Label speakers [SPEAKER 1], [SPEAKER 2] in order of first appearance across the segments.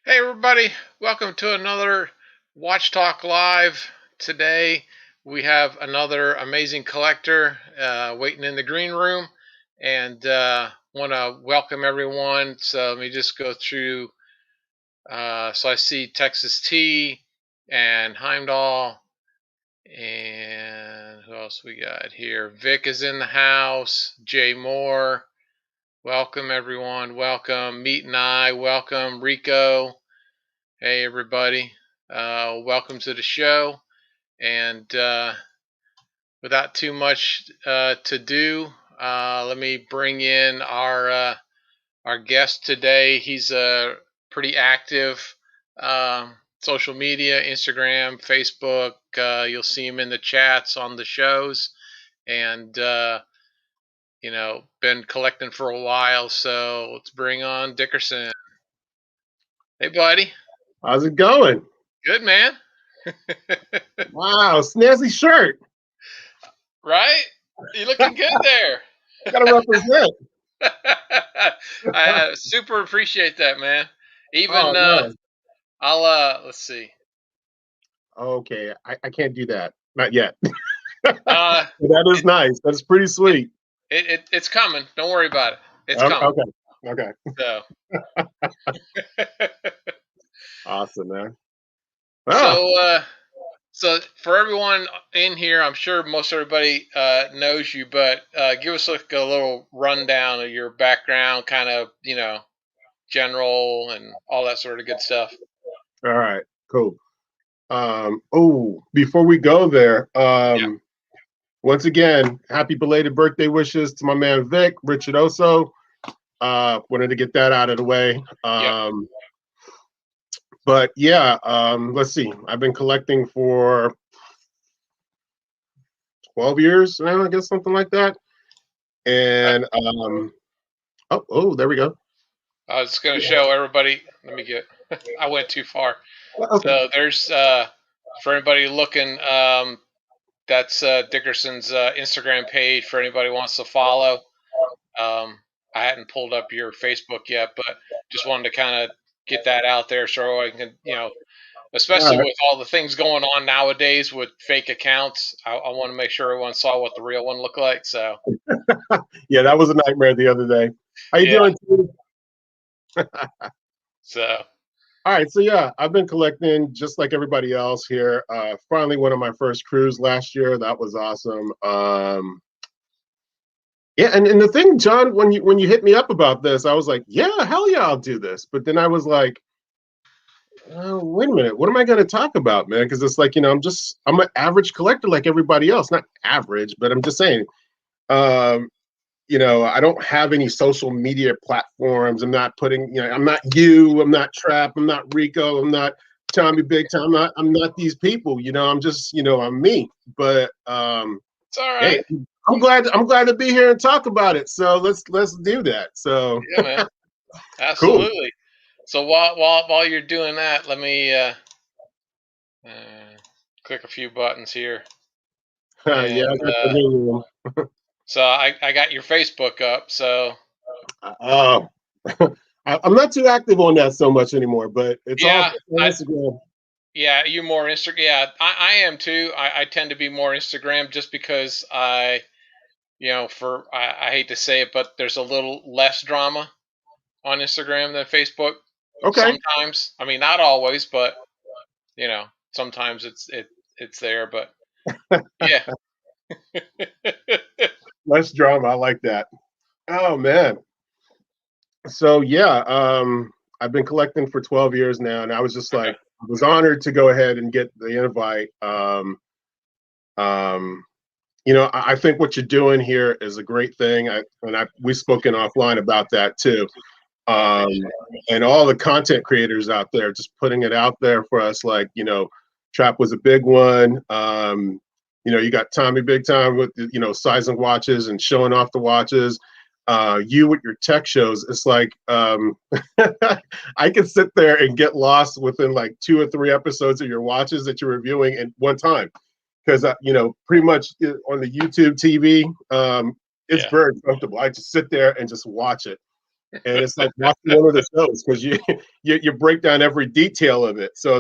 [SPEAKER 1] Hey everybody, welcome to another Watch Talk Live. Today we have another amazing collector waiting in the green room, and want to welcome everyone. So let me just go through. So I see Texas T and Heimdall, and who else we got here? Vic is in the house. Jay Moore, welcome everyone. Welcome Meet and I. Welcome Rico. Hey everybody, welcome to the show, and without too much to do, let me bring in our guest today. He's pretty active, social media, Instagram, Facebook. You'll see him in the chats on the shows, and been collecting for a while. So let's bring on Dickerson. Hey buddy.
[SPEAKER 2] How's it going?
[SPEAKER 1] Good, man.
[SPEAKER 2] Wow, snazzy shirt.
[SPEAKER 1] Right? You looking good there.
[SPEAKER 2] Gotta represent.
[SPEAKER 1] I super appreciate that, man. Even
[SPEAKER 2] no.
[SPEAKER 1] I'll let's see.
[SPEAKER 2] Okay, I can't do that. Not yet.
[SPEAKER 1] That
[SPEAKER 2] is nice. That's pretty sweet.
[SPEAKER 1] It's coming. Don't worry about it. It's coming.
[SPEAKER 2] Okay.
[SPEAKER 1] So
[SPEAKER 2] awesome, man. Oh.
[SPEAKER 1] So for everyone in here, I'm sure most everybody knows you, but give us like a little rundown of your background, kind of, general and all that sort of good stuff.
[SPEAKER 2] All right, cool. Before we go there, once again, happy belated birthday wishes to my man Vic, Richard Oso. Wanted to get that out of the way. But yeah, let's see. I've been collecting for 12 years now, I guess, something like that. And there we go.
[SPEAKER 1] I was going to show everybody. Let me get. I went too far.
[SPEAKER 2] Okay.
[SPEAKER 1] So there's for anybody looking. That's Dickerson's Instagram page for anybody who wants to follow. I hadn't pulled up your Facebook yet, but just wanted to kind of get that out there so I can,
[SPEAKER 2] All
[SPEAKER 1] especially
[SPEAKER 2] right.
[SPEAKER 1] with all the things going on nowadays with fake accounts. I want to make sure everyone saw what the real one looked like. So
[SPEAKER 2] Yeah, that was a nightmare the other day. How you
[SPEAKER 1] yeah,
[SPEAKER 2] doing, Steve?
[SPEAKER 1] so
[SPEAKER 2] All right, so yeah, I've been collecting just like everybody else here. Finally went on my first cruise last year. That was awesome. Yeah, and the thing, John, when you hit me up about this, I was like, yeah, hell yeah, I'll do this. But then I was like, oh, wait a minute, what am I going to talk about, man? Because it's like, I'm an average collector like everybody else. Not average, but I'm just saying, um, I don't have any social media platforms. I'm not putting, I'm not you, I'm not Trap, I'm not Rico, I'm not Tommy Big Time. I'm not these people, I'm just, I'm me. But
[SPEAKER 1] it's all
[SPEAKER 2] hey,
[SPEAKER 1] right.
[SPEAKER 2] I'm glad to be here and talk about it. So let's do that. So
[SPEAKER 1] Yeah, man,
[SPEAKER 2] cool.
[SPEAKER 1] absolutely. So while you're doing that, let me click a few buttons here,
[SPEAKER 2] Yeah, I
[SPEAKER 1] and
[SPEAKER 2] got the new
[SPEAKER 1] so I got your Facebook up. So
[SPEAKER 2] Oh, I'm not too active on that so much anymore, but it's all
[SPEAKER 1] yeah,
[SPEAKER 2] on
[SPEAKER 1] I
[SPEAKER 2] Instagram.
[SPEAKER 1] yeah, you more Instagram. Yeah, I am too. I tend to be more Instagram just because I hate to say it, but there's a little less drama on Instagram than Facebook.
[SPEAKER 2] Okay.
[SPEAKER 1] Sometimes, I mean, not always, but sometimes it's there. But yeah,
[SPEAKER 2] Less drama. I like that. Oh man. So yeah, I've been collecting for 12 years now, and I was just
[SPEAKER 1] okay,
[SPEAKER 2] like, I was honored to go ahead and get the invite. Um, I think what you're doing here is a great thing. We've spoken offline about that too.
[SPEAKER 1] I
[SPEAKER 2] Um,
[SPEAKER 1] appreciate
[SPEAKER 2] and all the content creators out there just putting it out there for us. Like, Trap was a big one. You got Tommy Big Time with sizing watches and showing off the watches. You with your tech shows, it's like I could sit there and get lost within like 2 or 3 episodes of your watches that you're reviewing at one time, because pretty much on the YouTube TV, it's
[SPEAKER 1] it.
[SPEAKER 2] very comfortable. I just sit there and just watch it, and it's like watching one of the shows because you break down every detail of it. So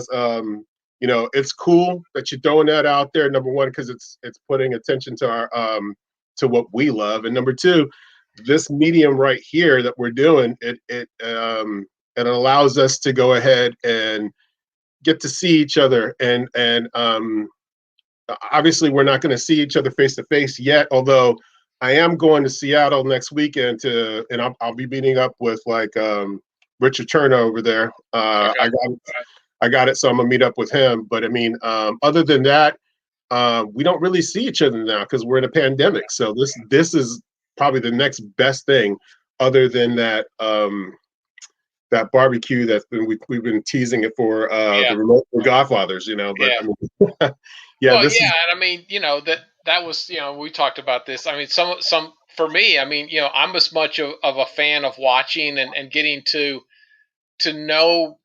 [SPEAKER 2] it's cool that you're throwing that out there. Number one, because it's putting attention to our to what we love, and number two, this medium right here that we're doing it allows us to go ahead and get to see each other, and obviously we're not going to see each other face to face yet, although I am going to Seattle next weekend and I'll be meeting up with like Richard Turner over there.
[SPEAKER 1] Okay.
[SPEAKER 2] I got it, so I'm gonna meet up with him. But I mean, other than that, we don't really see each other now because we're in a pandemic. So this is probably the next best thing, other than that barbecue we've been teasing it for
[SPEAKER 1] Yeah.
[SPEAKER 2] the remote for Godfathers, But
[SPEAKER 1] Yeah.
[SPEAKER 2] I mean, yeah,
[SPEAKER 1] Well,
[SPEAKER 2] this
[SPEAKER 1] yeah,
[SPEAKER 2] is
[SPEAKER 1] and I mean, that was, we talked about this. I mean, some for me, I mean, I'm as much of a fan of watching and getting to know,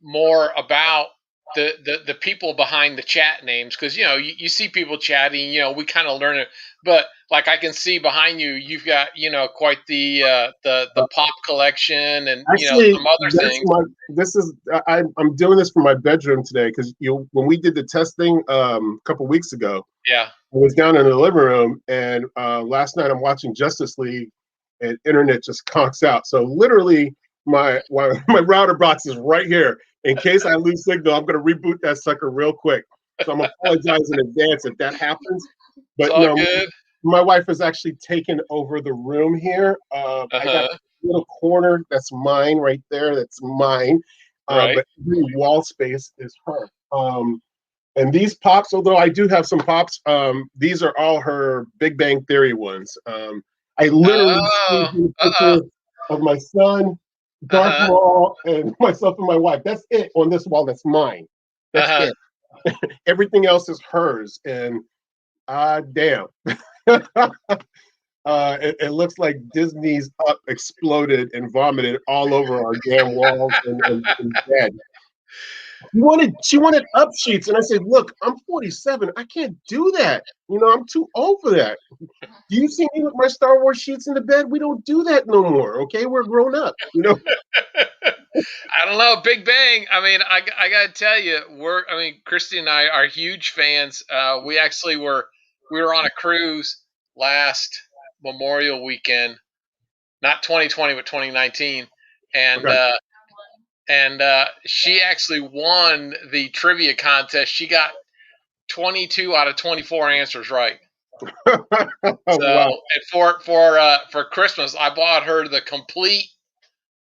[SPEAKER 1] more about the people behind the chat names, because you see people chatting, we kind of learn it, but like I can see behind you, you've got quite the pop collection and
[SPEAKER 2] actually
[SPEAKER 1] some other
[SPEAKER 2] that's
[SPEAKER 1] things.
[SPEAKER 2] my this is I'm doing this for my bedroom today because when we did the testing a couple weeks ago,
[SPEAKER 1] Yeah.
[SPEAKER 2] I was down in the living room, and last night I'm watching Justice League, and internet just conks out. So literally, my router box is right here. In case I lose signal, I'm going to reboot that sucker real quick. So I'm apologize in advance if that happens.
[SPEAKER 1] It's
[SPEAKER 2] But
[SPEAKER 1] all
[SPEAKER 2] no,
[SPEAKER 1] good.
[SPEAKER 2] my wife has actually taken over the room here. I got
[SPEAKER 1] Uh-huh.
[SPEAKER 2] a little corner that's mine right there. That's mine.
[SPEAKER 1] Right.
[SPEAKER 2] But every wall space is her. And these pops, although I do have some pops, these are all her Big Bang Theory ones. I literally
[SPEAKER 1] Oh.
[SPEAKER 2] sent you a
[SPEAKER 1] Uh-oh.
[SPEAKER 2] picture of my son. Darth
[SPEAKER 1] Uh-huh.
[SPEAKER 2] Maul, and myself and my wife. That's it on this wall. That's mine. That's
[SPEAKER 1] Uh-huh.
[SPEAKER 2] it. Everything else is hers. And damn. It looks like Disney's Up exploded and vomited all over our damn walls and bed. She wanted Up sheets, and I said, "Look, I'm 47. I can't do that. I'm too old for that. Do you see me with my Star Wars sheets in the bed? We don't do that no more. Okay, we're grown up.
[SPEAKER 1] I don't know. Big Bang. I mean, I got to tell you, Christy and I are huge fans. We were on a cruise last Memorial weekend, not 2020, but 2019. And,
[SPEAKER 2] Okay.
[SPEAKER 1] she actually won the trivia contest. She got 22 out of 24 answers right. So,
[SPEAKER 2] Wow.
[SPEAKER 1] and for Christmas, I bought her the complete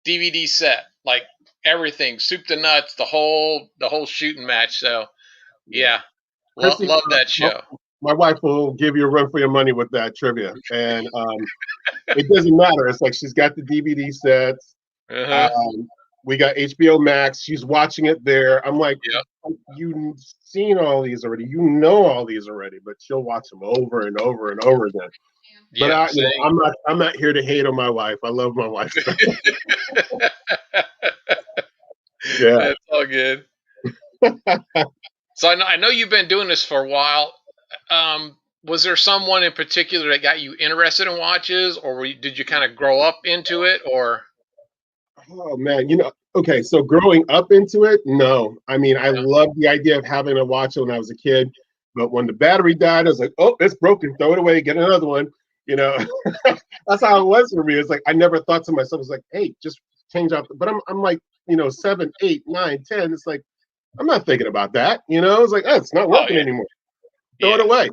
[SPEAKER 1] DVD set, like everything, soup to nuts, the whole shooting match. So
[SPEAKER 2] Yeah.
[SPEAKER 1] yeah,
[SPEAKER 2] Christy,
[SPEAKER 1] love that show.
[SPEAKER 2] my wife will give you a run for your money with that trivia, and it doesn't matter. It's like she's got the DVD sets.
[SPEAKER 1] Uh huh.
[SPEAKER 2] Um, we got HBO Max. She's watching it there. I'm like,
[SPEAKER 1] Yep.
[SPEAKER 2] you've seen all these already. You know all these already, but she'll watch them over and over and over again. But
[SPEAKER 1] Yep. See.
[SPEAKER 2] I'm not here to hate on my wife. I love my wife. Yeah.
[SPEAKER 1] That's all good. So I know you've been doing this for a while. Was there someone in particular that got you interested in watches, or did you kind of grow up into it, or?
[SPEAKER 2] Oh man, okay, so growing up into it, no. I mean, I
[SPEAKER 1] Yeah.
[SPEAKER 2] loved the idea of having a watch when I was a kid, but when the battery died, I was like, oh, it's broken, throw it away, get another one. You know, that's how it was for me. It's like I never thought to myself, it's like, hey, just change out. But I'm like, 7, 8, 9, 10. It's like I'm not thinking about that. It's like, oh, it's not
[SPEAKER 1] Oh
[SPEAKER 2] working
[SPEAKER 1] yeah.
[SPEAKER 2] anymore. Throw it
[SPEAKER 1] Yeah.
[SPEAKER 2] away.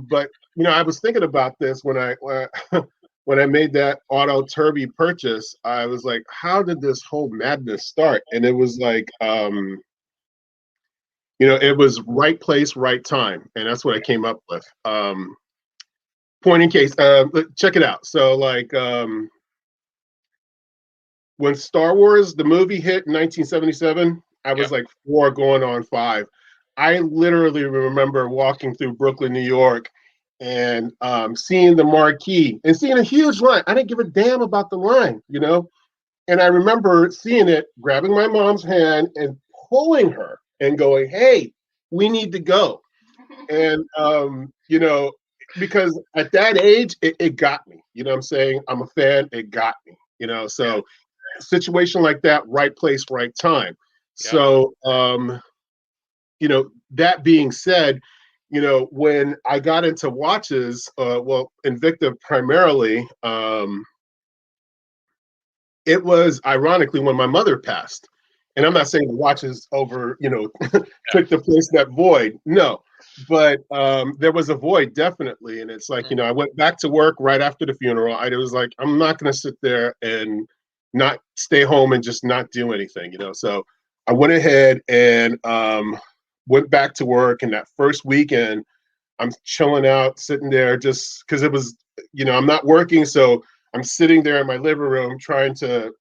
[SPEAKER 2] But I was thinking about this when I when I made that auto turby purchase. I was like, how did this whole madness start? And it was like, it was right place, right time, and that's what I came up with. Point in case, check it out. So like, when Star Wars the movie hit in 1977, I was
[SPEAKER 1] Yep.
[SPEAKER 2] like 4 going on 5. I literally remember walking through Brooklyn, New York, and seeing the marquee and seeing a huge line. I didn't give a damn about the line. And I remember seeing it, grabbing my mom's hand and pulling her and going, "Hey, we need to go." And because at that age, it got me. You know what I'm saying? I'm a fan. It got me.
[SPEAKER 1] Yeah.
[SPEAKER 2] So situation like that, right place, right time.
[SPEAKER 1] Yep.
[SPEAKER 2] So that being said, when I got into watches, well, Invicta primarily, it was ironically when my mother passed. And I'm
[SPEAKER 1] Okay.
[SPEAKER 2] not saying the watches over,
[SPEAKER 1] Yeah.
[SPEAKER 2] took the place that void. No, but there was a void definitely. And it's like,
[SPEAKER 1] Hmm.
[SPEAKER 2] I went back to work right after the funeral. I was like, I'm not going to sit there and not stay home and just not do anything. So I went ahead and went back to work. And that first weekend, I'm chilling out, sitting there just because it was, I'm not working. So I'm sitting there in my living room trying to,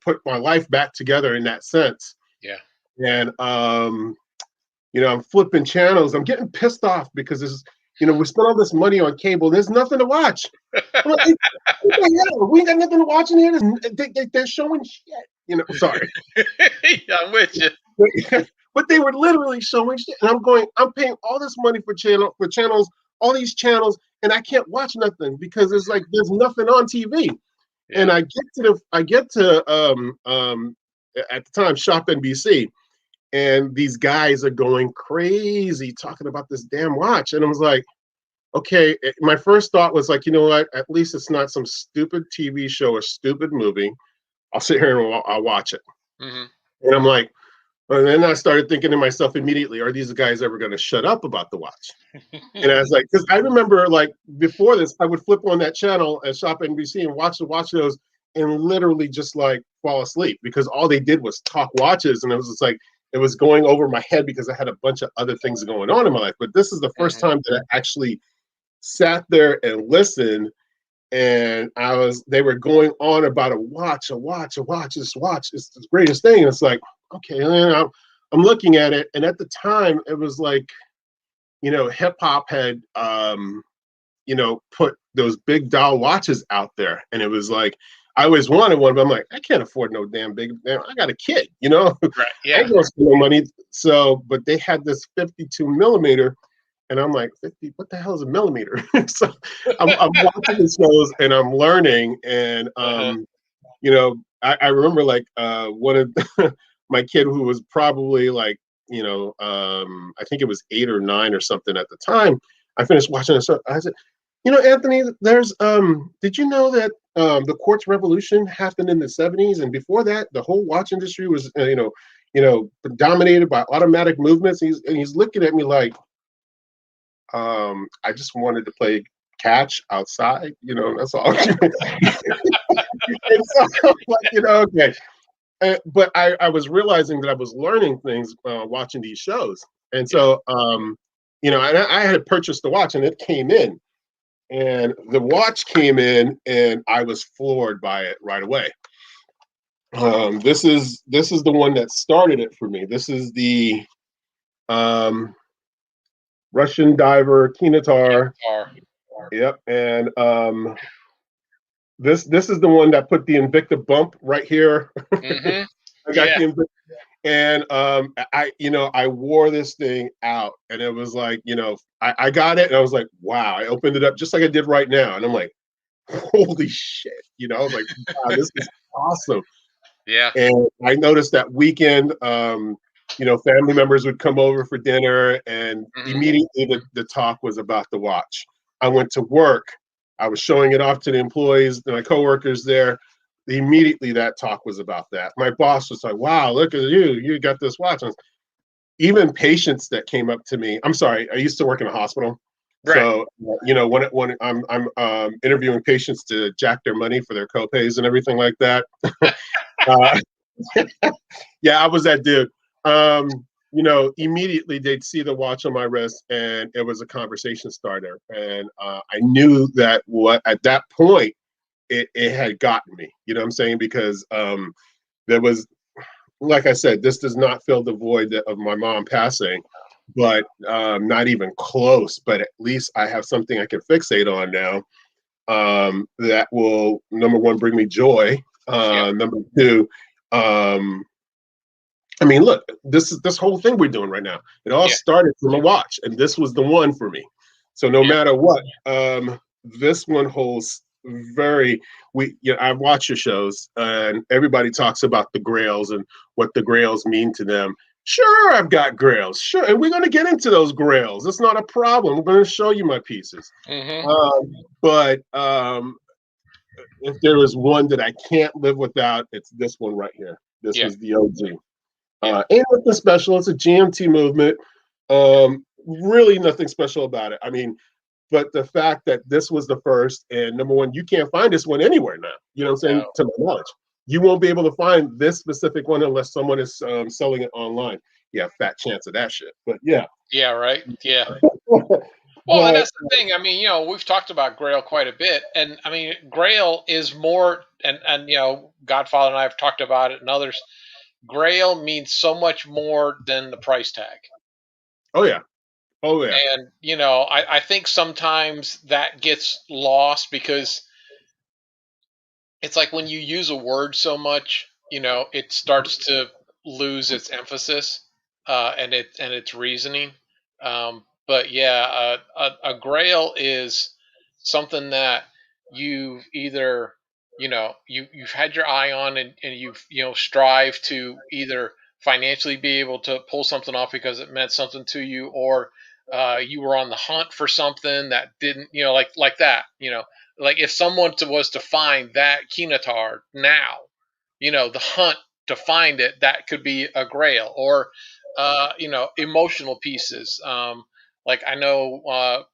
[SPEAKER 2] put my life back together in that sense.
[SPEAKER 1] Yeah.
[SPEAKER 2] And, I'm flipping channels. I'm getting pissed off because we spent all this money on cable. There's nothing to watch. I'm like, what the hell? We ain't got nothing to watch in here. They're showing shit. Sorry.
[SPEAKER 1] Yeah, I'm with you.
[SPEAKER 2] But they were literally showing shit. And I'm paying all this money for channels, all these channels, and I can't watch nothing because there's nothing on TV. And
[SPEAKER 1] Yeah.
[SPEAKER 2] I get to at the time Shop NBC, and these guys are going crazy talking about this damn watch, and I was like, okay. My first thought was like, you know what? At least it's not some stupid TV show or stupid movie. I'll sit here and I'll watch it.
[SPEAKER 1] Hmm.
[SPEAKER 2] And I'm like, and then I started thinking to myself immediately, are these guys ever going to shut up about the watch? And I was like, because I remember like before this, I would flip on that channel at Shop NBC and watch shows and literally just like fall asleep because all they did was talk watches. And it was just like, it was going over my head because I had a bunch of other things going on in my life. But this is the first
[SPEAKER 1] Hmm.
[SPEAKER 2] time that I actually sat there and listened. and they were going on about a watch, this watch is the greatest thing. And it's like, okay, and I'm looking at it, and at the time it was like, hip hop had put those big doll watches out there, and it was like I always wanted one, but I'm like, I can't afford no damn big. Damn, I got a kid,
[SPEAKER 1] Right.
[SPEAKER 2] I
[SPEAKER 1] Yeah.
[SPEAKER 2] ain't gonna spend no money. So, but they had this 52 millimeter, and I'm like, 50, what the hell is a millimeter? So I'm watching the shows and I'm learning. And,
[SPEAKER 1] Uh-huh.
[SPEAKER 2] I remember like one of my kid who was probably like, I think it was 8 or 9 or something at the time. I finished watching it. So I said, Anthony, did you know that the quartz revolution happened in the 70s? And before that, the whole watch industry was, dominated by automatic movements. He's looking at me like, I just wanted to play catch outside, that's all. And so I'm like, okay. But I was realizing that I was learning things watching these shows. And
[SPEAKER 1] Yeah.
[SPEAKER 2] so, and I had purchased the watch and it came in. And the watch came in and I was floored by it right away. This is the one that started it for me. This is the um, Russian diver Kinatar.
[SPEAKER 1] Are.
[SPEAKER 2] Yep, and this is the one that put the Invicta bump right here.
[SPEAKER 1] Mm-hmm.
[SPEAKER 2] I got
[SPEAKER 1] Yeah.
[SPEAKER 2] the Invicta, and I wore this thing out, and it was like, I got it, and I was like, wow. I opened it up just like I did right now, and I'm like, holy shit, I was like, wow, this is awesome.
[SPEAKER 1] Yeah.
[SPEAKER 2] And I noticed that weekend, family members would come over for dinner, and
[SPEAKER 1] Mm-hmm.
[SPEAKER 2] immediately the talk was about the watch. I went to work. I was showing it off to the employees, my coworkers there. Immediately, that talk was about that. My boss was like, "Wow, look at you! You got this watch." Even patients that came up to me. I'm sorry. I used to work in a hospital,
[SPEAKER 1] Right.
[SPEAKER 2] so when I'm interviewing patients to jack their money for their copays and everything like that. uh, yeah, I was that dude. Immediately they'd see the watch on my wrist, and it was a conversation starter. And I knew that what at that point it had gotten me. You know what I'm saying? Because there was, like I said, this does not fill the void of my mom passing, but not even close. But at least I have something I can fixate on now. That will, number one, bring me joy.
[SPEAKER 1] Yep.
[SPEAKER 2] Number two, I mean, look, this whole thing we're doing right now. It all
[SPEAKER 1] Yeah.
[SPEAKER 2] started from a watch, and this was the one for me. So no
[SPEAKER 1] Yeah.
[SPEAKER 2] matter what, this one holds very. I've watched your shows, and everybody talks about the Grails and what the Grails mean to them. Sure, I've got Grails. Sure, and we're going to get into those Grails. It's not a problem. We're going to show you my pieces.
[SPEAKER 1] Mm-hmm.
[SPEAKER 2] But if there is one that I can't live without, it's this one right here. This
[SPEAKER 1] Yeah.
[SPEAKER 2] was the OG.
[SPEAKER 1] Yeah.
[SPEAKER 2] Ain't nothing special. It's a GMT movement. Really nothing special about it. I mean, but the fact that this was the first, and number one, you can't find this one anywhere now. You know what I'm saying?
[SPEAKER 1] No.
[SPEAKER 2] To my knowledge, you won't be able to find this specific one unless someone is selling it online. Yeah, fat chance of that shit. But yeah,
[SPEAKER 1] Yeah. Right. Yeah. Well, and
[SPEAKER 2] but
[SPEAKER 1] that's the thing. I mean, we've talked about Grail quite a bit, and I mean, Grail is more, and Godfather and I have talked about it, and others. Grail means so much more than the price tag.
[SPEAKER 2] oh yeah, oh yeah,
[SPEAKER 1] And, I think sometimes that gets lost because it's like when you use a word so much, it starts to lose its emphasis and its reasoning. But yeah, a grail is something that you've either you've had your eye on and you've strive to either financially be able to pull something off because it meant something to you, or you were on the hunt for something that didn't, like that, like if someone was to find that Kinatar now, the hunt to find it, that could be a grail. Or emotional pieces. Like I know,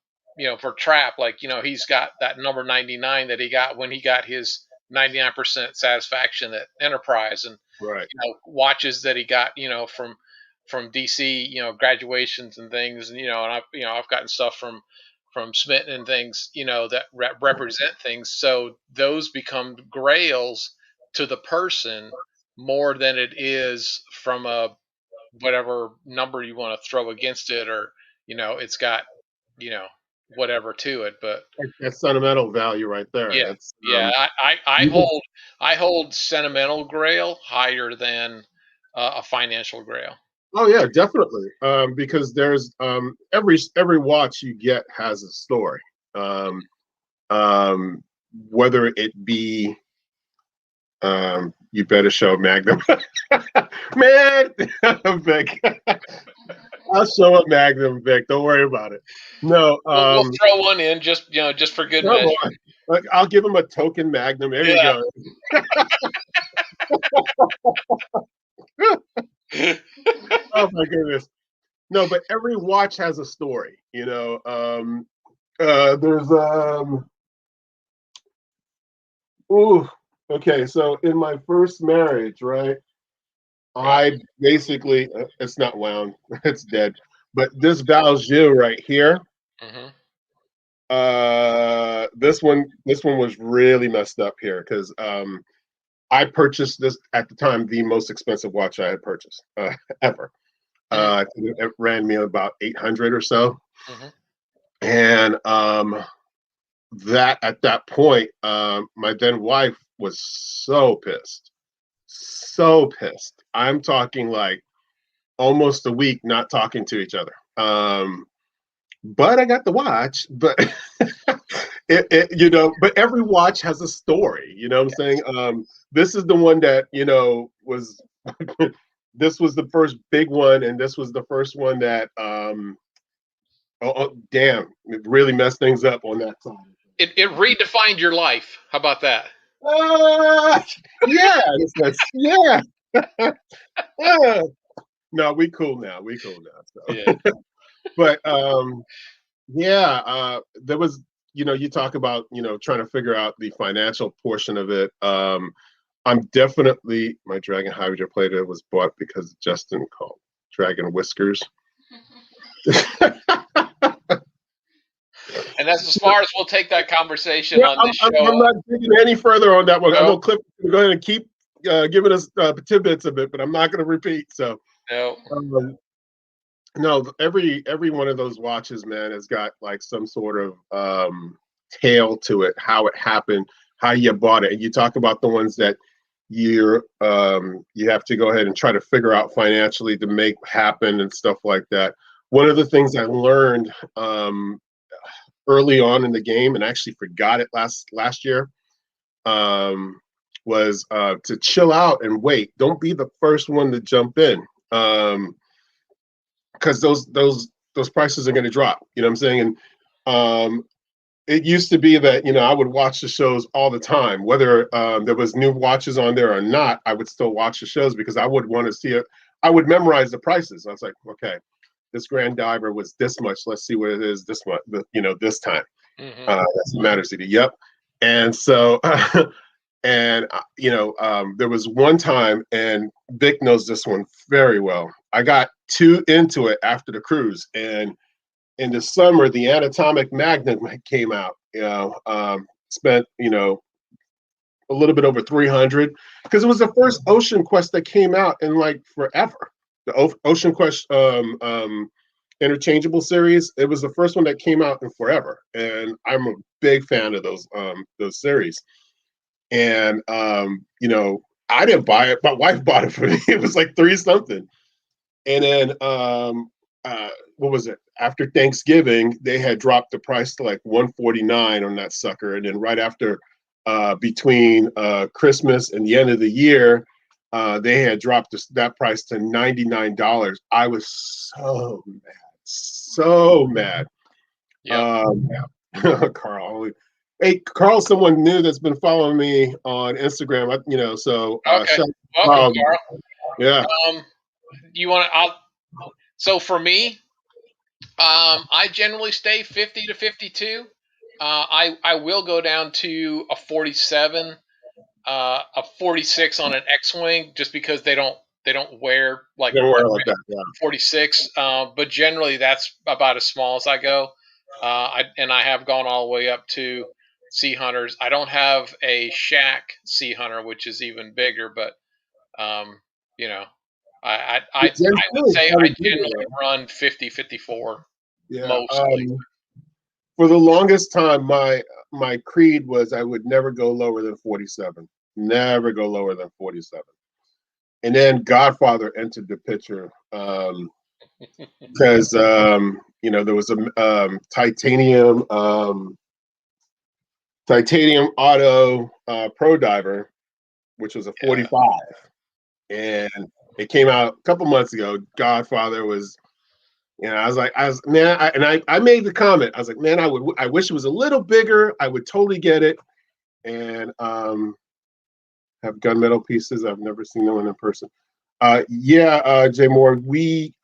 [SPEAKER 1] for Trap, like he's got that number 99 that he got when he got his 99% satisfaction at Enterprise, and
[SPEAKER 2] right,
[SPEAKER 1] watches that he got, from DC, graduations and things, and I've gotten stuff Smitten and things, that represent things. So those become grails to the person more than it is from a whatever number you want to throw against it, or it's got you know whatever to it. But
[SPEAKER 2] That's sentimental value right there.
[SPEAKER 1] yeah,
[SPEAKER 2] That's
[SPEAKER 1] yeah, I
[SPEAKER 2] you can,
[SPEAKER 1] hold sentimental grail higher than a financial grail.
[SPEAKER 2] oh yeah, definitely. Because there's every watch you get has a story. Um, um, Whether it be you better show Magnum, man, Vic. I'll show a Magnum, Vic. Don't worry about it. No,
[SPEAKER 1] We'll throw one in just for good
[SPEAKER 2] come
[SPEAKER 1] measure.
[SPEAKER 2] on. Like, I'll give him a token Magnum. There you go. Oh my goodness. No, but every watch has a story. There's ooh, okay. So in my first marriage, right?
[SPEAKER 1] Right.
[SPEAKER 2] I basically it's not wound, it's dead. But this Valjoux right here,
[SPEAKER 1] Hmm.
[SPEAKER 2] this one was really messed up here because I purchased this at the time the most expensive watch I had purchased ever.
[SPEAKER 1] Hmm.
[SPEAKER 2] I think it ran me about 800 or so,
[SPEAKER 1] Hmm.
[SPEAKER 2] and that at that point, my then wife was so pissed. I'm talking like almost a week not talking to each other. But I got the watch, but but every watch has a story. You know what I'm saying? This is the one that was. This was the first big one, and this was the first one that damn, it really messed things up on that side.
[SPEAKER 1] It redefined your life. How about that?
[SPEAKER 2] Uh, yeah, yeah. No, we cool now. We cool now.
[SPEAKER 1] Yeah.
[SPEAKER 2] So, but yeah, there was, you talk about, trying to figure out the financial portion of it. I'm definitely, my Dragon Hydra Plater was bought because Justin called Dragon Whiskers.
[SPEAKER 1] And that's as far as we'll take that conversation
[SPEAKER 2] Yeah,
[SPEAKER 1] on
[SPEAKER 2] I'm,
[SPEAKER 1] this
[SPEAKER 2] I'm,
[SPEAKER 1] show.
[SPEAKER 2] I'm not digging any further on that one. I
[SPEAKER 1] No,
[SPEAKER 2] know Cliff is going to keep giving us tidbits of it, but I'm not going to repeat. So,
[SPEAKER 1] no.
[SPEAKER 2] um, no, every one of those watches, man, has got like some sort of tale to it, how it happened, how you bought it. And you talk about the ones that you have to go ahead and try to figure out financially to make happen and stuff like that. One of the things I learned early on in the game, and I actually forgot it last year, um, was to chill out and wait. Don't be the first one to jump in. Because those prices are going to drop. You know what I'm saying? And it used to be that I would watch the shows all the time, whether there was new watches on there or not. I would still watch the shows because I would want to see it. I would memorize the prices. I was like, okay, this Grand Diver was this much. Let's see what it is this month. This time.
[SPEAKER 1] Hmm.
[SPEAKER 2] That's Matter City. Yep. And so, and there was one time, and Vic knows this one very well. I got too into it after the cruise, and in the summer, the Anatomic Magnum came out. Spent a little bit over 300 because it was the first Ocean Quest that came out in like forever. The Ocean Quest interchangeable series. It was the first one that came out in forever, and I'm a big fan of those series. And I didn't buy it. My wife bought it for me. It was like three something. And then what was it? After Thanksgiving, they had dropped the price to like 149 on that sucker. And then right after, between Christmas and the end of the year, they had dropped that price to $99. I was so mad.
[SPEAKER 1] Yep.
[SPEAKER 2] Carl, hey Carl, someone new that's been following me on Instagram. So
[SPEAKER 1] Okay.
[SPEAKER 2] shout
[SPEAKER 1] Welcome,
[SPEAKER 2] out,
[SPEAKER 1] Carl.
[SPEAKER 2] yeah.
[SPEAKER 1] You want to? So for me, I generally stay 50 to 52. I will go down to a 47, a 46 on an X-wing, just because they don't wear like
[SPEAKER 2] Didn't wear like that. Yeah.
[SPEAKER 1] 46. But generally, that's about as small as I go. I have gone all the way up to Sea Hunters. I don't have a Shack Sea Hunter, which is even bigger, but um, you know, I
[SPEAKER 2] Gen 2
[SPEAKER 1] would
[SPEAKER 2] is
[SPEAKER 1] say I
[SPEAKER 2] probably bigger
[SPEAKER 1] generally
[SPEAKER 2] though.
[SPEAKER 1] run 50-54
[SPEAKER 2] Yeah.
[SPEAKER 1] mostly.
[SPEAKER 2] For the longest time, my creed was I would never go lower than 47. Never go lower than 47. And then Godfather entered the picture because there was a titanium auto pro diver, which was a
[SPEAKER 1] Yeah,
[SPEAKER 2] 45, and it came out a couple months ago. Godfather was, I made the comment. I was like, man, I wish it was a little bigger. I would totally get it, and have gunmetal pieces. I've never seen them in person. Jay Moore,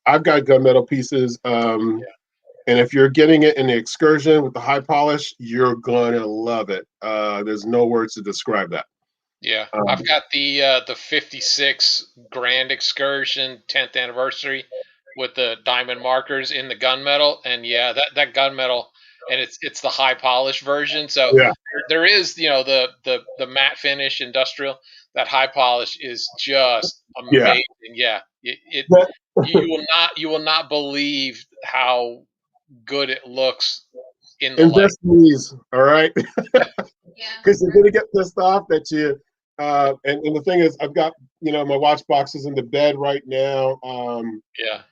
[SPEAKER 2] I've got gunmetal pieces. And if you're getting it in the excursion with the high polish, you're gonna love it. There's no words to describe that.
[SPEAKER 1] yeah.
[SPEAKER 2] Um,
[SPEAKER 1] I've got the 56 Grand Excursion 10th anniversary with the diamond markers in the gunmetal, and yeah, that gunmetal, and it's the high polish version. So
[SPEAKER 2] yeah,
[SPEAKER 1] there is, the matte finish industrial. That high polish is just
[SPEAKER 2] yeah.
[SPEAKER 1] amazing. Yeah, it
[SPEAKER 2] But
[SPEAKER 1] you will not believe how good it looks in the light.
[SPEAKER 2] invest in these, all right? Because you're gonna get pissed off that you. And the thing is, I've got my watch boxes in the bed right now.
[SPEAKER 1] Yeah.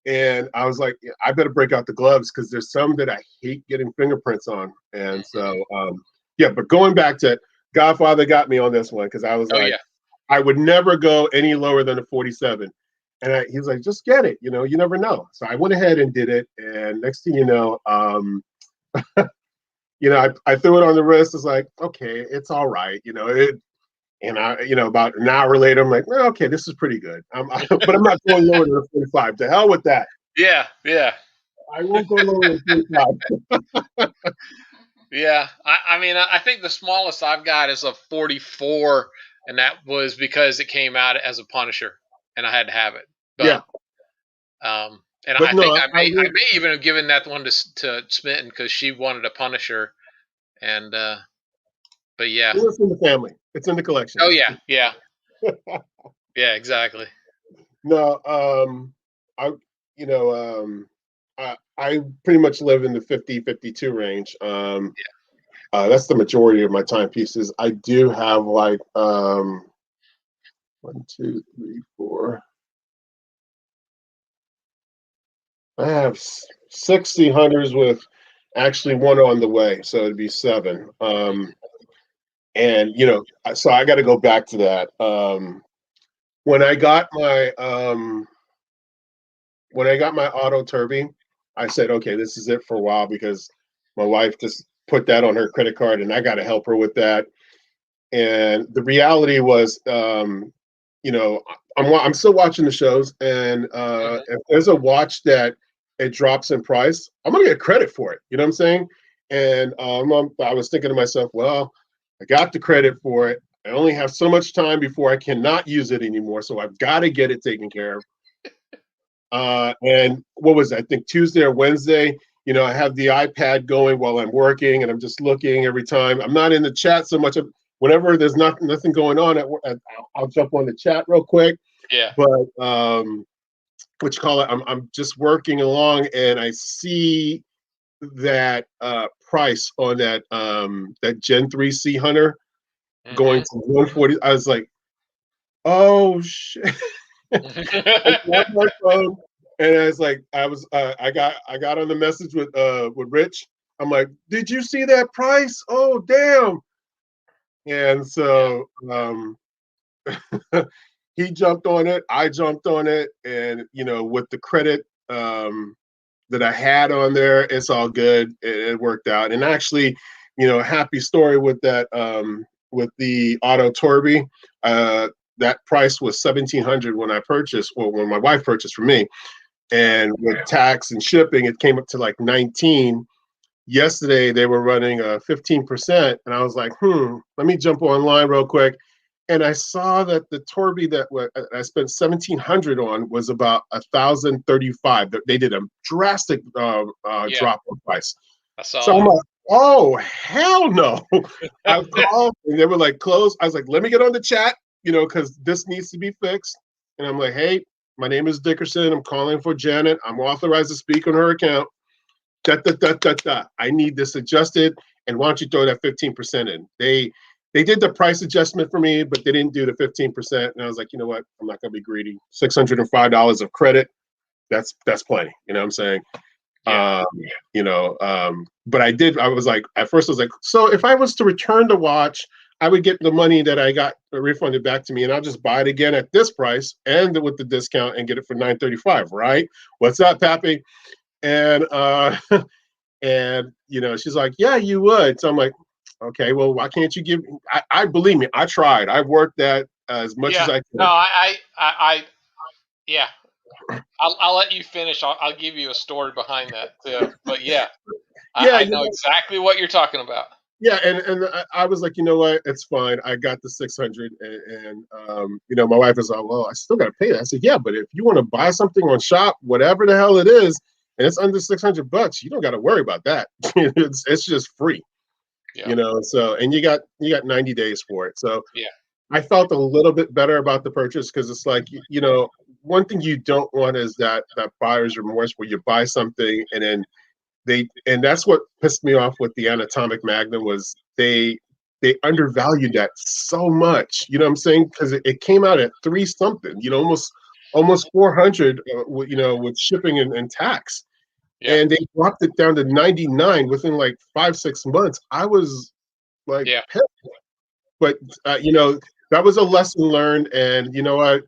[SPEAKER 2] And I was like, I better break out the gloves because there's some that I hate getting fingerprints on. And so,
[SPEAKER 1] Mhm.
[SPEAKER 2] yeah, but going back to Godfather got me on this one because I was
[SPEAKER 1] Oh
[SPEAKER 2] like,
[SPEAKER 1] yeah.
[SPEAKER 2] I would never go any lower than a 47. And he was like, just get it. You never know. So I went ahead and did it. And next thing you know, I threw it on the wrist. It's like, okay, it's all right. And about an hour later, I'm like, well, okay, this is pretty good. But I'm not going lower than a 45. To hell with that.
[SPEAKER 1] Yeah, yeah.
[SPEAKER 2] I won't go lower than 45.
[SPEAKER 1] Yeah, I mean, I think the smallest I've got is a 44, and that was because it came out as a Punisher, and I had to have it.
[SPEAKER 2] Yeah,
[SPEAKER 1] But and
[SPEAKER 2] but
[SPEAKER 1] I think
[SPEAKER 2] no,
[SPEAKER 1] I may even have given that one to Smitten because she wanted a Punisher, and but yeah.
[SPEAKER 2] it's in the family. It's in the collection.
[SPEAKER 1] Oh yeah, yeah, yeah, exactly.
[SPEAKER 2] No, I, you know, I pretty much live in the 50-52 range. That's the majority of my timepieces. I do have like one, two, three, four. I have 60 hunters with actually one on the way, so it'd be seven. And so I got to go back to that. When I got my auto turby, I said, okay, this is it for a while because my wife just put that on her credit card, and I got to help her with that. And the reality was, you know, I'm still watching the shows, and
[SPEAKER 1] Mhm.
[SPEAKER 2] if there's a watch that it drops in price, I'm gonna get credit for it. You know what I'm saying? And I was thinking to myself, well, I got the credit for it. I only have so much time before I cannot use it anymore, so I've got to get it taken care of. And what was it? I think Tuesday or Wednesday, I have the iPad going while I'm working, and I'm just looking every time. I'm not in the chat so much. Whenever there's nothing going on, I'll jump on the chat real quick.
[SPEAKER 1] Yeah,
[SPEAKER 2] But what you call it? I'm just working along, and I see that price on that Gen 3 Sea Hunter going
[SPEAKER 1] hmm
[SPEAKER 2] to 140. I was like, oh shit. I grabbed my phone, and I was like, I got on the message with Rich. I'm like, did you see that price? Oh damn. And
[SPEAKER 1] yeah,
[SPEAKER 2] so he jumped on it, I jumped on it, and with the credit that I had on there, it's all good. It worked out. And actually, happy story with that with the Auto Torby. That price was 1,700 when I purchased, or when my wife purchased for me, and with tax and shipping, it came up to like 19. Yesterday they were running 15%, and I was like, let me jump online real quick. And I saw that the Torby that I spent 1,700 on was about 1,035. They did a drastic
[SPEAKER 1] yeah.
[SPEAKER 2] drop in price.
[SPEAKER 1] I
[SPEAKER 2] So
[SPEAKER 1] saw
[SPEAKER 2] I'm
[SPEAKER 1] it.
[SPEAKER 2] like, oh hell no. I called and they were like closed. I was like, let me get on the chat, because this needs to be fixed. And I'm like, hey, my name is Dickerson. I'm calling for Janet. I'm authorized to speak on her account. Da, da, da, da, da. I need this adjusted. And why don't you throw that 15% in? They did the price adjustment for me, but they didn't do the 15%. And I was like, you know what? I'm not gonna be greedy. $605 of credit. That's plenty. You know what I'm saying?
[SPEAKER 1] Yeah.
[SPEAKER 2] But I was like, at first I was like, so if I was to return the watch, I would get the money that I got refunded back to me, and I'll just buy it again at this price and with the discount and get it for $935, right? What's up, Pappy? And and she's like, yeah, you would. So I'm like, okay, well, why can't you give? I believe me, I tried. I worked that as much as
[SPEAKER 1] Yeah.
[SPEAKER 2] I
[SPEAKER 1] No,
[SPEAKER 2] could.
[SPEAKER 1] yeah. I'll let you finish. I'll give you a story behind that too. But yeah,
[SPEAKER 2] Yeah,
[SPEAKER 1] I know exactly what you're talking about.
[SPEAKER 2] yeah, and I was like, you know what, it's fine. I got the 600, and my wife is like, well, I still got to pay that. I said, yeah, but if you want to buy something on Shop, whatever the hell it is, and it's under $600, you don't got to worry about that. it's just free,
[SPEAKER 1] Yeah.
[SPEAKER 2] So, and you got 90 days for it. So
[SPEAKER 1] Yeah.
[SPEAKER 2] I felt a little bit better about the purchase because it's like, one thing you don't want is that buyer's remorse where you buy something and then and that's what pissed me off with the anatomic magnum was they undervalued that so much. You know what I'm saying? Because it came out at three something. Almost 400. With shipping and tax,
[SPEAKER 1] Yeah.
[SPEAKER 2] and they dropped it down to 99 within like 5-6 months. I was like,
[SPEAKER 1] Yeah.
[SPEAKER 2] pissed. But that was a lesson learned, and you know what?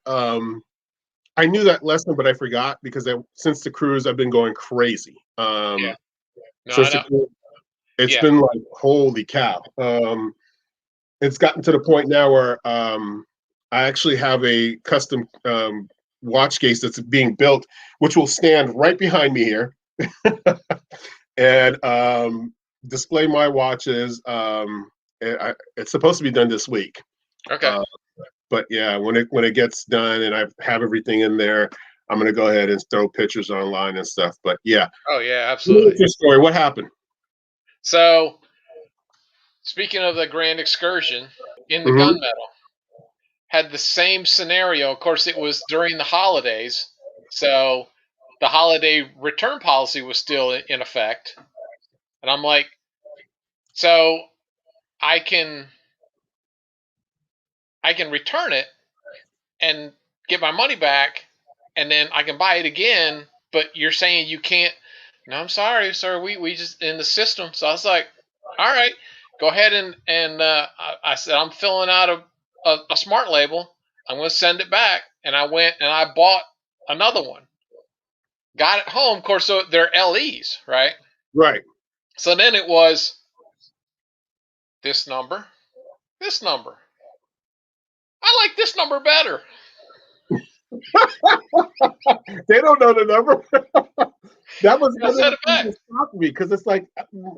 [SPEAKER 2] I knew that lesson, but I forgot because since the cruise, I've been going crazy.
[SPEAKER 1] Yeah. No, I
[SPEAKER 2] Since the
[SPEAKER 1] know.
[SPEAKER 2] cruise, it's
[SPEAKER 1] Yeah.
[SPEAKER 2] been like, holy cow. It's gotten to the point now where I actually have a custom watch case that's being built, which will stand right behind me here and display my watches. It's supposed to be done this week.
[SPEAKER 1] Okay.
[SPEAKER 2] Uh, but yeah, when it gets done and I have everything in there, I'm gonna go ahead and throw pictures online and stuff. But yeah,
[SPEAKER 1] Oh yeah, absolutely.
[SPEAKER 2] what's your story? What happened?
[SPEAKER 1] So speaking of the Grand Excursion in the
[SPEAKER 2] Mm-hmm.
[SPEAKER 1] gunmetal, had the same scenario. Of course, it was during the holidays, so the holiday return policy was still in effect. And I'm like, so I can I can return it and get my money back, and then I can buy it again. But you're saying you can't. No, I'm sorry, sir. We just in the system. So I was like, all right, go ahead and I said I'm filling out a smart label. I'm going to send it back, and I went and I bought another one. Got it home, of course. So they're LEs, right?
[SPEAKER 2] Right.
[SPEAKER 1] So then it was this number, this number. I like this number better.
[SPEAKER 2] They don't know the number. That was
[SPEAKER 1] I
[SPEAKER 2] one of
[SPEAKER 1] sent
[SPEAKER 2] the
[SPEAKER 1] it
[SPEAKER 2] things
[SPEAKER 1] back.
[SPEAKER 2] that shocked me because it's like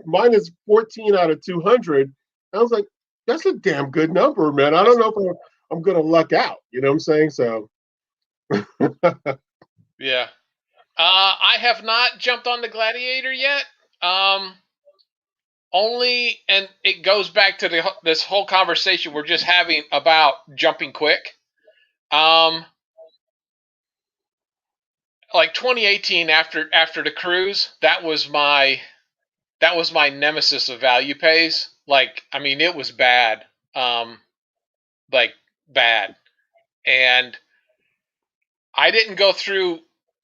[SPEAKER 2] mine is 14 out of 200. I was like, that's a damn good number, man. I don't know if I'm going to luck out. You know what I'm saying? So,
[SPEAKER 1] Yeah. I have not jumped on the Gladiator yet. Um, Only, and it goes back to this whole conversation we're just having about jumping quick. Um, like 2018 after the cruise, that was my nemesis of value pays. Like, I mean, it was bad. Um, like bad, and I didn't go through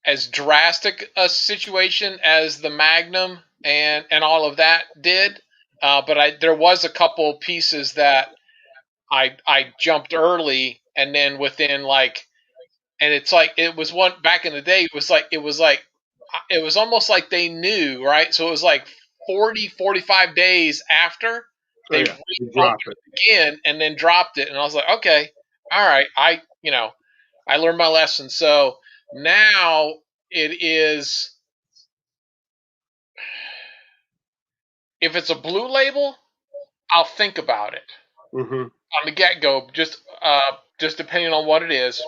[SPEAKER 1] as drastic a situation as the Magnum and all of that did. But there was a couple pieces that I jumped early, and then within like, and it's like it was one back in the day. It was almost like they knew, right? So it was like 40-45 days after
[SPEAKER 2] oh,
[SPEAKER 1] they
[SPEAKER 2] yeah, you drop
[SPEAKER 1] re-pumped
[SPEAKER 2] it.
[SPEAKER 1] it again and then dropped it, and I was like, okay, all right, I learned my lesson. So now it is, if it's a blue label, I'll think about it
[SPEAKER 2] Hmm.
[SPEAKER 1] on the get go, just depending on what it is,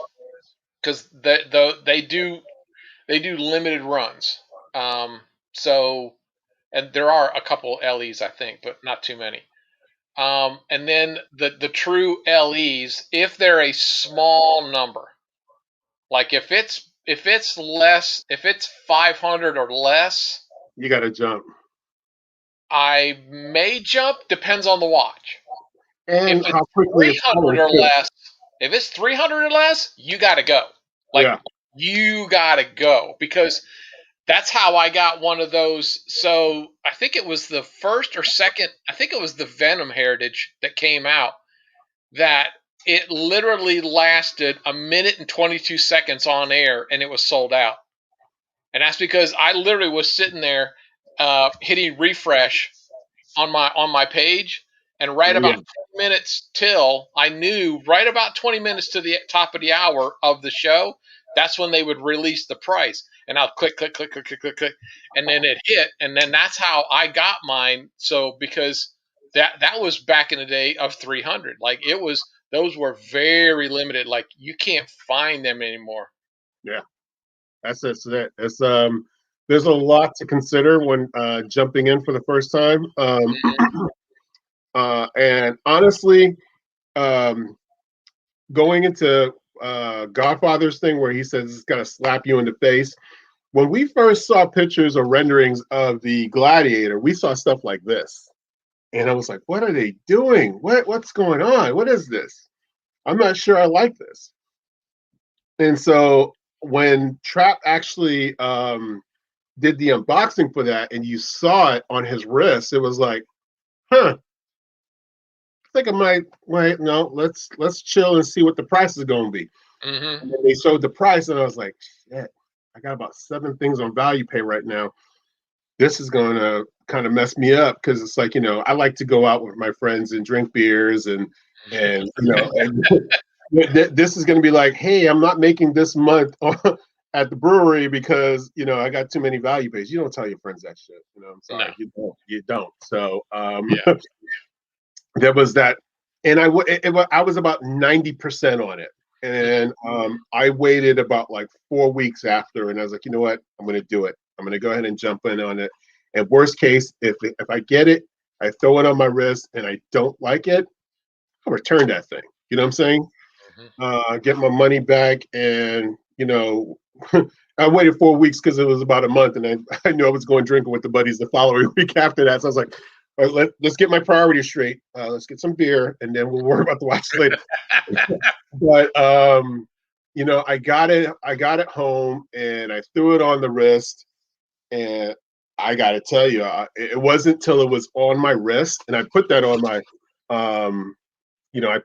[SPEAKER 1] because they do limited runs. So and there are a couple LEs, I think, but not too many. And then the true LEs, if they're a small number, like if it's less, if it's 500 or less,
[SPEAKER 2] You got to jump.
[SPEAKER 1] I may jump. Depends on the watch. If
[SPEAKER 2] And
[SPEAKER 1] it's
[SPEAKER 2] how quickly it's
[SPEAKER 1] 300
[SPEAKER 2] going
[SPEAKER 1] or
[SPEAKER 2] too.
[SPEAKER 1] less, if it's 300 or less, you got to go. Like
[SPEAKER 2] Yeah.
[SPEAKER 1] you got to go because that's how I got one of those. So I think it was the first or second. I think it was the Venom Heritage that came out. That it literally lasted a minute and 22 seconds on air, and it was sold out. And that's because I literally was sitting there hitting refresh on my page, and right about
[SPEAKER 2] Yeah.
[SPEAKER 1] 20 minutes till I knew right about 20 minutes to the top of the hour of the show, that's when they would release the price. And I'll click, click, click, click, click, click, click, and then it hit, and then that's how I got mine. So because that was back in the day of 300, like it was, those were very limited. Like you can't find them anymore.
[SPEAKER 2] Yeah. That's it. It's there's a lot to consider when jumping in for the first time. And honestly, um, going into Godfather's thing where he says it's gonna slap you in the face. When we first saw pictures or renderings of the Gladiator, we saw stuff like this, and I was like, "What are they doing? What's going on? What is this? I'm not sure I like this." And so when Trap actually did the unboxing for that, and you saw it on his wrist, it was like, "Huh." I think I might wait. No, let's chill and see what the price is going to be.
[SPEAKER 1] Mm-hmm.
[SPEAKER 2] And then they showed the price, and I was like, shit, I got about 7 things on value pay right now. This is going to kind of mess me up because it's like, I like to go out with my friends and drink beers and this is going to be like, hey, I'm not making this month at the brewery because I got too many value pays. You don't tell your friends that shit. I'm
[SPEAKER 1] No.
[SPEAKER 2] sorry, you don't. So
[SPEAKER 1] Yeah.
[SPEAKER 2] there was that, and I was about 90% on it, and I waited about like 4 weeks after, and I was like, you know what, I'm going to do it. I'm going to go ahead and jump in on it. And worst case, if I get it, I throw it on my wrist, and I don't like it, I'll return that thing. You know what I'm saying?
[SPEAKER 1] Mm-hmm.
[SPEAKER 2] Get my money back, and I waited 4 weeks because it was about a month, and I knew I was going drinking with the buddies the following week after that. So I was like, all right, let's get my priorities straight. Let's get some beer, and then we'll worry about the watch later. But I got it. I got it home, and I threw it on the wrist. And I got to tell you, it wasn't till it was on my wrist, and I put that on my, I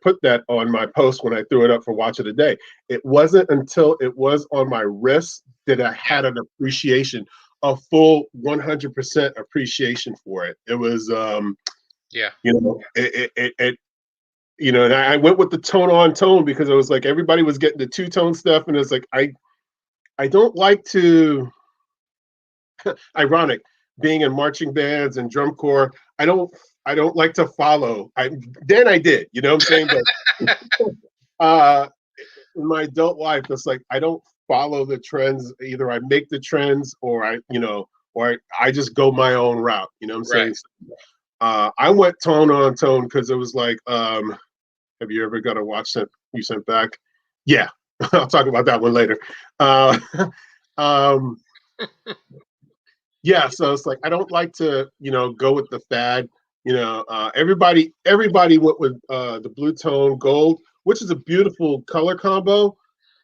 [SPEAKER 2] put that on my post when I threw it up for Watch of the Day. It wasn't until it was on my wrist that I had an appreciation, a full 100% appreciation for it. It was,
[SPEAKER 1] Yeah.
[SPEAKER 2] and I went with the tone on tone because it was like everybody was getting the two-tone stuff, and it's like I don't like to. Ironic, being in marching bands and drum corps, I don't like to follow. Then I did, you know what I'm saying? But in my adult life, it's like I don't follow the trends. Either I make the trends, or I just go my own route. You know what I'm
[SPEAKER 1] Right.
[SPEAKER 2] saying? I went tone on tone because it was like, have you ever got a watch that you sent back? Yeah, I'll talk about that one later. Uh, um, yeah, so it's like I don't like to, go with the fad. Everybody went with the blue tone gold, which is a beautiful color combo.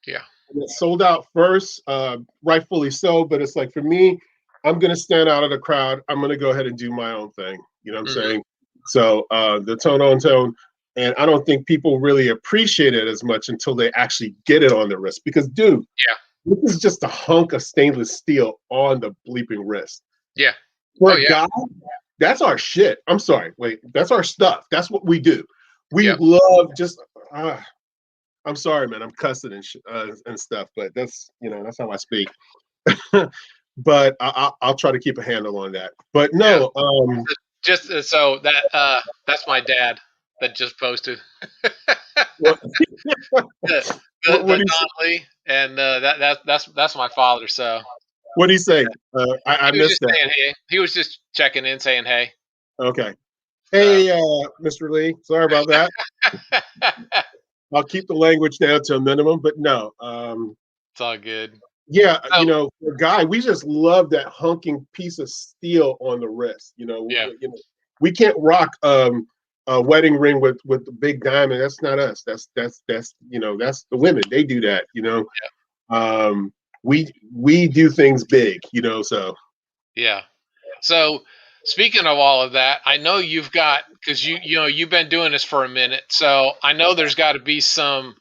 [SPEAKER 1] Yeah.
[SPEAKER 2] And it sold out first, rightfully so. But it's like for me, I'm gonna stand out of the crowd. I'm gonna go ahead and do my own thing. You know what I'm
[SPEAKER 1] Mm-hmm.
[SPEAKER 2] saying? So the tone on tone, and I don't think people really appreciate it as much until they actually get it on the wrist. Because, dude,
[SPEAKER 1] Yeah.
[SPEAKER 2] this is just a hunk of stainless steel on the bleeping wrist.
[SPEAKER 1] Yeah.
[SPEAKER 2] For
[SPEAKER 1] Oh
[SPEAKER 2] a
[SPEAKER 1] yeah.
[SPEAKER 2] guy, that's our shit. I'm sorry. Wait, that's our stuff. That's what we do. We
[SPEAKER 1] Yep.
[SPEAKER 2] love just. I'm sorry, man. I'm cussing and stuff, but that's how I speak. But I'll try to keep a handle on that. But
[SPEAKER 1] Yeah.
[SPEAKER 2] no,
[SPEAKER 1] Just so that's my dad that just posted
[SPEAKER 2] what,
[SPEAKER 1] the
[SPEAKER 2] what
[SPEAKER 1] the
[SPEAKER 2] do you say?
[SPEAKER 1] Don Lee, and that's my father. So
[SPEAKER 2] What do you say? I
[SPEAKER 1] He was
[SPEAKER 2] missed
[SPEAKER 1] just
[SPEAKER 2] that.
[SPEAKER 1] saying hey. He was just checking in, saying hey.
[SPEAKER 2] Okay.
[SPEAKER 1] So
[SPEAKER 2] Hey, Mr. Lee. Sorry about that. I'll keep the language down to a minimum, but no.
[SPEAKER 1] it's all good.
[SPEAKER 2] Yeah,
[SPEAKER 1] So
[SPEAKER 2] for a guy, we just love that hunking piece of steel on the wrist.
[SPEAKER 1] yeah,
[SPEAKER 2] We can't rock a wedding ring with the big diamond. That's not us. That's that's the women. They do that. Um, we do things big. So
[SPEAKER 1] yeah. So speaking of all of that, I know you've got because you've been doing this for a minute. So I know there's got to be some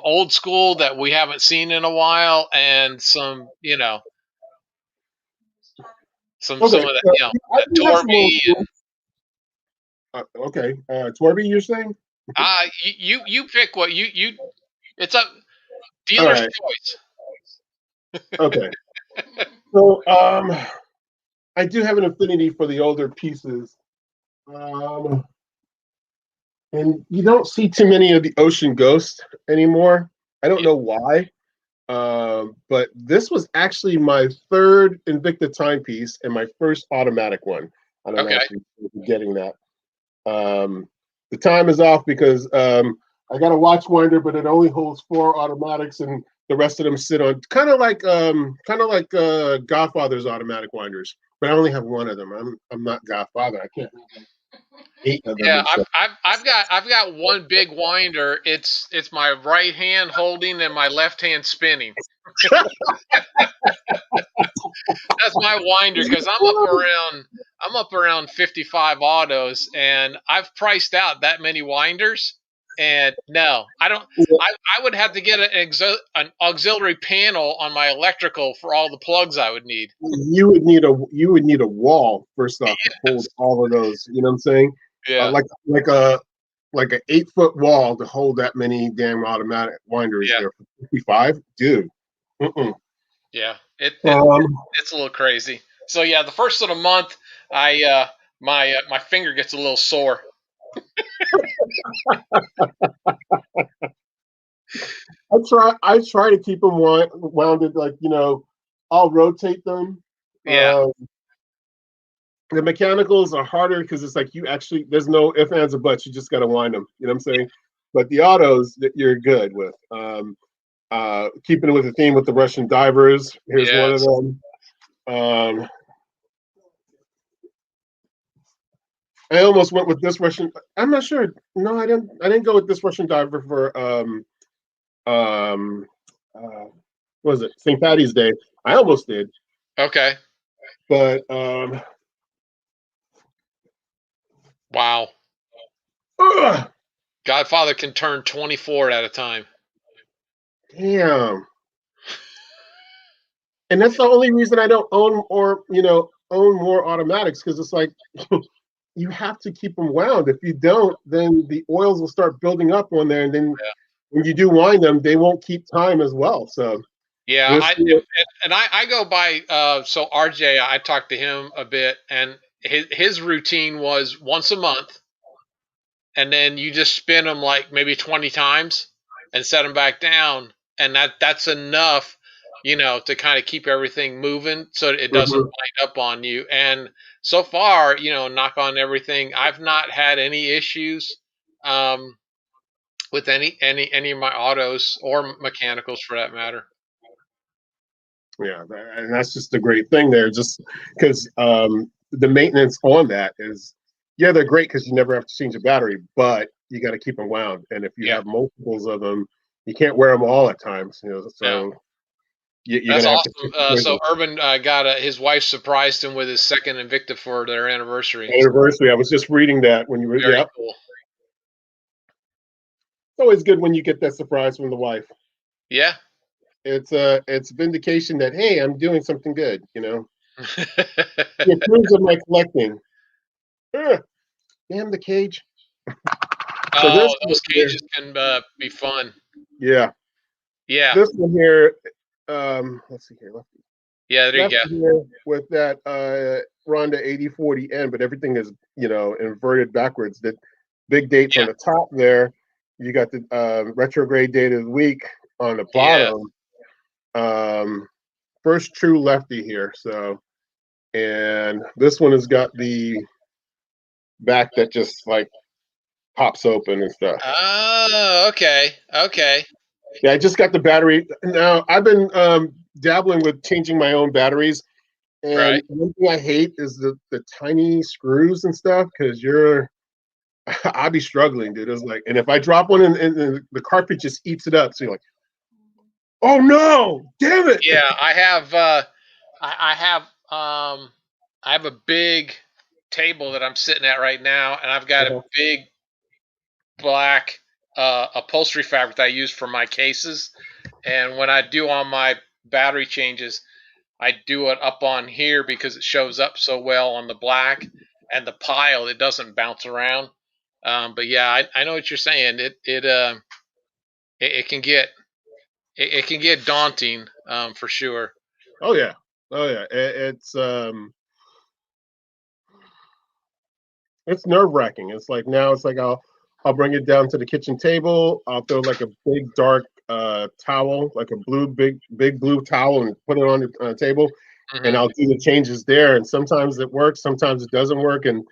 [SPEAKER 1] old school that we haven't seen in a while, and some some
[SPEAKER 2] okay,
[SPEAKER 1] of that
[SPEAKER 2] I
[SPEAKER 1] that
[SPEAKER 2] do have some old
[SPEAKER 1] Torby
[SPEAKER 2] school.
[SPEAKER 1] and
[SPEAKER 2] Okay, Torby, you're saying?
[SPEAKER 1] you pick what you it's a
[SPEAKER 2] All
[SPEAKER 1] dealer's
[SPEAKER 2] right.
[SPEAKER 1] choice.
[SPEAKER 2] Okay. So I do have an affinity for the older pieces. Um, and you don't see too many of the Ocean Ghost anymore. I don't
[SPEAKER 1] Yeah.
[SPEAKER 2] know why. But this was actually my third Invicta timepiece and my first automatic one. And I'm
[SPEAKER 1] Okay.
[SPEAKER 2] actually getting that. The time is off because I got a watch winder, but it only holds 4 automatics, and the rest of them sit on kind of like Godfather's automatic winders. But I only have one of them. I'm not Godfather. I can't have like 8 of them
[SPEAKER 1] Yeah,
[SPEAKER 2] and stuff.
[SPEAKER 1] I've got one big winder. It's my right hand holding and my left hand spinning. That's my winder because I'm up around 55 autos, and I've priced out that many winders. And no, I don't. I would have to get an auxiliary panel on my electrical for all the plugs I would need.
[SPEAKER 2] You would need a wall first off to hold
[SPEAKER 1] Yes.
[SPEAKER 2] all of those. You know what I'm saying?
[SPEAKER 1] Yeah.
[SPEAKER 2] Like an 8-foot wall to hold that many damn automatic winders
[SPEAKER 1] Yeah.
[SPEAKER 2] there for 55, dude. Mm-mm.
[SPEAKER 1] Yeah.
[SPEAKER 2] Um,
[SPEAKER 1] It's a little crazy. So yeah, the first of the month, my finger gets a little sore.
[SPEAKER 2] I try to keep them wounded, like I'll rotate them.
[SPEAKER 1] Yeah.
[SPEAKER 2] The mechanicals are harder because it's like there's no ifs, ands, or buts. You just got to wind them. You know what I'm saying? But the autos that you're good with. Keeping with the theme with the Russian divers. Here's one of
[SPEAKER 1] Yes.
[SPEAKER 2] them. Um, I almost went with this Russian. I'm not sure. No, I didn't. I didn't go with this Russian diver for um uh, what was it, St. Patty's Day. I almost did,
[SPEAKER 1] Okay.
[SPEAKER 2] but
[SPEAKER 1] Wow.
[SPEAKER 2] ugh,
[SPEAKER 1] Godfather can turn 24 at a time.
[SPEAKER 2] damn. And that's the only reason I don't own more automatics, because it's like you have to keep them wound. If you don't, then the oils will start building up on there, and then when you do wind them, they won't keep time as well. So
[SPEAKER 1] Yeah,
[SPEAKER 2] we'll see.
[SPEAKER 1] I go by so RJ. I talked to him a bit, and his routine was once a month, and then you just spin them like maybe 20 times and set them back down, and that's enough, to kind of keep everything moving so it doesn't
[SPEAKER 2] Mhm.
[SPEAKER 1] wind up on you. And so far, knock on everything, I've not had any issues um, with any of my autos or mechanicals for that matter.
[SPEAKER 2] Yeah, and that's just the great thing there. Just because the maintenance on that is, yeah, they're great because you never have to change a battery, but you got to keep them wound. And if you
[SPEAKER 1] Yeah,
[SPEAKER 2] have multiples of them, you can't wear them all at times.
[SPEAKER 1] no.
[SPEAKER 2] So you're
[SPEAKER 1] That's
[SPEAKER 2] gonna have to
[SPEAKER 1] awesome.
[SPEAKER 2] pick the
[SPEAKER 1] So
[SPEAKER 2] poison.
[SPEAKER 1] Urban got his wife surprised him with his second Invicta for their anniversary.
[SPEAKER 2] Anniversary. I was just reading that when you were.
[SPEAKER 1] Very
[SPEAKER 2] Yeah, it's
[SPEAKER 1] cool.
[SPEAKER 2] always good when you get that surprise from the wife.
[SPEAKER 1] Yeah.
[SPEAKER 2] It's vindication that, hey, I'm doing something good. The fruits of my collecting. Ugh, damn the cage. So this
[SPEAKER 1] Oh,
[SPEAKER 2] one
[SPEAKER 1] those
[SPEAKER 2] here,
[SPEAKER 1] cages can be fun.
[SPEAKER 2] yeah,
[SPEAKER 1] Yeah.
[SPEAKER 2] this one here. Let's see here.
[SPEAKER 1] Yeah. There you
[SPEAKER 2] Left
[SPEAKER 1] go.
[SPEAKER 2] here with that Ronda 8040N, but everything is inverted backwards. The big dates
[SPEAKER 1] Yeah.
[SPEAKER 2] on the top there. You got the retrograde date of the week on the
[SPEAKER 1] Yeah.
[SPEAKER 2] bottom. Um, first true lefty here. So, and this one has got the back that just like pops open and stuff.
[SPEAKER 1] Oh, okay. Okay.
[SPEAKER 2] Yeah, I just got the battery. Now I've been dabbling with changing my own batteries, and
[SPEAKER 1] Right.
[SPEAKER 2] one thing I hate is the tiny screws and stuff because you're I'll be struggling, dude. It's like, and if I drop one and the carpet just eats it up, so you're like, oh no, damn it.
[SPEAKER 1] Yeah, I have I have I have a big table that I'm sitting at right now, and I've got a
[SPEAKER 2] Uh-huh.
[SPEAKER 1] big black upholstery fabric that I use for my cases. And when I do all my battery changes, I do it up on here because it shows up so well on the black and the pile. It doesn't bounce around. But yeah, I know what you're saying. It can get it can get daunting for sure.
[SPEAKER 2] Oh yeah, oh yeah. It's nerve wracking. It's like now it's like I'll bring it down to the kitchen table. I'll throw like a big dark towel, like a big blue towel, and put it on the table, and
[SPEAKER 1] Hmm.
[SPEAKER 2] I'll do the changes there. And sometimes it works, sometimes it doesn't work. And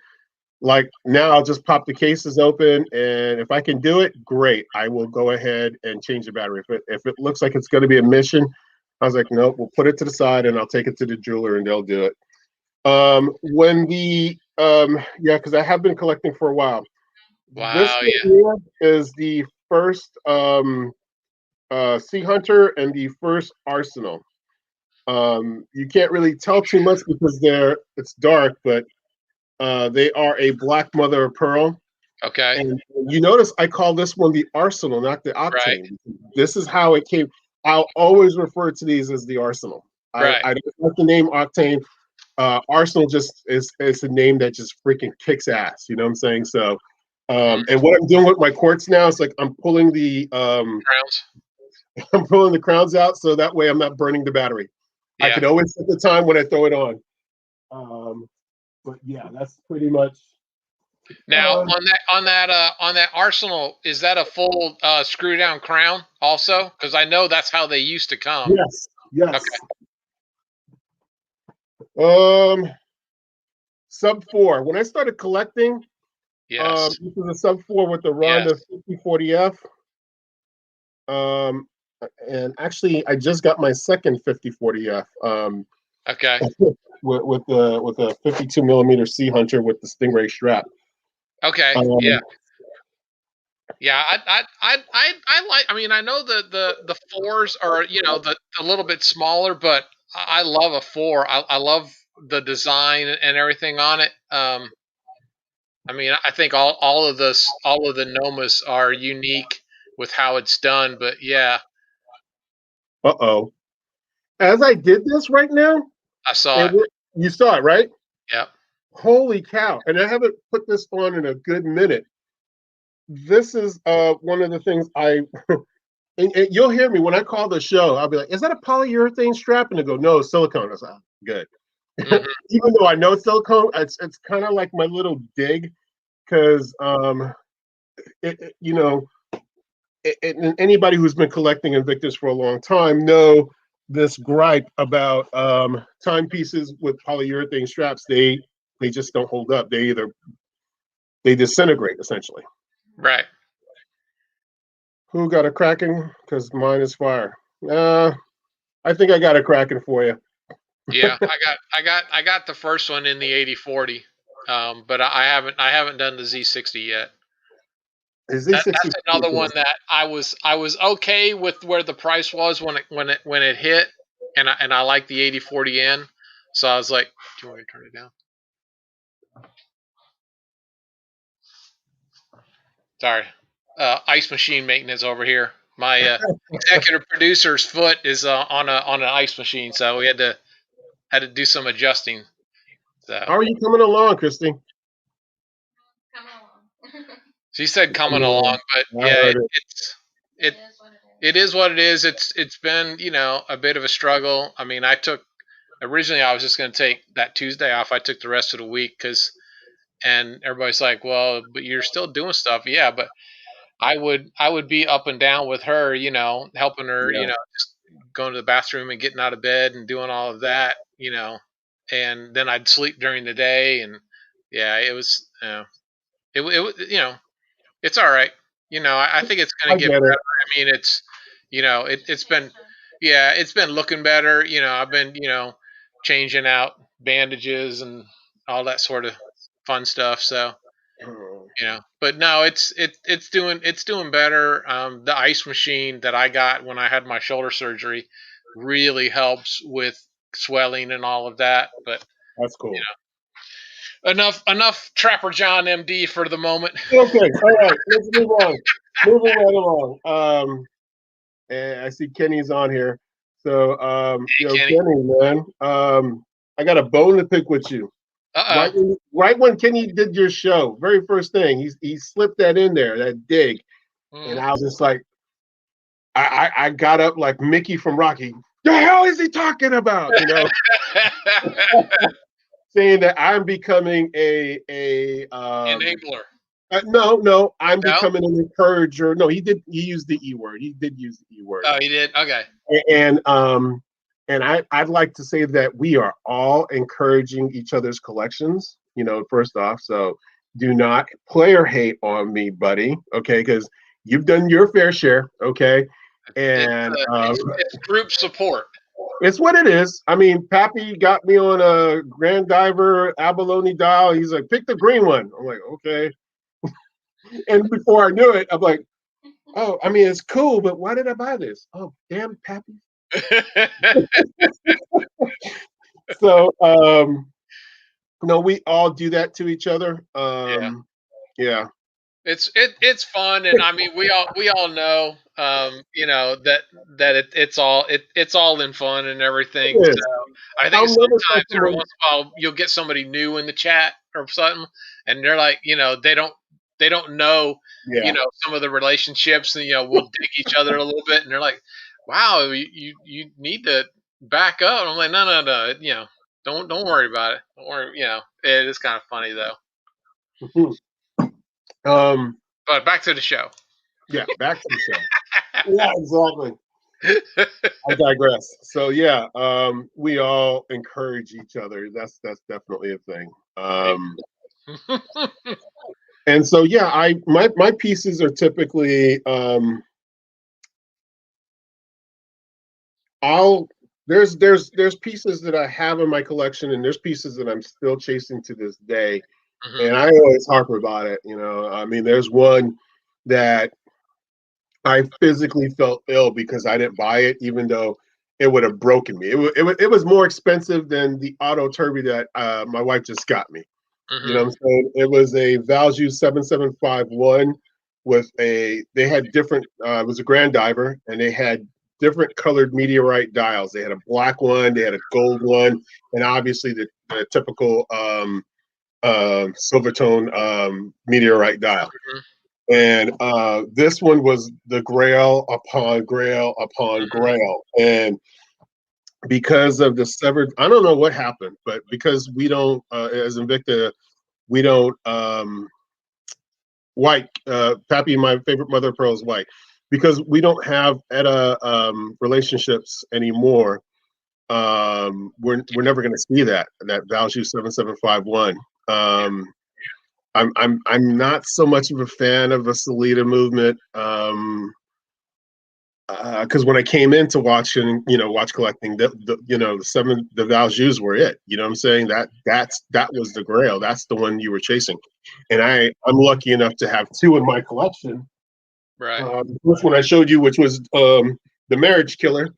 [SPEAKER 2] like now, I'll just pop the cases open, and if I can do it, great. I will go ahead and change the battery. If it looks like it's going to be a mission, I was like, nope, we'll put it to the side, and I'll take it to the jeweler, and they'll do it. When the yeah, because I have been collecting for a while. This
[SPEAKER 1] Wow.
[SPEAKER 2] one
[SPEAKER 1] Yeah.
[SPEAKER 2] here is the first Sea Hunter and the first Arsenal. You can't really tell too much because it's dark, but they are a black mother of pearl.
[SPEAKER 1] Okay.
[SPEAKER 2] And you notice I call this one the Arsenal, not the
[SPEAKER 1] Right.
[SPEAKER 2] Octane. This is how it came. I'll always refer to these as the Arsenal.
[SPEAKER 1] Right.
[SPEAKER 2] I don't like the name Octane. Arsenal just is a name that just freaking kicks ass. You know what I'm saying? So,
[SPEAKER 1] Mm.
[SPEAKER 2] and what I'm doing with my quartz now is like
[SPEAKER 1] Crowns.
[SPEAKER 2] I'm pulling the crowns out so that way I'm not burning the battery. I
[SPEAKER 1] Yeah.
[SPEAKER 2] can always set the time when I throw it on. Um, but yeah, that's pretty much.
[SPEAKER 1] Now
[SPEAKER 2] Uh,
[SPEAKER 1] on that Arsenal, is that a full screw down crown also? Because I know that's how they used to come.
[SPEAKER 2] yes, yes.
[SPEAKER 1] Okay.
[SPEAKER 2] Um, sub four. When I started collecting,
[SPEAKER 1] Yes.
[SPEAKER 2] this is a sub four with the
[SPEAKER 1] Yes.
[SPEAKER 2] Ronda 5040F. Um, and actually, I just got my second 5040F.
[SPEAKER 1] Okay.
[SPEAKER 2] With a 52 millimeter Sea Hunter with the Stingray strap.
[SPEAKER 1] Okay. Yeah.
[SPEAKER 2] Um,
[SPEAKER 1] Yeah. I like. I mean, I know the fours are the a little bit smaller, but I love a four. I love the design and everything on it. I mean, I think all of the Nomas are unique with how it's done. But yeah,
[SPEAKER 2] uh-oh. As I did this right now,
[SPEAKER 1] I saw
[SPEAKER 2] and
[SPEAKER 1] it.
[SPEAKER 2] you saw it, right?
[SPEAKER 1] Yep.
[SPEAKER 2] Holy cow. And I haven't put this on in a good minute. This is one of the things and you'll hear me when I call the show, I'll be like, is that a polyurethane strap? And they go, no, silicone. I was like, good.
[SPEAKER 1] Hmm.
[SPEAKER 2] Even though I know it's silicone, it's kind of like my little dig because you know, and anybody who's been collecting Invictus for a long time know this gripe about timepieces with polyurethane straps. They just don't hold up. They disintegrate essentially.
[SPEAKER 1] Right.
[SPEAKER 2] Who got a Kraken? Because mine is fire. I think I got a Kraken for you.
[SPEAKER 1] Yeah, I got the first one in the 8040, but I haven't done the Z60 yet.
[SPEAKER 2] Is these 60?
[SPEAKER 1] That's another one that I was okay with where the price was when it hit, and I like the 8040N, so I was like, do you want me to turn it down? Sorry, ice machine maintenance over here. My executive producer's foot is on an ice machine, so we had to do some adjusting. So
[SPEAKER 2] How are you coming along, Christy?
[SPEAKER 1] she said coming
[SPEAKER 2] Yeah,
[SPEAKER 1] along, but
[SPEAKER 2] I
[SPEAKER 1] yeah,
[SPEAKER 2] heard it.
[SPEAKER 1] it it is what it is. It's been a bit of a struggle. I mean, I took originally I was just going to take that Tuesday off. I took the rest of the week and everybody's like, well, but you're still doing stuff. Yeah, but I would be up and down with her, helping her,
[SPEAKER 2] Yeah.
[SPEAKER 1] going to the bathroom and getting out of bed and doing all of that, and then I'd sleep during the day, and yeah, it was, it's all right. I think it's going
[SPEAKER 2] I
[SPEAKER 1] to get
[SPEAKER 2] get it.
[SPEAKER 1] better. I mean, it's been, yeah, it's been looking better. I've been, changing out bandages and all that sort of fun stuff. So, but no, it's doing better. The ice machine that I got when I had my shoulder surgery really helps with swelling and all of that. But
[SPEAKER 2] That's cool.
[SPEAKER 1] enough Trapper John MD for the moment.
[SPEAKER 2] Okay, all right, let's move on. Moving right along. And I see Kenny's on here. So,
[SPEAKER 1] Hey, Kenny.
[SPEAKER 2] Kenny, man, I got a bone to pick with you.
[SPEAKER 1] Uh
[SPEAKER 2] Right when Kenny did your show, very first thing, he slipped that in there, that dig, and
[SPEAKER 1] oh.
[SPEAKER 2] I was just like, I got up like Mickey from Rocky. The hell is he talking about? Saying that I'm becoming a
[SPEAKER 1] Enabler.
[SPEAKER 2] no, I'm
[SPEAKER 1] No.
[SPEAKER 2] becoming an encourager. No, he used the E word. He did use the E word.
[SPEAKER 1] Oh, he did. Okay.
[SPEAKER 2] And I'd like to say that we are all encouraging each other's collections, first off. So do not player hate on me, buddy. Okay, because you've done your fair share, okay?
[SPEAKER 1] It's
[SPEAKER 2] And
[SPEAKER 1] it's group support.
[SPEAKER 2] it's what it is. I mean, Pappy got me on a Grand Diver abalone dial. He's like, pick the green one. I'm like, okay. And before I knew it, I'm like, oh, I mean, it's cool, but why did I buy this? Oh, damn, Pappy. So, no, we all do that to each other.
[SPEAKER 1] Yeah.
[SPEAKER 2] Yeah.
[SPEAKER 1] It's fun, and I mean we all know, it's all in fun and everything.
[SPEAKER 2] It
[SPEAKER 1] So
[SPEAKER 2] is.
[SPEAKER 1] I think
[SPEAKER 2] I'll never tell
[SPEAKER 1] sometimes every
[SPEAKER 2] someone,
[SPEAKER 1] once in a while you'll get somebody new in the chat or something, and they're like, they don't know,
[SPEAKER 2] yeah.
[SPEAKER 1] some of the relationships, and we'll dig each other a little bit, and they're like, wow, you need to back up. And I'm like, no, no, no, don't worry about it. Don't worry, it is kind of funny though.
[SPEAKER 2] um,
[SPEAKER 1] But back to the show.
[SPEAKER 2] yeah, back to the show. Yeah, exactly. I digress. So yeah, we all encourage each other. That's definitely a thing. And so yeah, my pieces are typically I'll there's pieces that I have in my collection, and there's pieces that I'm still chasing to this day.
[SPEAKER 1] Mhm.
[SPEAKER 2] And I always harp about it. I mean, there's one that I physically felt ill because I didn't buy it, even though it would have broken me. It was more expensive than the auto Turby that my wife just got me. You know
[SPEAKER 1] Mhm.
[SPEAKER 2] what I'm saying? It was a Value 7751 with they had different, it was a Grand Diver, and they had different colored meteorite dials. They had a black one, they had a gold one, and obviously the typical Silvertone meteorite dial.
[SPEAKER 1] Mhm.
[SPEAKER 2] And this one was the grail upon grail upon
[SPEAKER 1] Mhm.
[SPEAKER 2] grail. And because of the severed, I don't know what happened, but because we don't, as Invicta, we don't, white, Pappy, my favorite mother of pearl is white, because we don't have ETA relationships anymore. We're never going to see that Value 7751. I'm not so much of a fan of a Salida movement. Because when I came into watching, watch collecting, the Values were it. You know what I'm saying? That was the grail. That's the one you were chasing, and I'm lucky enough to have two in my collection.
[SPEAKER 1] Right.
[SPEAKER 2] The first one I showed you, which was the Marriage Killer,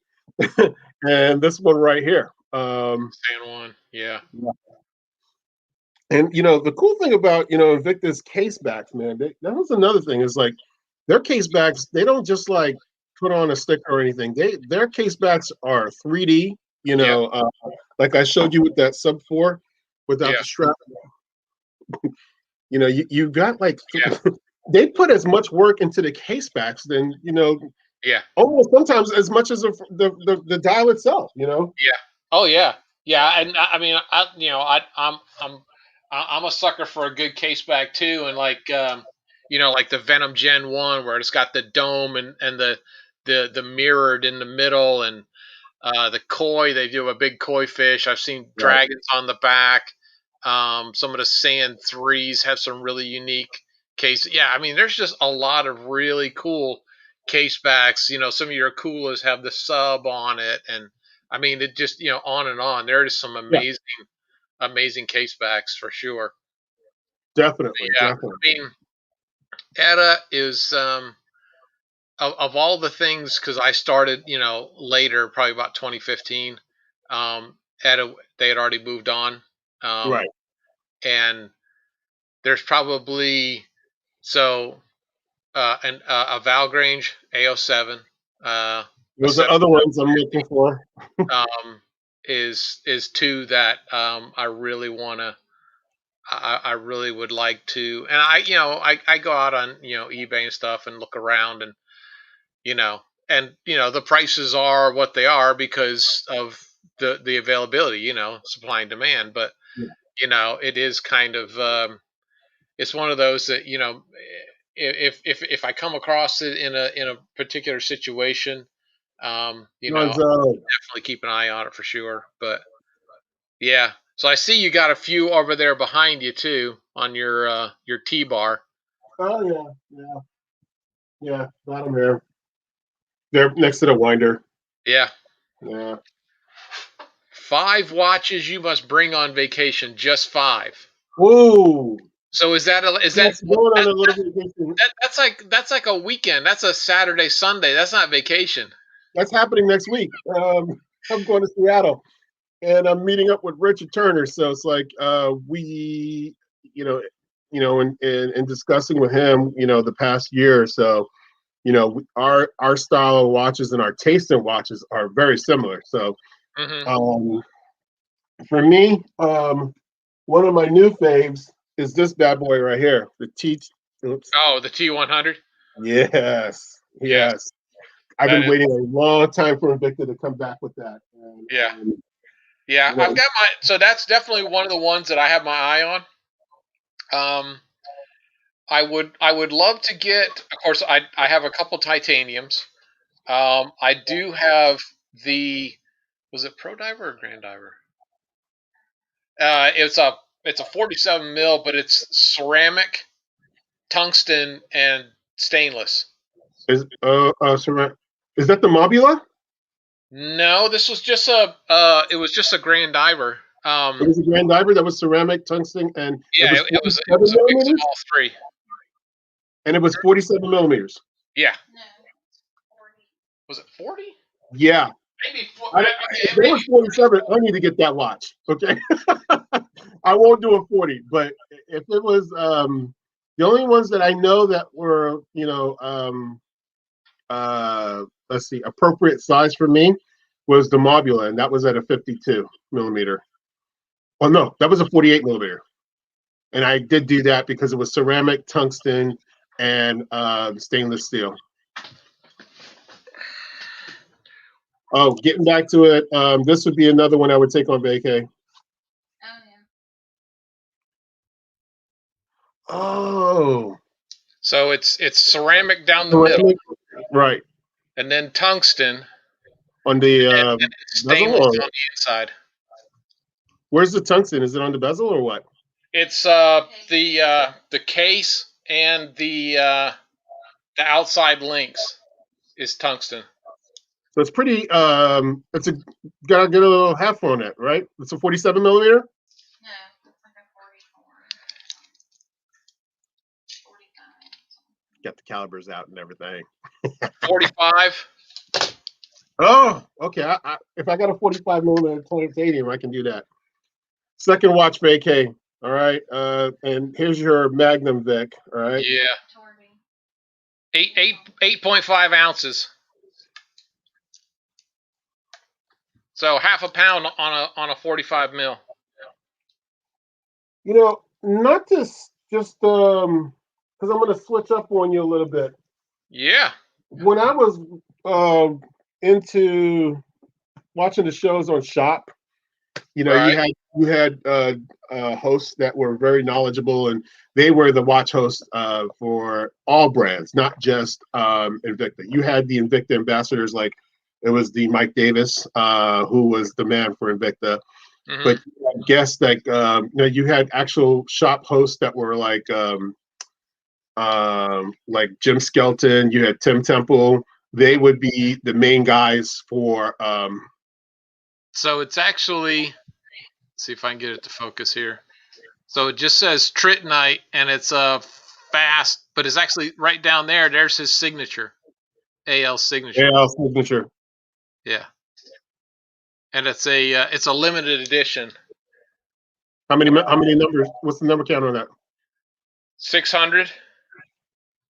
[SPEAKER 2] and this one right here.
[SPEAKER 1] San Juan. Yeah.
[SPEAKER 2] And the cool thing about Invicta's case backs, man, that was another thing. Is like their case backs, they don't just like put on a sticker or anything. Their case backs are 3D.
[SPEAKER 1] Yeah.
[SPEAKER 2] Like I showed you with that sub 4 without
[SPEAKER 1] Yeah.
[SPEAKER 2] the strap. You got like
[SPEAKER 1] Yeah.
[SPEAKER 2] they put as much work into the case backs than
[SPEAKER 1] Yeah.
[SPEAKER 2] almost sometimes as much as the dial itself.
[SPEAKER 1] Yeah. Oh yeah. Yeah. And I mean, I'm a sucker for a good case back too, and like the Venom Gen 1 where it's got the dome and the mirrored in the middle, and The koi, they do a big koi fish. I've seen
[SPEAKER 2] Right.
[SPEAKER 1] dragons on the back. Some of the sand threes have some really unique cases. Yeah, I mean, there's just a lot of really cool case backs. Some of your coolers have the sub on it, and I mean, it just on and on. There is some
[SPEAKER 2] Yeah,
[SPEAKER 1] amazing case backs for sure.
[SPEAKER 2] definitely,
[SPEAKER 1] Yeah,
[SPEAKER 2] definitely.
[SPEAKER 1] I mean, ETA is of all the things, because I started later, probably about 2015. ETA, they had already moved on,
[SPEAKER 2] Right.
[SPEAKER 1] and there's probably so a Valgrange A07, a
[SPEAKER 2] Those are other ones I'm
[SPEAKER 1] 750,
[SPEAKER 2] looking for.
[SPEAKER 1] is two that I really want to. I really would like to, and I go out on eBay and stuff and look around, and you know, the prices are what they are because of the availability, supply and demand. But
[SPEAKER 2] Yeah.
[SPEAKER 1] it is kind of it's one of those that if I come across it in a particular situation,
[SPEAKER 2] Gonzo.
[SPEAKER 1] definitely keep an eye on it for sure. But yeah, so I see you got a few over there behind you too on your T bar.
[SPEAKER 2] Oh yeah, yeah, yeah. Got them there. They're next to the winder.
[SPEAKER 1] Yeah,
[SPEAKER 2] Yeah.
[SPEAKER 1] 5 watches you must bring on vacation. Just 5.
[SPEAKER 2] Whoa.
[SPEAKER 1] So is that
[SPEAKER 2] Yes, going on a little vacation.
[SPEAKER 1] that's like a weekend. That's a Saturday Sunday. That's not vacation.
[SPEAKER 2] That's happening next week. I'm going to Seattle, and I'm meeting up with Richard Turner. So it's like we, in discussing with him, the past year or so, our style of watches and our taste in watches are very similar. So
[SPEAKER 1] Hmm.
[SPEAKER 2] for me, one of my new faves is this bad boy right here, the T. Oops.
[SPEAKER 1] Oh, the T100.
[SPEAKER 2] Yes,
[SPEAKER 1] Yes,
[SPEAKER 2] yes. I've
[SPEAKER 1] that
[SPEAKER 2] been
[SPEAKER 1] is.
[SPEAKER 2] waiting a long time for Invicta to come back with that.
[SPEAKER 1] Yeah,
[SPEAKER 2] And,
[SPEAKER 1] yeah.
[SPEAKER 2] you
[SPEAKER 1] I've
[SPEAKER 2] know,
[SPEAKER 1] got my. So that's definitely one of the ones that I have my eye on. I would love to get. Of course, I have a couple titaniums. I do have the. Was it Pro Diver or Grand Diver? It's a 47 mil, but it's ceramic, tungsten, and stainless.
[SPEAKER 2] is that the Mobula?
[SPEAKER 1] No, this was just it was just a Grand Diver.
[SPEAKER 2] It was a Grand Diver that was ceramic, tungsten, and it
[SPEAKER 1] Yeah,
[SPEAKER 2] was
[SPEAKER 1] it
[SPEAKER 2] 47
[SPEAKER 1] was a mix of
[SPEAKER 2] millimeters.
[SPEAKER 1] all three.
[SPEAKER 2] And it was 47 millimeters.
[SPEAKER 1] Yeah. Was it 40?
[SPEAKER 2] Yeah,
[SPEAKER 1] Maybe
[SPEAKER 2] if
[SPEAKER 1] okay,
[SPEAKER 2] there
[SPEAKER 1] maybe
[SPEAKER 2] was 47, I need to get that watch. Okay, I won't do a 40, but if it was the only ones that I know that were, let's see, appropriate size for me was the Mobula, and that was at a 52 millimeter. Oh no, that was a 48 millimeter, and I did do that because it was ceramic, tungsten, and stainless steel. Oh, getting back to it, this would be another one I would take on vacay. Oh,
[SPEAKER 1] so. It's ceramic down the middle,
[SPEAKER 2] ceramic, right
[SPEAKER 1] and then tungsten,
[SPEAKER 2] on the
[SPEAKER 1] and
[SPEAKER 2] bezel,
[SPEAKER 1] stainless
[SPEAKER 2] or
[SPEAKER 1] on the inside.
[SPEAKER 2] where's the tungsten? Is it on the bezel or what?
[SPEAKER 1] It's the case and the outside links is tungsten.
[SPEAKER 2] So it's pretty. It's a gotta get a little half on it, right? It's a 47 millimeter. Got the calibers out and everything.
[SPEAKER 1] 45.
[SPEAKER 2] Oh, okay. If I got a 45 millimeter titanium, I can do that. Second watch vacay. All right. And here's your Magnum Vic. All right.
[SPEAKER 1] Yeah. 8.5 ounces. So half a pound on a 45 mil.
[SPEAKER 2] Not just because I'm going to switch up on you a little bit.
[SPEAKER 1] Yeah.
[SPEAKER 2] When I was into watching the shows on Shop,
[SPEAKER 1] Right.
[SPEAKER 2] you had hosts that were very knowledgeable, and they were the watch hosts for all brands, not just Invicta. You had the Invicta ambassadors like It was the Mike Davis, who was the man for Invicta.
[SPEAKER 1] Mm-hmm.
[SPEAKER 2] But I guess like you had actual shop hosts that were like Jim Skelton. You had Tim Temple. They would be the main guys for.
[SPEAKER 1] So it's actually, let's see if I can get it to focus here. So it just says Tritonite, and it's a fast, but it's actually right down there. There's his signature, AL signature.
[SPEAKER 2] AL signature.
[SPEAKER 1] Yeah, and it's a limited edition.
[SPEAKER 2] How many numbers? What's the number count on that?
[SPEAKER 1] 600.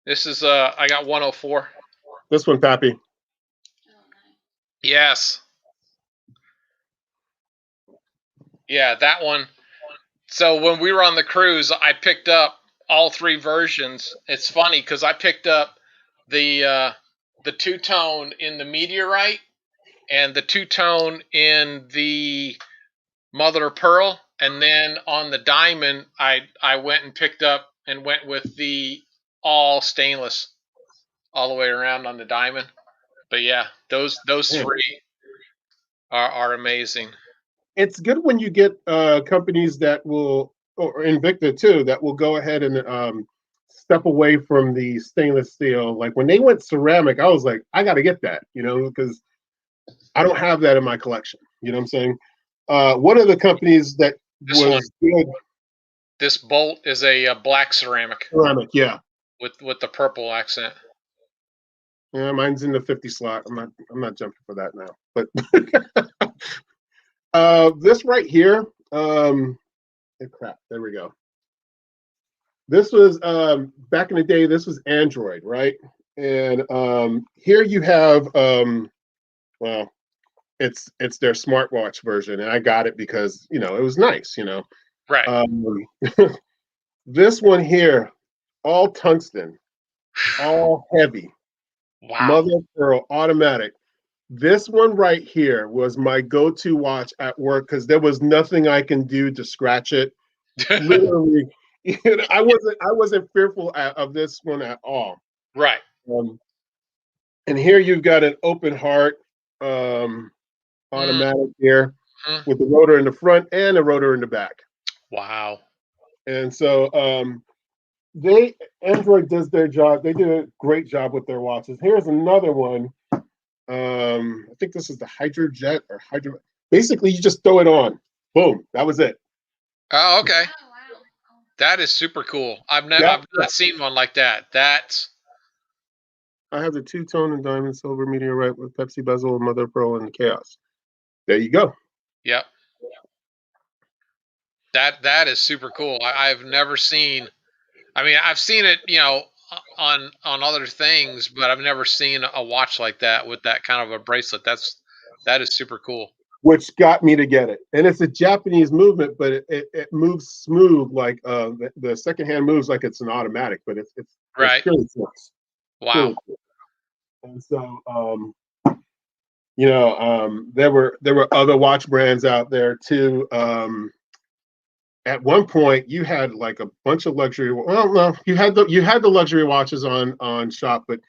[SPEAKER 1] This is I got 104.
[SPEAKER 2] This one, Pappy.
[SPEAKER 1] Yes. Yeah, that one. So when we were on the cruise, I picked up all three versions. It's funny because I picked up the two-tone in the meteorite and the two-tone in the mother of pearl, and then on the diamond, I went and picked up and went with the all stainless all the way around on the diamond. But yeah, those three are amazing.
[SPEAKER 2] It's good when you get companies that will, or Invicta too, that will go ahead and step away from the stainless steel. Like when they went ceramic, I was like, I got to get that, because I don't have that in my collection. You know what I'm saying? One of the companies that was good.
[SPEAKER 1] This bolt is a black ceramic.
[SPEAKER 2] Ceramic, yeah.
[SPEAKER 1] With the purple accent.
[SPEAKER 2] Yeah, mine's in the 50 slot. I'm not jumping for that now. But this right here, crap. There we go. This was back in the day. This was Android, right? And here you have, well, it's their smartwatch version, and I got it because it was nice,
[SPEAKER 1] Right.
[SPEAKER 2] This one here, all tungsten, all heavy.
[SPEAKER 1] Wow.
[SPEAKER 2] Mother of pearl, automatic. This one right here was my go-to watch at work because there was nothing I can do to scratch it. Literally, I wasn't fearful of this one at all.
[SPEAKER 1] Right.
[SPEAKER 2] And here you've got an open heart automatic here with the rotor in the front and the rotor in the back.
[SPEAKER 1] Wow.
[SPEAKER 2] And so Android does their job. They did a great job with their watches. Here's another one. I think this is the Hydrojet or Hydro. Basically, you just throw it on. Boom. That was it.
[SPEAKER 1] Oh, okay. Oh, wow. That is super cool. I've not seen one like that.
[SPEAKER 2] I have the two-tone and diamond silver meteorite with Pepsi bezel, mother of pearl, and chaos. There you go.
[SPEAKER 1] Yep. That is super cool. I've never seen. I mean, I've seen it, on other things, but I've never seen a watch like that with that kind of a bracelet. That is super cool.
[SPEAKER 2] Which got me to get it, and it's a Japanese movement, but it moves smooth, like the second hand moves like it's an automatic, but it's
[SPEAKER 1] right.
[SPEAKER 2] It's purely force.
[SPEAKER 1] Wow.
[SPEAKER 2] Purely force. And so there were other watch brands out there too. At one point, you had like a bunch of luxury. Well, no, you had the luxury watches on shop, but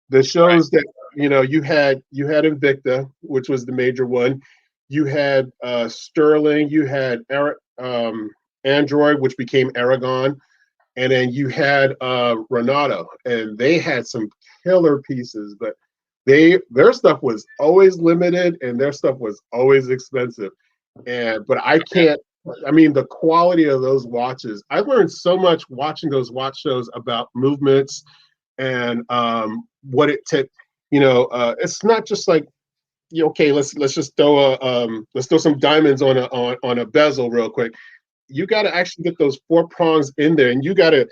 [SPEAKER 2] the shows that you had Invicta, which was the major one. You had Sterling. You had Android, which became Aragon, and then you had Renato, and they had some killer pieces, but their stuff was always limited, and their stuff was always expensive. But I can't. I mean, the quality of those watches, I learned so much watching those watch shows about movements and what it took. It's not just like, okay, let's just throw some diamonds on a bezel real quick. You got to actually get those 4 prongs in there, and you got to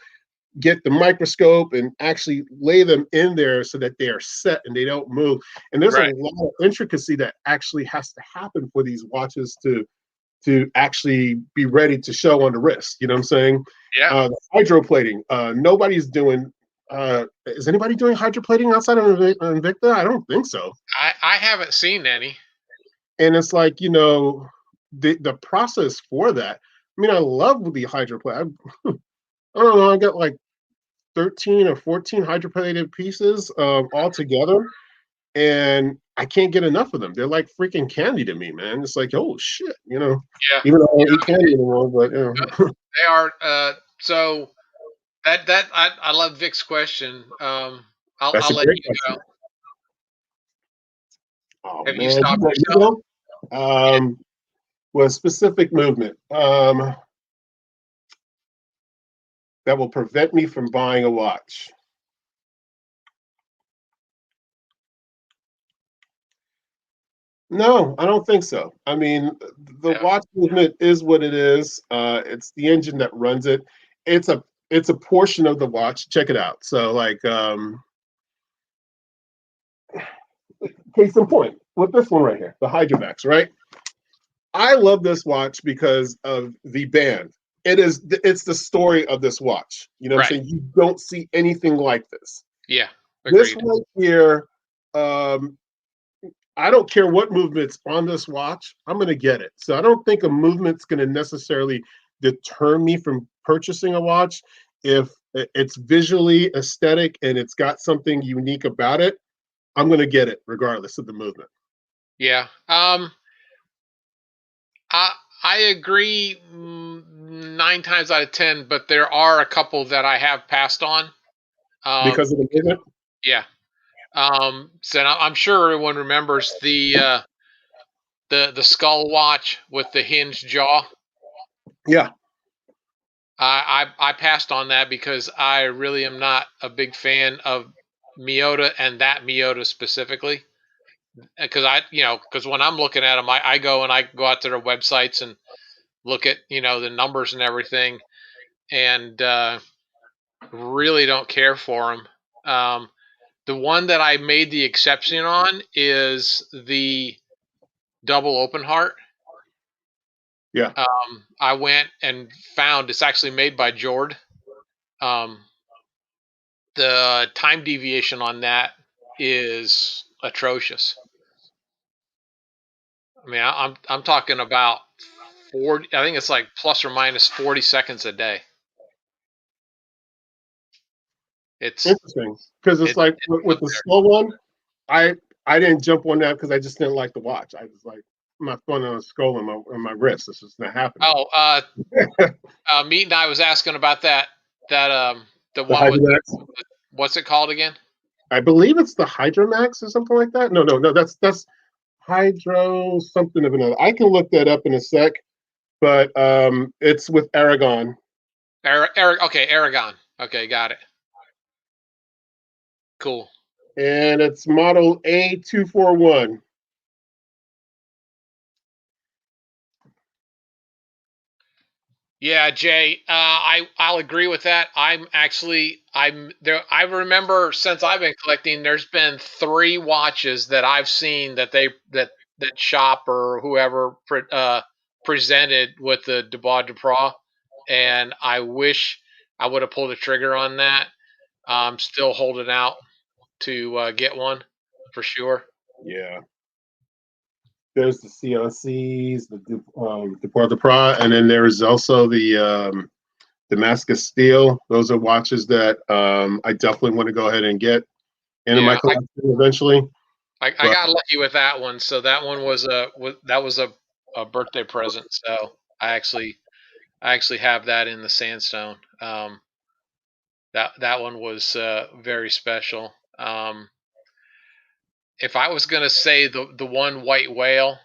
[SPEAKER 2] get the microscope and actually lay them in there so that they are set and they don't move. And there's a lot of intricacy that actually has to happen for these watches to actually be ready to show on the wrist. You know what I'm saying?
[SPEAKER 1] Yeah.
[SPEAKER 2] Hydroplating. Nobody's doing. Is anybody doing hydroplating outside of Invicta? I don't think so.
[SPEAKER 1] I haven't seen any.
[SPEAKER 2] And it's like, the process for that. I mean, I love the hydroplate. I don't know. I got like 13 or 14 hydroplated pieces all together. and I can't get enough of them. They're like freaking candy to me, man. It's like, oh shit,
[SPEAKER 1] Yeah,
[SPEAKER 2] even though I don't eat candy anymore, but
[SPEAKER 1] they are. So I love Vic's question.
[SPEAKER 2] that's
[SPEAKER 1] I'll
[SPEAKER 2] a
[SPEAKER 1] let
[SPEAKER 2] great
[SPEAKER 1] you
[SPEAKER 2] question.
[SPEAKER 1] go.
[SPEAKER 2] Oh
[SPEAKER 1] Have you
[SPEAKER 2] man,
[SPEAKER 1] stopped
[SPEAKER 2] you
[SPEAKER 1] yourself?
[SPEAKER 2] with specific movement that will prevent me from buying a watch. No, I don't think so. I mean, the
[SPEAKER 1] Yeah,
[SPEAKER 2] watch movement is what it is. It's the engine that runs it. It's a portion of the watch. Check it out. So, like, case in point, with this one right here, the Hydromax, right? I love this watch because of the band. It's the story of this watch. You know what
[SPEAKER 1] right.
[SPEAKER 2] I'm saying? You don't see anything like this.
[SPEAKER 1] Yeah,
[SPEAKER 2] This
[SPEAKER 1] agreed.
[SPEAKER 2] right here, um, I don't care what movement's on this watch, I'm going to get it. So I don't think a movement's going to necessarily deter me from purchasing a watch. If it's visually aesthetic and it's got something unique about it, I'm going to get it regardless of the movement.
[SPEAKER 1] Yeah. I I agree 9 times out of 10, but there are a couple that I have passed on.
[SPEAKER 2] Because of the movement?
[SPEAKER 1] Yeah. So I'm sure everyone remembers the skull watch with the hinged jaw.
[SPEAKER 2] Yeah.
[SPEAKER 1] I passed on that because I really am not a big fan of Miyota and that Miyota specifically. Because because when I'm looking at them, I go out to their websites and look at the numbers and everything, and really don't care for them. The one that I made the exception on is the double open heart.
[SPEAKER 2] Yeah.
[SPEAKER 1] I went and found it's actually made by Jord. Um, the time deviation on that is atrocious. I mean, I'm talking about 40. I think it's like plus or minus 40 seconds a day. It's
[SPEAKER 2] Interesting. Because it's like
[SPEAKER 1] it's
[SPEAKER 2] with
[SPEAKER 1] up
[SPEAKER 2] the
[SPEAKER 1] there.
[SPEAKER 2] slow one, I I didn't jump on that because I just didn't like the watch. I was like, I'm not throwing on a skull on my wrist. This is not happening.
[SPEAKER 1] Oh, Meat and I was asking about that the
[SPEAKER 2] The
[SPEAKER 1] one with
[SPEAKER 2] Hydromax.
[SPEAKER 1] what's it called again?
[SPEAKER 2] I believe it's the Hydromax or something like that. No. That's Hydro something of another. I can look that up in a sec, but it's with Aragon,
[SPEAKER 1] Okay, Aragon. Okay, got it. Cool.
[SPEAKER 2] and it's model A241.
[SPEAKER 1] Yeah, Jay, I'll agree with that. I'm there. I remember since I've been collecting, there's been 3 watches that I've seen that shop or whoever presented with the Dubois Duprat, and I wish I would have pulled the trigger on that. I'm still holding out to get one for sure.
[SPEAKER 2] Yeah, there's the CLCs, the Port de Pra, and then there's also the Damascus Steel. Those are watches that I definitely want to go ahead and get into my
[SPEAKER 1] Yeah,
[SPEAKER 2] collection eventually.
[SPEAKER 1] I
[SPEAKER 2] But
[SPEAKER 1] got lucky with that one. So that one was a birthday present. So I actually have that in the sandstone. That one was very special. If I was gonna say the one white whale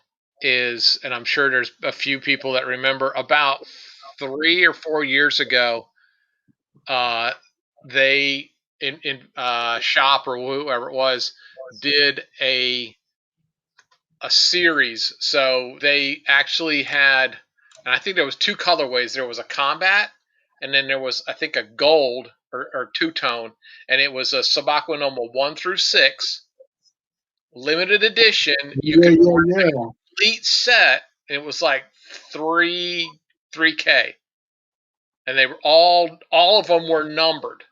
[SPEAKER 1] is, and I'm sure there's a few people that remember about 3 or 4 years ago, uh, they in shop or whoever it was did a series. So they actually had, and I think there was 2 colorways. There was a combat, and then there was I think a gold or two tone, and it was a Sabako Noma 1 through 6 limited edition. You
[SPEAKER 2] yeah,
[SPEAKER 1] could
[SPEAKER 2] yeah,
[SPEAKER 1] order the
[SPEAKER 2] yeah.
[SPEAKER 1] complete set, and it was like three K, and they were all of them were numbered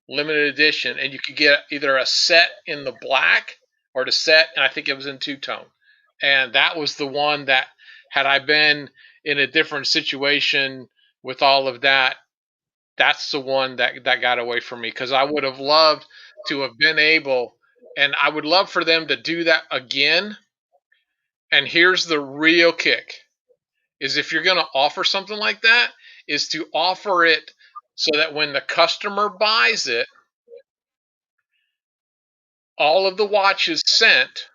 [SPEAKER 1] limited edition, and you could get either a set in the black or the set, and I think it was in two tone. And that was the one that, had I been in a different situation with all of that, that's the one that got away from me because I would have loved to have been able And I would love for them to do that again. And here's the real kick is if you're going to offer something like that, is to offer it so that when the customer buys it, all of the watches sent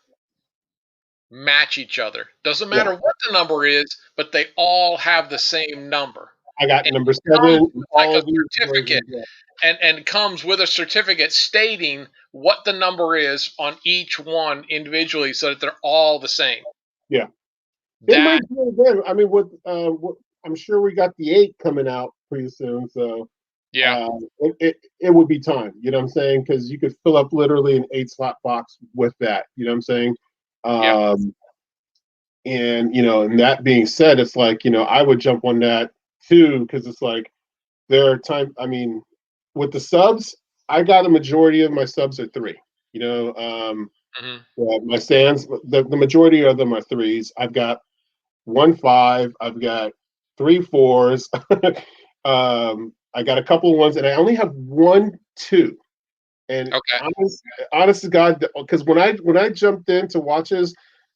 [SPEAKER 1] match each other. Doesn't
[SPEAKER 2] Yeah,
[SPEAKER 1] matter what the number is, but they all have the same number.
[SPEAKER 2] I got
[SPEAKER 1] And
[SPEAKER 2] number
[SPEAKER 1] it comes
[SPEAKER 2] 7,
[SPEAKER 1] with like
[SPEAKER 2] all
[SPEAKER 1] a
[SPEAKER 2] of these
[SPEAKER 1] certificate
[SPEAKER 2] versions. Yeah.
[SPEAKER 1] and comes with a certificate stating what the number is on each one individually so that they're all the same.
[SPEAKER 2] Yeah. They
[SPEAKER 1] That,
[SPEAKER 2] might do it again. I mean, I'm sure we got the 8 coming out pretty soon, so
[SPEAKER 1] yeah,
[SPEAKER 2] it would be time. You know what I'm saying? Because you could fill up literally an 8-slot box with that. You know what I'm saying?
[SPEAKER 1] yeah,
[SPEAKER 2] Um, and and that being said, it's like I would jump on that too because it's like there are time. I mean, with the subs, I got a majority of my subs at 3. You know,
[SPEAKER 1] hmm
[SPEAKER 2] my stands, the majority of them are 3s. I've got 1 5. I've got 3 4s. I got a couple of ones, and I only have 1 2. And
[SPEAKER 1] okay,
[SPEAKER 2] honest to God, because when I jumped into watches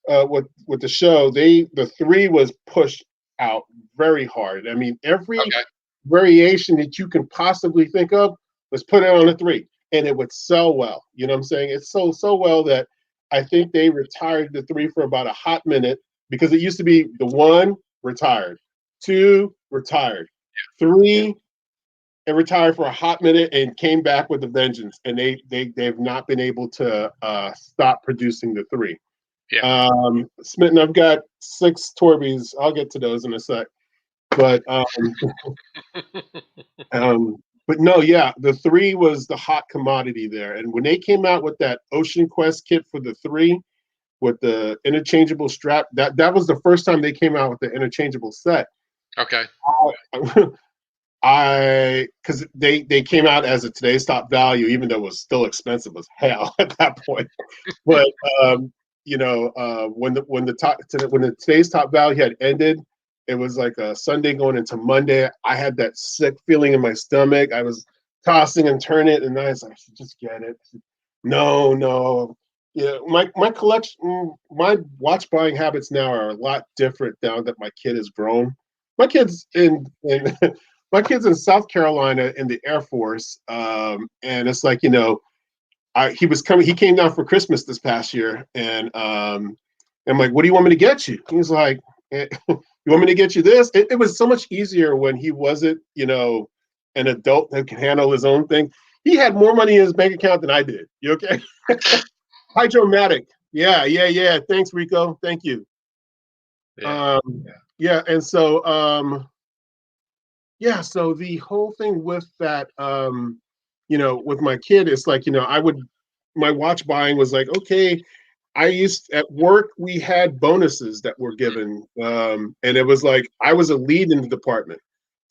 [SPEAKER 2] with the show, the 3 was pushed out very hard. I mean, every
[SPEAKER 1] okay,
[SPEAKER 2] variation that you can possibly think of was put on a 3, and it would sell well. You know what I'm saying? It sold so well that I think they retired the 3 for about a hot minute because it used to be the 1 retired, 2 retired, 3 and retired for a hot minute and came back with a vengeance. And they've not been able to stop producing the 3.
[SPEAKER 1] yeah,
[SPEAKER 2] Smitten, I've got 6 Torbies. I'll get to those in a sec. But um, but no, yeah, the 3 was the hot commodity there. And when they came out with that Ocean Quest kit for the 3 with the interchangeable strap, that was the first time they came out with the interchangeable set.
[SPEAKER 1] okay,
[SPEAKER 2] I because they came out as a today's top value, even though it was still expensive as hell at that point. But when the today's top value had ended, it was like a Sunday going into Monday. I had that sick feeling in my stomach. I was tossing and turning, and I was like, I should just get it. No, no. Yeah, my collection, my watch buying habits now are a lot different now that my kid has grown. My kid's in my kid's in South Carolina in the Air Force, and it's like he came down for Christmas this past year, and I'm like, what do you want me to get you? He was like, you want me to get you this? It was so much easier when he wasn't an adult that can handle his own thing. He had more money in his bank account than I did. You okay? Hydromatic. Yeah, yeah, yeah. Thanks, Rico. Thank you.
[SPEAKER 1] yeah,
[SPEAKER 2] Um, yeah, and so yeah, so the whole thing with that, with my kid, it's like, my watch buying was like, okay, at work, we had bonuses that were given. And it was like, I was a lead in the department.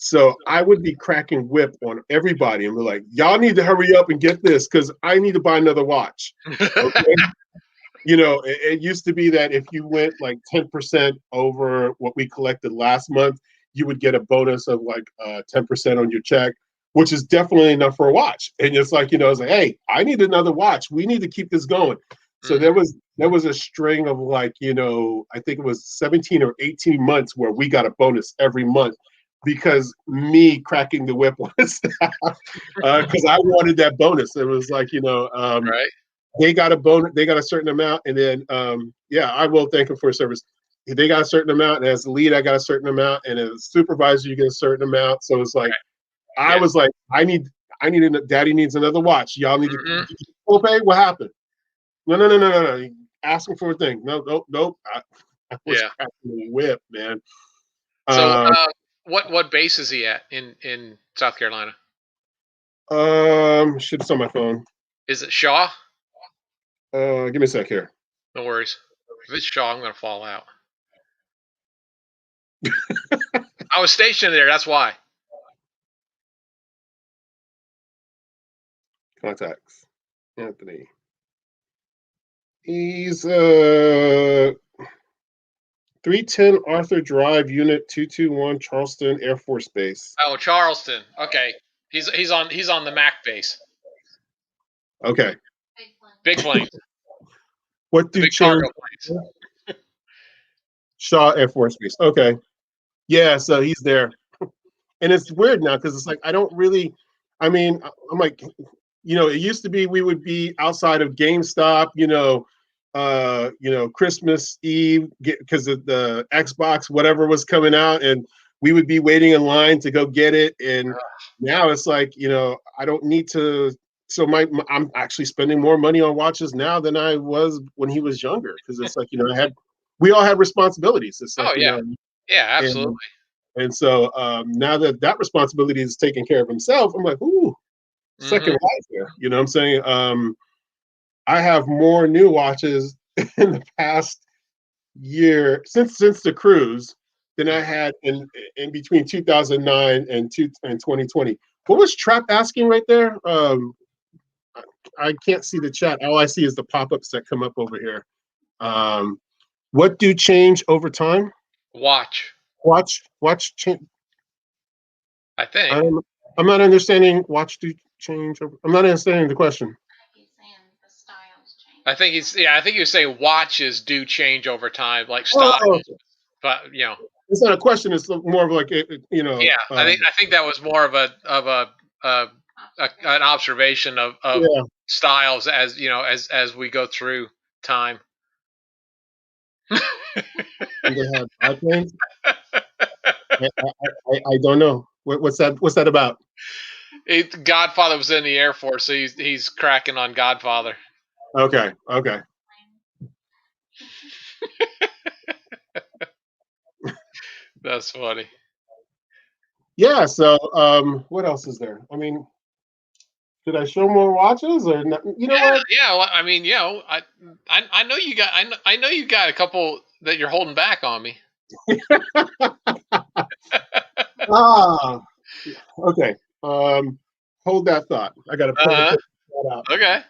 [SPEAKER 2] So I would be cracking whip on everybody and be like, y'all need to hurry up and get this because I need to buy another watch. Okay. It used to be that if you went like 10% over what we collected last month, you would get a bonus of like 10% on your check, which is definitely enough for a watch. And it's like, it's like, hey, I need another watch. We need to keep this going. So
[SPEAKER 1] hmm
[SPEAKER 2] there was a string of like, I think it was 17 or 18 months where we got a bonus every month because me cracking the whip on staff because I wanted that bonus. It was like,
[SPEAKER 1] right,
[SPEAKER 2] they got a bonus, they got a certain amount, and then I will thank them for his service. They got a certain amount, and as the lead, I got a certain amount, and as a supervisor, you get a certain amount. So it's like I
[SPEAKER 1] yeah,
[SPEAKER 2] was like, I need daddy needs another watch. Y'all need to
[SPEAKER 1] hmm
[SPEAKER 2] okay, what happened? No, no, no, no, no, no. Asking for a thing. No, nope, nope. I was
[SPEAKER 1] yeah.
[SPEAKER 2] cracking the whip, man.
[SPEAKER 1] So,
[SPEAKER 2] Um,
[SPEAKER 1] what base is he at in South Carolina?
[SPEAKER 2] shit's on my phone.
[SPEAKER 1] Is it Shaw?
[SPEAKER 2] Give me a sec here.
[SPEAKER 1] No worries. If it's Shaw, I'm gonna fall out. I was stationed there. That's why.
[SPEAKER 2] Contacts. Anthony. He's 310 Arthur Drive, Unit 221, Charleston Air Force Base.
[SPEAKER 1] Oh, Charleston. Okay, he's on the Mac base.
[SPEAKER 2] Okay.
[SPEAKER 1] Big planes.
[SPEAKER 2] What do
[SPEAKER 1] Big
[SPEAKER 2] change?
[SPEAKER 1] cargo planes.
[SPEAKER 2] Shaw Air Force Base. Okay. Yeah, so he's there. And it's weird now because it's like I don't really. I mean, I'm like, it used to be we would be outside of GameStop, Christmas Eve because of the Xbox, whatever was coming out, and we would be waiting in line to go get it. And now it's like, I don't need to. So I'm actually spending more money on watches now than I was when he was younger because it's like, we all had responsibilities. It's like,
[SPEAKER 1] Oh yeah, yeah, absolutely.
[SPEAKER 2] And so now that responsibility is taken care of himself, I'm like, ooh, second life here. You know what I'm saying? I have more new watches in the past year since the cruise than I had in between 2009 and 2020. What was Trap asking right there? I can't see the chat. All I see is the pop-ups that come up over here. What do change over time? Watch change.
[SPEAKER 1] I think.
[SPEAKER 2] I'm not understanding. Watch do change. I'm not understanding the question.
[SPEAKER 1] I think he was saying watches do change over time, like styles.
[SPEAKER 2] Oh,
[SPEAKER 1] But
[SPEAKER 2] it's not a question. It's more of like
[SPEAKER 1] Yeah, I think that was more of an observation of
[SPEAKER 2] yeah.
[SPEAKER 1] styles as we go through time.
[SPEAKER 2] And they have biplanes. I don't know. What's that? What's that about?
[SPEAKER 1] Godfather was in the Air Force, so he's cracking on Godfather.
[SPEAKER 2] Okay.
[SPEAKER 1] That's funny.
[SPEAKER 2] Yeah. So, what else is there? I mean, should I show more watches or not? You know what?
[SPEAKER 1] Yeah. Well, I mean, I know you got I know you got a couple that you're holding back on me.
[SPEAKER 2] Okay. Hold that thought. I got to pull that out.
[SPEAKER 1] Okay.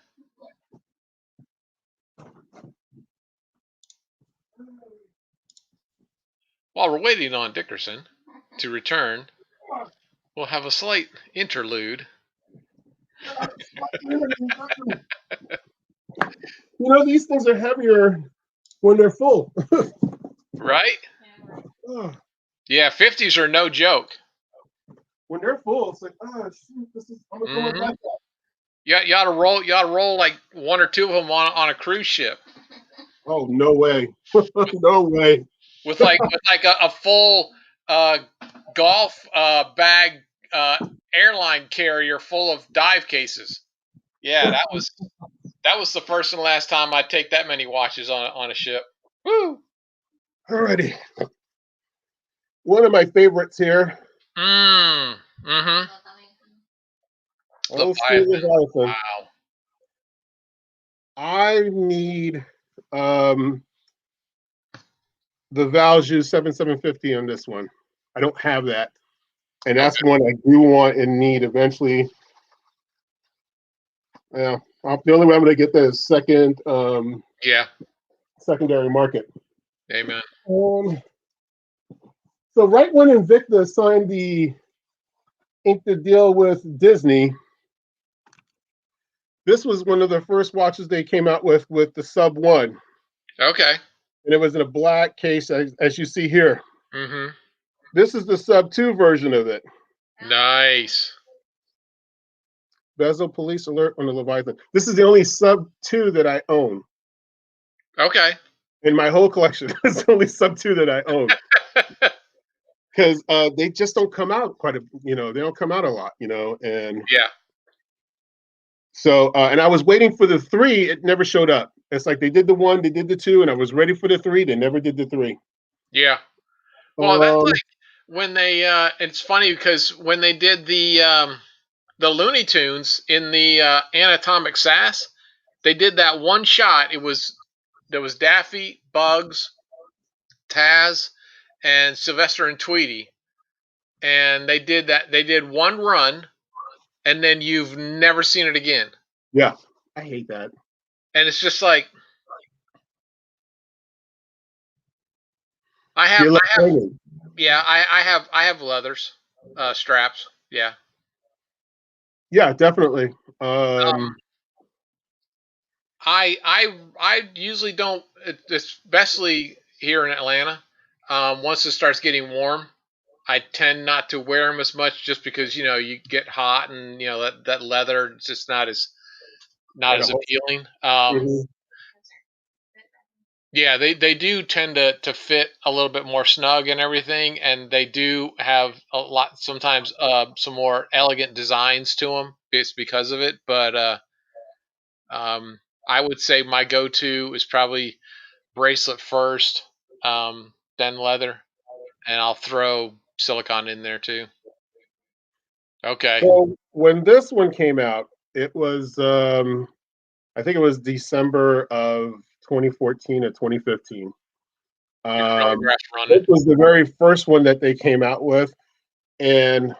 [SPEAKER 1] While we're waiting on Dickerson to return, we'll have a slight interlude.
[SPEAKER 2] These things are heavier when they're full.
[SPEAKER 1] Right? Yeah, 50s are no joke.
[SPEAKER 2] When they're full, it's like, shoot, I'm gonna throw it back up.
[SPEAKER 1] You ought to roll like one or two of them on a cruise ship.
[SPEAKER 2] Oh, no way. No way.
[SPEAKER 1] With like a full golf bag airline carrier full of dive cases. Yeah, that was the first and last time I'd take that many watches on a ship. Woo!
[SPEAKER 2] Alrighty. One of my favorites here. Old school Leviathan.
[SPEAKER 1] Wow.
[SPEAKER 2] I need the Valjoux 7750 on this one. I don't have that. And that's one I do want and need eventually. Yeah. The only way I'm going to get that is secondary market.
[SPEAKER 1] Amen.
[SPEAKER 2] So right when Invicta signed inked the deal with Disney, this was one of the first watches they came out with the Sub 1.
[SPEAKER 1] Okay.
[SPEAKER 2] And it was in a black case, as you see here. This is the Sub 2 version of it.
[SPEAKER 1] Nice.
[SPEAKER 2] Bezel police alert on the Leviathan. This is the only Sub 2 that I own.
[SPEAKER 1] Okay.
[SPEAKER 2] In my whole collection, it's the only Sub 2 that I own. Because they just don't come out they don't come out a lot, and
[SPEAKER 1] yeah.
[SPEAKER 2] So, and I was waiting for the 3. It never showed up. It's like they did the 1, they did the 2, and I was ready for the 3. They never did the 3.
[SPEAKER 1] Yeah. Well, that's like when they. It's funny because when they did the Looney Tunes in the Anatomic Sass, they did that one shot. There was Daffy, Bugs, Taz, and Sylvester and Tweety, and they did that. They did one run, and then you've never seen it again.
[SPEAKER 2] Yeah, I hate that.
[SPEAKER 1] And it's just like I have leathers, straps. Yeah.
[SPEAKER 2] Yeah, definitely.
[SPEAKER 1] I usually don't, especially here in Atlanta. Once it starts getting warm, I tend not to wear them as much, just because you get hot, and that leather is just not
[SPEAKER 2] Like a
[SPEAKER 1] as
[SPEAKER 2] whole.
[SPEAKER 1] appealing.
[SPEAKER 2] Mhm.
[SPEAKER 1] Yeah, they do tend to fit a little bit more snug and everything, and they do have a lot sometimes some more elegant designs to them. It's because of it, but um, I would say my go-to is probably bracelet first, then leather, and I'll throw silicone in there too. Okay,
[SPEAKER 2] So when this one came out, it was I think it was December of 2014 or 2015.
[SPEAKER 1] your
[SPEAKER 2] Um,
[SPEAKER 1] chronograph's running.
[SPEAKER 2] this was the very first one that they came out with, and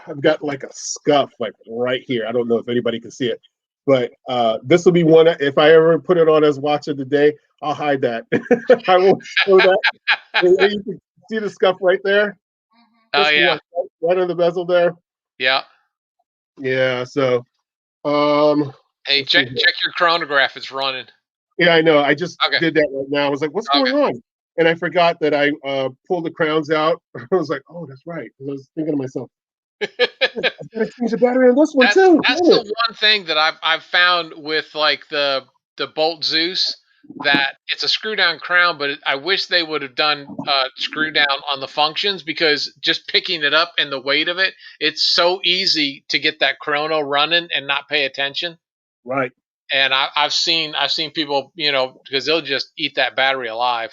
[SPEAKER 2] I've got like a scuff like right here. I don't know if anybody can see it, but this will be one. If I ever put it on as watch of the day, I'll hide that. I won't show that. You can see the scuff right there.
[SPEAKER 1] Oh
[SPEAKER 2] Just
[SPEAKER 1] yeah,
[SPEAKER 2] right on the bezel there.
[SPEAKER 1] yeah.
[SPEAKER 2] Yeah. So um,
[SPEAKER 1] Hey,
[SPEAKER 2] let's see
[SPEAKER 1] check
[SPEAKER 2] here.
[SPEAKER 1] check your chronograph. It's running.
[SPEAKER 2] Yeah, I know. I just
[SPEAKER 1] Okay,
[SPEAKER 2] did that right now. I was like, "What's
[SPEAKER 1] okay.
[SPEAKER 2] going on?" And I forgot that I pulled the crowns out. I was like, "Oh, that's right." I was thinking to myself, "I've got to change the battery on this one
[SPEAKER 1] That's
[SPEAKER 2] too."
[SPEAKER 1] that's
[SPEAKER 2] Damn
[SPEAKER 1] the
[SPEAKER 2] it!
[SPEAKER 1] one thing that I've found with like the Bolt Zeus, that it's a screw down crown, but I wish they would have done screw down on the functions, because just picking it up and the weight of it, it's so easy to get that chrono running and not pay attention.
[SPEAKER 2] Right.
[SPEAKER 1] And I've seen people, because they'll just eat that battery alive.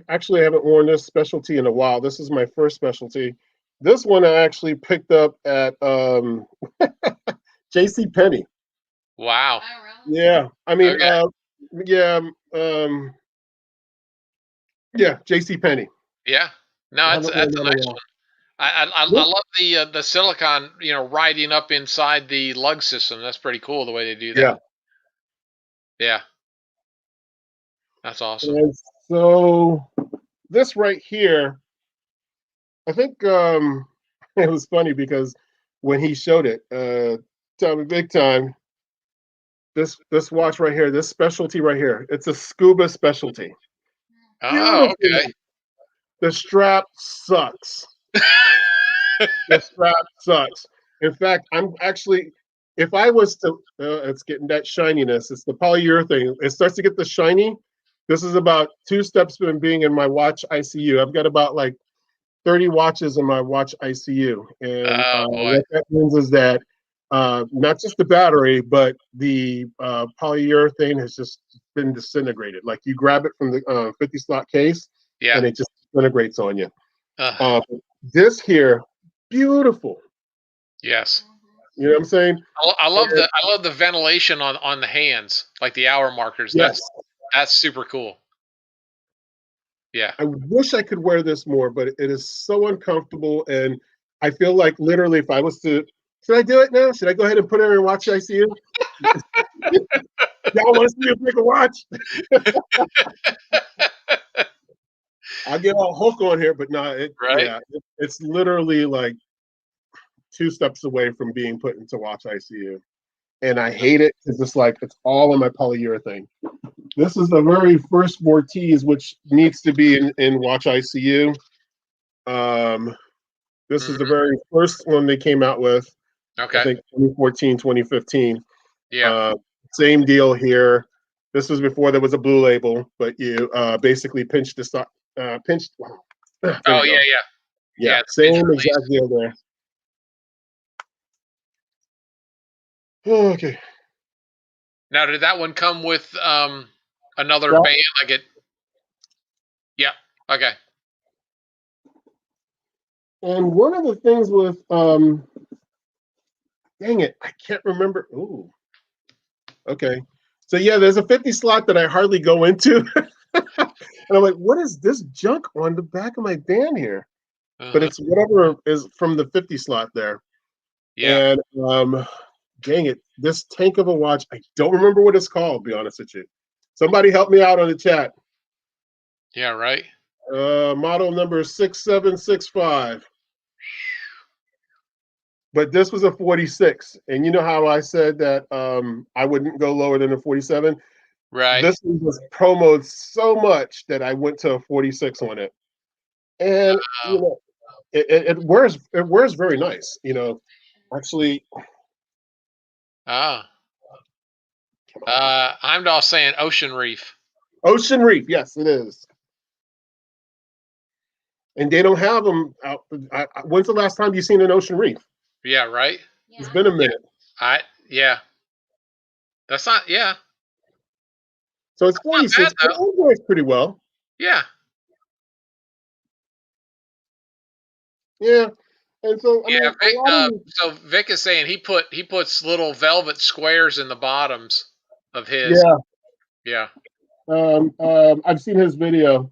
[SPEAKER 2] Actually, I haven't worn this specialty in a while. This is my first specialty. This one I actually picked up at J.C. Penney.
[SPEAKER 1] Wow.
[SPEAKER 2] Yeah, I mean,
[SPEAKER 1] Okay.
[SPEAKER 2] yeah, um, yeah, J.C. Penney.
[SPEAKER 1] Yeah. No,
[SPEAKER 2] I
[SPEAKER 1] that's
[SPEAKER 2] haven't worn
[SPEAKER 1] that's a
[SPEAKER 2] that in a
[SPEAKER 1] nice
[SPEAKER 2] while.
[SPEAKER 1] one. I love the silicon, riding up inside the lug system. That's pretty cool the way they do
[SPEAKER 2] Yeah.
[SPEAKER 1] that. Yeah, that's awesome.
[SPEAKER 2] And so this right here, I think it was funny because when he showed it, Tommy Big Time, this watch right here, this specialty right here, it's a scuba specialty.
[SPEAKER 1] Oh,
[SPEAKER 2] Beautiful.
[SPEAKER 1] okay.
[SPEAKER 2] The strap sucks. The strap sucks. In fact, I'm actually, if I was to, it's getting that shininess. It's the polyurethane. It starts to get the shiny. This is about two steps from being in my watch ICU. I've got about like 30 watches in my watch ICU. And
[SPEAKER 1] Oh boy.
[SPEAKER 2] what that means is that not just the battery, but the polyurethane has just been disintegrated. Like you grab it from the 50 slot case
[SPEAKER 1] Yeah.
[SPEAKER 2] and it just disintegrates on you.
[SPEAKER 1] Uh,
[SPEAKER 2] Uh, this here, beautiful.
[SPEAKER 1] yes.
[SPEAKER 2] You know what I'm saying?
[SPEAKER 1] I love
[SPEAKER 2] And
[SPEAKER 1] the ventilation on the hands, like the hour markers.
[SPEAKER 2] yes,
[SPEAKER 1] That's super cool. Yeah.
[SPEAKER 2] I wish I could wear this more, but it is so uncomfortable. And I feel like literally, if I was to, should I do it now? Should I go ahead and put it in watch ICU? Y'all want to see me break a watch? I'll get all hook on here, but no,
[SPEAKER 1] Right.
[SPEAKER 2] it's literally like two steps away from being put into watch ICU. And I hate it because it's all in my polyurethane. This is the very first Mortiz, which needs to be in watch ICU. Um, this is the
[SPEAKER 1] Hmm.
[SPEAKER 2] very first one they came out with, I
[SPEAKER 1] Okay.
[SPEAKER 2] think 2014, 2015.
[SPEAKER 1] Yeah.
[SPEAKER 2] Uh, Same deal here. This was before there was a blue label, but you basically pinched the stock, pinched. There
[SPEAKER 1] Oh
[SPEAKER 2] we
[SPEAKER 1] yeah,
[SPEAKER 2] go.
[SPEAKER 1] yeah,
[SPEAKER 2] Yeah,
[SPEAKER 1] yeah. The pinch
[SPEAKER 2] same
[SPEAKER 1] release.
[SPEAKER 2] exact deal there. Okay.
[SPEAKER 1] Now, did that one come with another
[SPEAKER 2] Strap.
[SPEAKER 1] band like it? Yeah. Okay.
[SPEAKER 2] And one of the things with dang it, I can't remember. Ooh, okay. So yeah, there's a 50 slot that I hardly go into. And I'm like, what is this junk on the back of my band here? But
[SPEAKER 1] Uh-huh.
[SPEAKER 2] it's whatever is from the 50 slot there.
[SPEAKER 1] Yeah.
[SPEAKER 2] And dang it, this tank of a watch, I don't remember what it's called, to be honest with you. Somebody help me out on the chat.
[SPEAKER 1] Yeah. Right.
[SPEAKER 2] Model number 6765. but this was a 46. And you know how I said that I wouldn't go lower than a 47?
[SPEAKER 1] Right.
[SPEAKER 2] This one was promoted so much that I went to a 46 on it. And you
[SPEAKER 1] Oh.
[SPEAKER 2] know, it wears very nice. You know, actually,
[SPEAKER 1] Oh.
[SPEAKER 2] come on.
[SPEAKER 1] Heimdall's saying Ocean Reef.
[SPEAKER 2] Ocean Reef, yes, it is. And they don't have them out. When's the last time you seen an Ocean Reef?
[SPEAKER 1] Yeah, right?
[SPEAKER 2] It's been a
[SPEAKER 1] Yeah.
[SPEAKER 2] minute.
[SPEAKER 1] Yeah. That's not
[SPEAKER 2] So it's
[SPEAKER 1] not bad
[SPEAKER 2] 46, but
[SPEAKER 1] though.
[SPEAKER 2] it works pretty well.
[SPEAKER 1] Yeah.
[SPEAKER 2] Yeah. And so, I
[SPEAKER 1] Yeah,
[SPEAKER 2] mean, a lot of you,
[SPEAKER 1] So Vic is saying he puts little velvet squares in the bottoms of his.
[SPEAKER 2] yeah,
[SPEAKER 1] Yeah.
[SPEAKER 2] I've seen his video,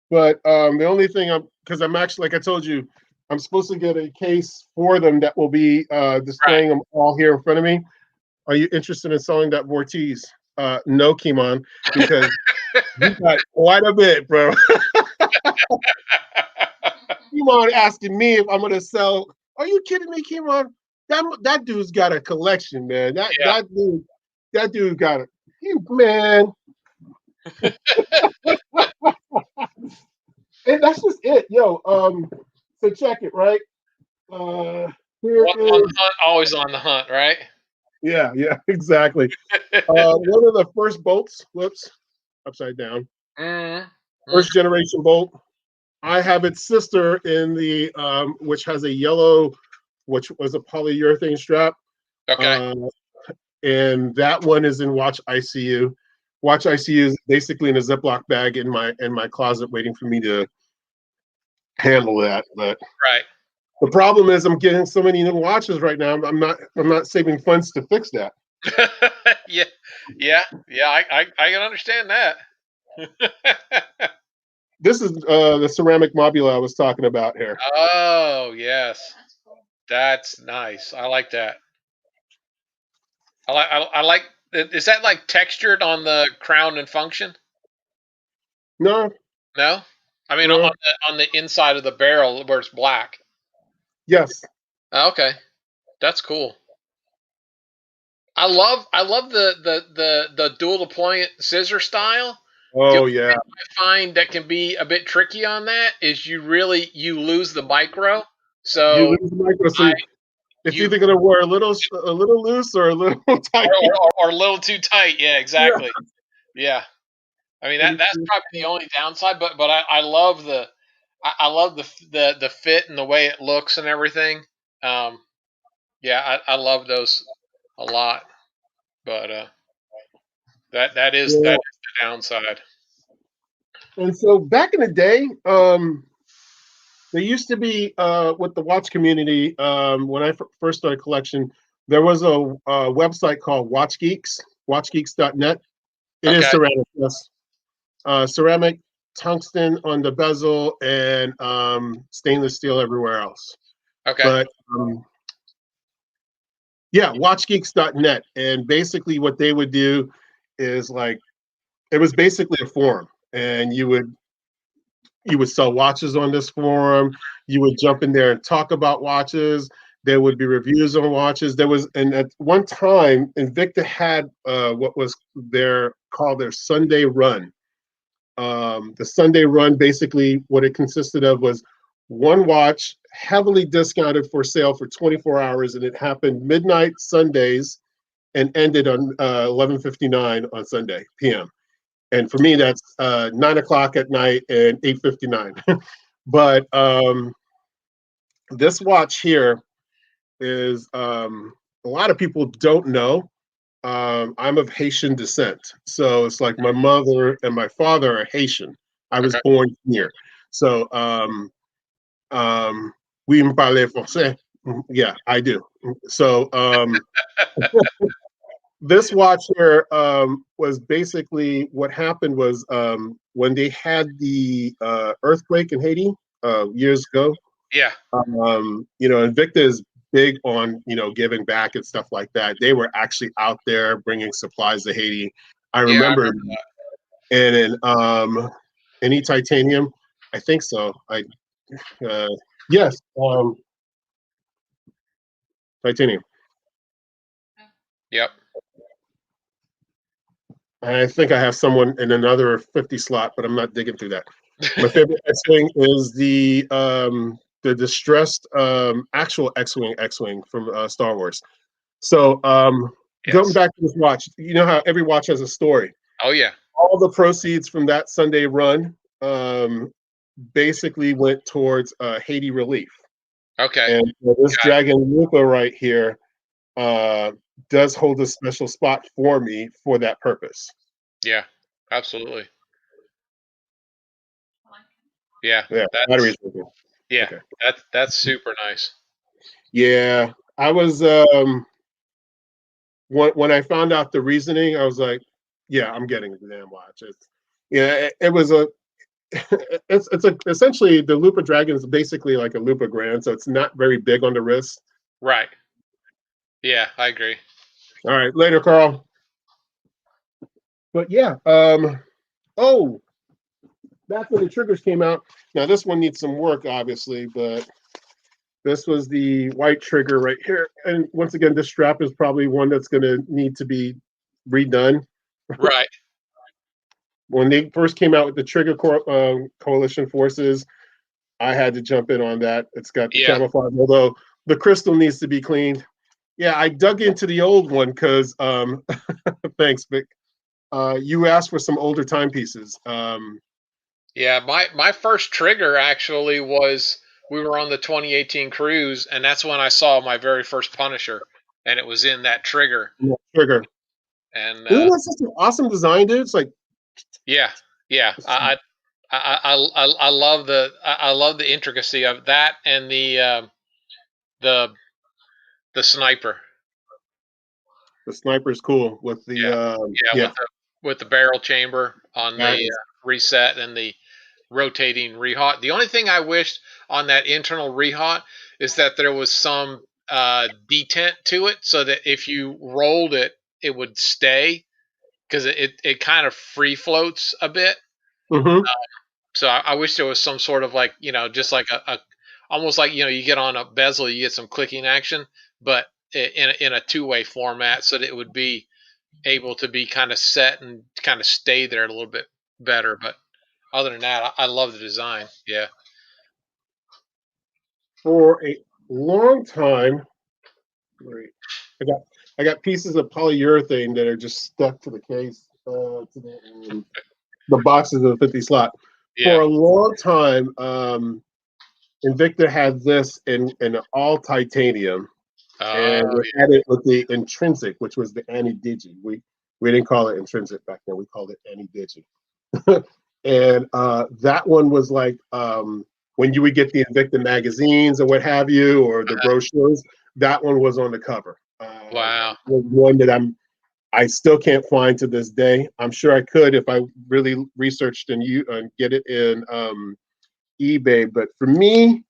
[SPEAKER 2] but the only thing because I'm actually, like I told you, I'm supposed to get a case for them that will be
[SPEAKER 1] Right.
[SPEAKER 2] displaying them all here in front of me. Are you interested in selling that Vortiz? No, Kimon, because you got quite a bit, bro. Kimon asking me if I'm gonna sell. Are you kidding me, Kimon? That dude's got a collection, man.
[SPEAKER 1] Yeah.
[SPEAKER 2] That dude got it. Man, and that's just it, yo. So check it, right? Here
[SPEAKER 1] Once on the
[SPEAKER 2] is
[SPEAKER 1] hunt, always on the hunt, right?
[SPEAKER 2] yeah, exactly. One of the first bolts. Whoops, upside down.
[SPEAKER 1] mm
[SPEAKER 2] First generation bolt. I have its sister in the which has a yellow, which was a polyurethane strap.
[SPEAKER 1] Okay.
[SPEAKER 2] Uh, and that one is in Watch ICU. Watch ICU is basically in a Ziploc bag in my closet, waiting for me to handle that. But
[SPEAKER 1] Right.
[SPEAKER 2] the problem is, I'm getting so many new watches right now. I'm not saving funds to fix that.
[SPEAKER 1] Yeah. Yeah. I can understand that.
[SPEAKER 2] This is the ceramic mobula I was talking about here.
[SPEAKER 1] Oh yes, that's nice. I like that. I like. Is that like textured on the crown and function?
[SPEAKER 2] No,
[SPEAKER 1] No. I mean
[SPEAKER 2] no,
[SPEAKER 1] on the inside of the barrel where it's black.
[SPEAKER 2] yes,
[SPEAKER 1] Oh, okay, that's cool. I love the dual deployment scissor style. The
[SPEAKER 2] oh
[SPEAKER 1] only
[SPEAKER 2] yeah.
[SPEAKER 1] thing I find that can be a bit tricky on that is you lose the micro.
[SPEAKER 2] You
[SPEAKER 1] So
[SPEAKER 2] lose the micro, so
[SPEAKER 1] I
[SPEAKER 2] it's
[SPEAKER 1] you
[SPEAKER 2] either gonna wear a little loose or a little tight.
[SPEAKER 1] or a little too tight. Yeah,
[SPEAKER 2] Yeah.
[SPEAKER 1] exactly. Yeah. I mean that's probably the only downside, but I love I love the fit and the way it looks and everything. Um, yeah, I love those a lot, but that
[SPEAKER 2] Yeah.
[SPEAKER 1] is the downside.
[SPEAKER 2] And so back in the day, there used to be with the watch community when I first started collection, there was a website called Watch Geeks, watchgeeks.net. It is
[SPEAKER 1] Okay,
[SPEAKER 2] ceramic, yes. Ceramic, tungsten on the bezel, and stainless steel everywhere else.
[SPEAKER 1] okay,
[SPEAKER 2] But yeah, watchgeeks.net. And basically, what they would do is like, it was basically a forum, and you would sell watches on this forum. You would jump in there and talk about watches. There would be reviews on watches. There was, and at one time, Invicta had what was called their Sunday Run. The Sunday Run, basically, what it consisted of was one watch heavily discounted for sale for 24 hours, and it happened midnight Sundays and ended on 11:59 on Sunday p.m. And for me, that's 9 o'clock at night and 8:59. But this watch here is a lot of people don't know. I'm of Haitian descent, so it's like my mother and my father are Haitian. I was
[SPEAKER 1] okay.
[SPEAKER 2] born here, so we me parle français. Yeah, I do. So this watch here was basically what happened was when they had the earthquake in Haiti years ago.
[SPEAKER 1] Yeah,
[SPEAKER 2] Invicta is big on giving back and stuff like that. They were actually out there bringing supplies to Haiti. I
[SPEAKER 1] yeah, I
[SPEAKER 2] remember,
[SPEAKER 1] remember that.
[SPEAKER 2] and in any titanium, I think so. I yes, Titanium.
[SPEAKER 1] Yep.
[SPEAKER 2] I think I have someone in another 50 slot, but I'm not digging through that. My favorite X-wing is the distressed actual X-wing from Star Wars. So going
[SPEAKER 1] Yes.
[SPEAKER 2] back to this watch, you know how every watch has a story.
[SPEAKER 1] Oh yeah.
[SPEAKER 2] All the proceeds from that Sunday run basically went towards Haiti relief.
[SPEAKER 1] Okay.
[SPEAKER 2] And this
[SPEAKER 1] Got it.
[SPEAKER 2] Dragon Lupa right here uh, does hold a special spot for me for that purpose.
[SPEAKER 1] Yeah. Absolutely. Yeah.
[SPEAKER 2] Yeah,
[SPEAKER 1] That's
[SPEAKER 2] batteries working.
[SPEAKER 1] yeah.
[SPEAKER 2] Okay.
[SPEAKER 1] That's super nice.
[SPEAKER 2] Yeah, I was when I found out the reasoning, I was like, yeah, I'm getting the damn watch. It was a essentially the Lupa Dragon is basically like a Lupa Grand, so it's not very big on the wrist.
[SPEAKER 1] Right. Yeah, I agree.
[SPEAKER 2] All right, later, Carl. But yeah, oh, back when the triggers came out. Now this one needs some work, obviously, but this was the white trigger right here. And once again, this strap is probably one that's going to need to be redone.
[SPEAKER 1] Right.
[SPEAKER 2] When they first came out with the Trigger Coalition Forces, I had to jump in on that. It's got the
[SPEAKER 1] Yeah.
[SPEAKER 2] camouflage, although the crystal needs to be cleaned. Yeah, I dug into the old one because, thanks, Vic. You asked for some older timepieces.
[SPEAKER 1] Yeah, my first trigger actually was we were on the 2018 cruise, and that's when I saw my very first Punisher, and it was in that trigger.
[SPEAKER 2] Trigger.
[SPEAKER 1] And
[SPEAKER 2] Isn't that such an awesome design, dude? It's like,
[SPEAKER 1] yeah, yeah, I love I love the intricacy of that and the the sniper.
[SPEAKER 2] the sniper's cool with the,
[SPEAKER 1] Yeah, yeah,
[SPEAKER 2] yeah,
[SPEAKER 1] with the barrel chamber on
[SPEAKER 2] that
[SPEAKER 1] the
[SPEAKER 2] is,
[SPEAKER 1] reset and the rotating rehot. The only thing I wished on that internal rehot is that there was some detent to it, so that if you rolled it, it would stay because it kind of free floats a bit.
[SPEAKER 2] mm-hmm.
[SPEAKER 1] So I wish there was some sort of like just like a almost like you get on a bezel, you get some clicking action, but in a two-way format, so that it would be able to be kind of set and kind of stay there a little bit better. But other than that, I love the design. Yeah.
[SPEAKER 2] For a long time, right, I got I got pieces of polyurethane that are just stuck to the case, to the boxes of the 50 slot. For
[SPEAKER 1] Yeah.
[SPEAKER 2] a long time, Invicta had this in all titanium, and
[SPEAKER 1] Oh,
[SPEAKER 2] we had it with the intrinsic, which was the anti-digi. We didn't call it intrinsic back then. We called it anti-digi. And that one was like when you would get the Invicta magazines or what have you, or the brochures. That one was on the cover.
[SPEAKER 1] wow.
[SPEAKER 2] One that I still can't find to this day. I'm sure I could if I really researched and you and get it in eBay. But for me,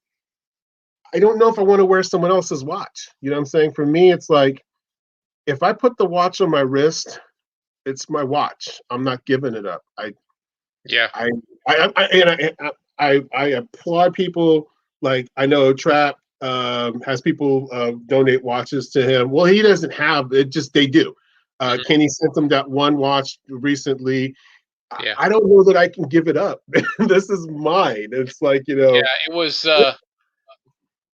[SPEAKER 2] I don't know if I want to wear someone else's watch. You know what I'm saying? For me, it's like if I put the watch on my wrist, it's my watch. I'm not giving it up.
[SPEAKER 1] Yeah.
[SPEAKER 2] I I applaud people. Like I know Trap has people donate watches to him. Well, he doesn't have it; just they do.
[SPEAKER 1] Hmm.
[SPEAKER 2] Kenny sent him that one watch recently.
[SPEAKER 1] Yeah.
[SPEAKER 2] I don't know that I can give it up. This is mine. It's like
[SPEAKER 1] Yeah. It was.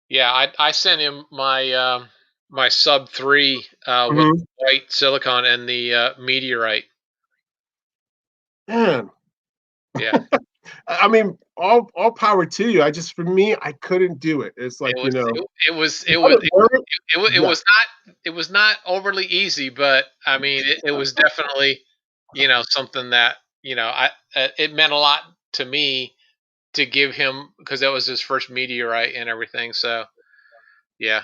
[SPEAKER 1] Yeah. I sent him my my sub 3 with
[SPEAKER 2] mhm.
[SPEAKER 1] white silicon and the meteorite.
[SPEAKER 2] Man,
[SPEAKER 1] Yeah.
[SPEAKER 2] I mean, all power to you. I just for me, I couldn't do it. It's
[SPEAKER 1] It
[SPEAKER 2] like
[SPEAKER 1] was. It was.
[SPEAKER 2] if
[SPEAKER 1] It
[SPEAKER 2] I
[SPEAKER 1] was.
[SPEAKER 2] would wear it,
[SPEAKER 1] It
[SPEAKER 2] yeah.
[SPEAKER 1] was not. It was not overly easy, but I mean, it was definitely something that I it meant a lot to me to give him because that was his first meteorite and everything. So yeah.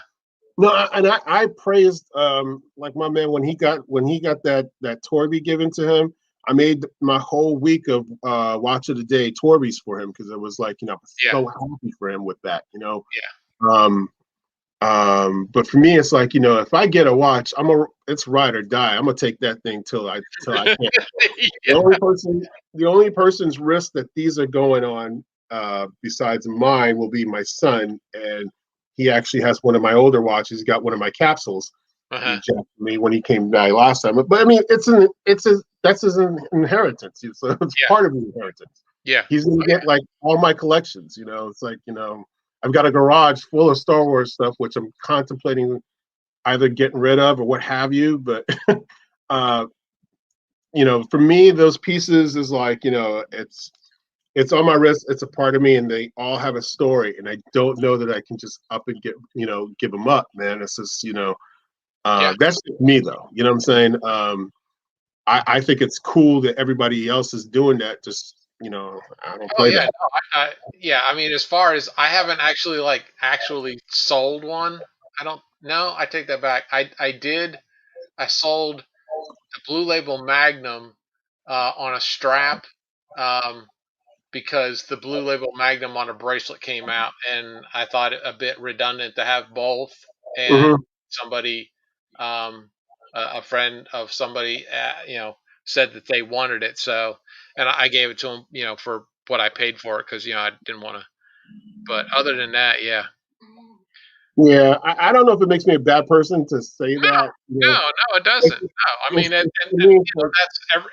[SPEAKER 2] No, I praised like my man when he got that Torby given to him. I made my whole week of watch of the day Torbies for him because it was like I was
[SPEAKER 1] Yeah.
[SPEAKER 2] so happy for him with that.
[SPEAKER 1] Yeah.
[SPEAKER 2] Um, but for me, it's like if I get a watch, it's ride or die. I'm gonna take that thing till I can't. The
[SPEAKER 1] Yeah.
[SPEAKER 2] only person's wrist that these are going on besides mine will be my son, and he actually has one of my older watches. He got one of my capsules. He jacked me when he came by last time. But I mean, that's his inheritance. So it's part of his inheritance.
[SPEAKER 1] Yeah.
[SPEAKER 2] He's gonna get like all my collections. It's like I've got a garage full of Star Wars stuff, which I'm contemplating either getting rid of or what have you. But for me, those pieces is like it's on my wrist. It's a part of me, and they all have a story. And I don't know that I can just up and give them up, man. It's just that's me though. You know what I'm saying? I think it's cool that everybody else is doing that. Just I don't play that.
[SPEAKER 1] No, I mean, as far as I haven't actually sold one. I don't. No, I take that back. I did. I sold the Blue Label Magnum on a strap because the Blue Label Magnum on a bracelet came out, and I thought it a bit redundant to have both. And
[SPEAKER 2] Mm-hmm.
[SPEAKER 1] somebody, a friend of somebody, said that they wanted it, so and I gave it to them, for what I paid for it because I didn't want to. But other than that, yeah.
[SPEAKER 2] Yeah, I don't know if it makes me a bad person to say that.
[SPEAKER 1] No, it doesn't. No, I mean, that's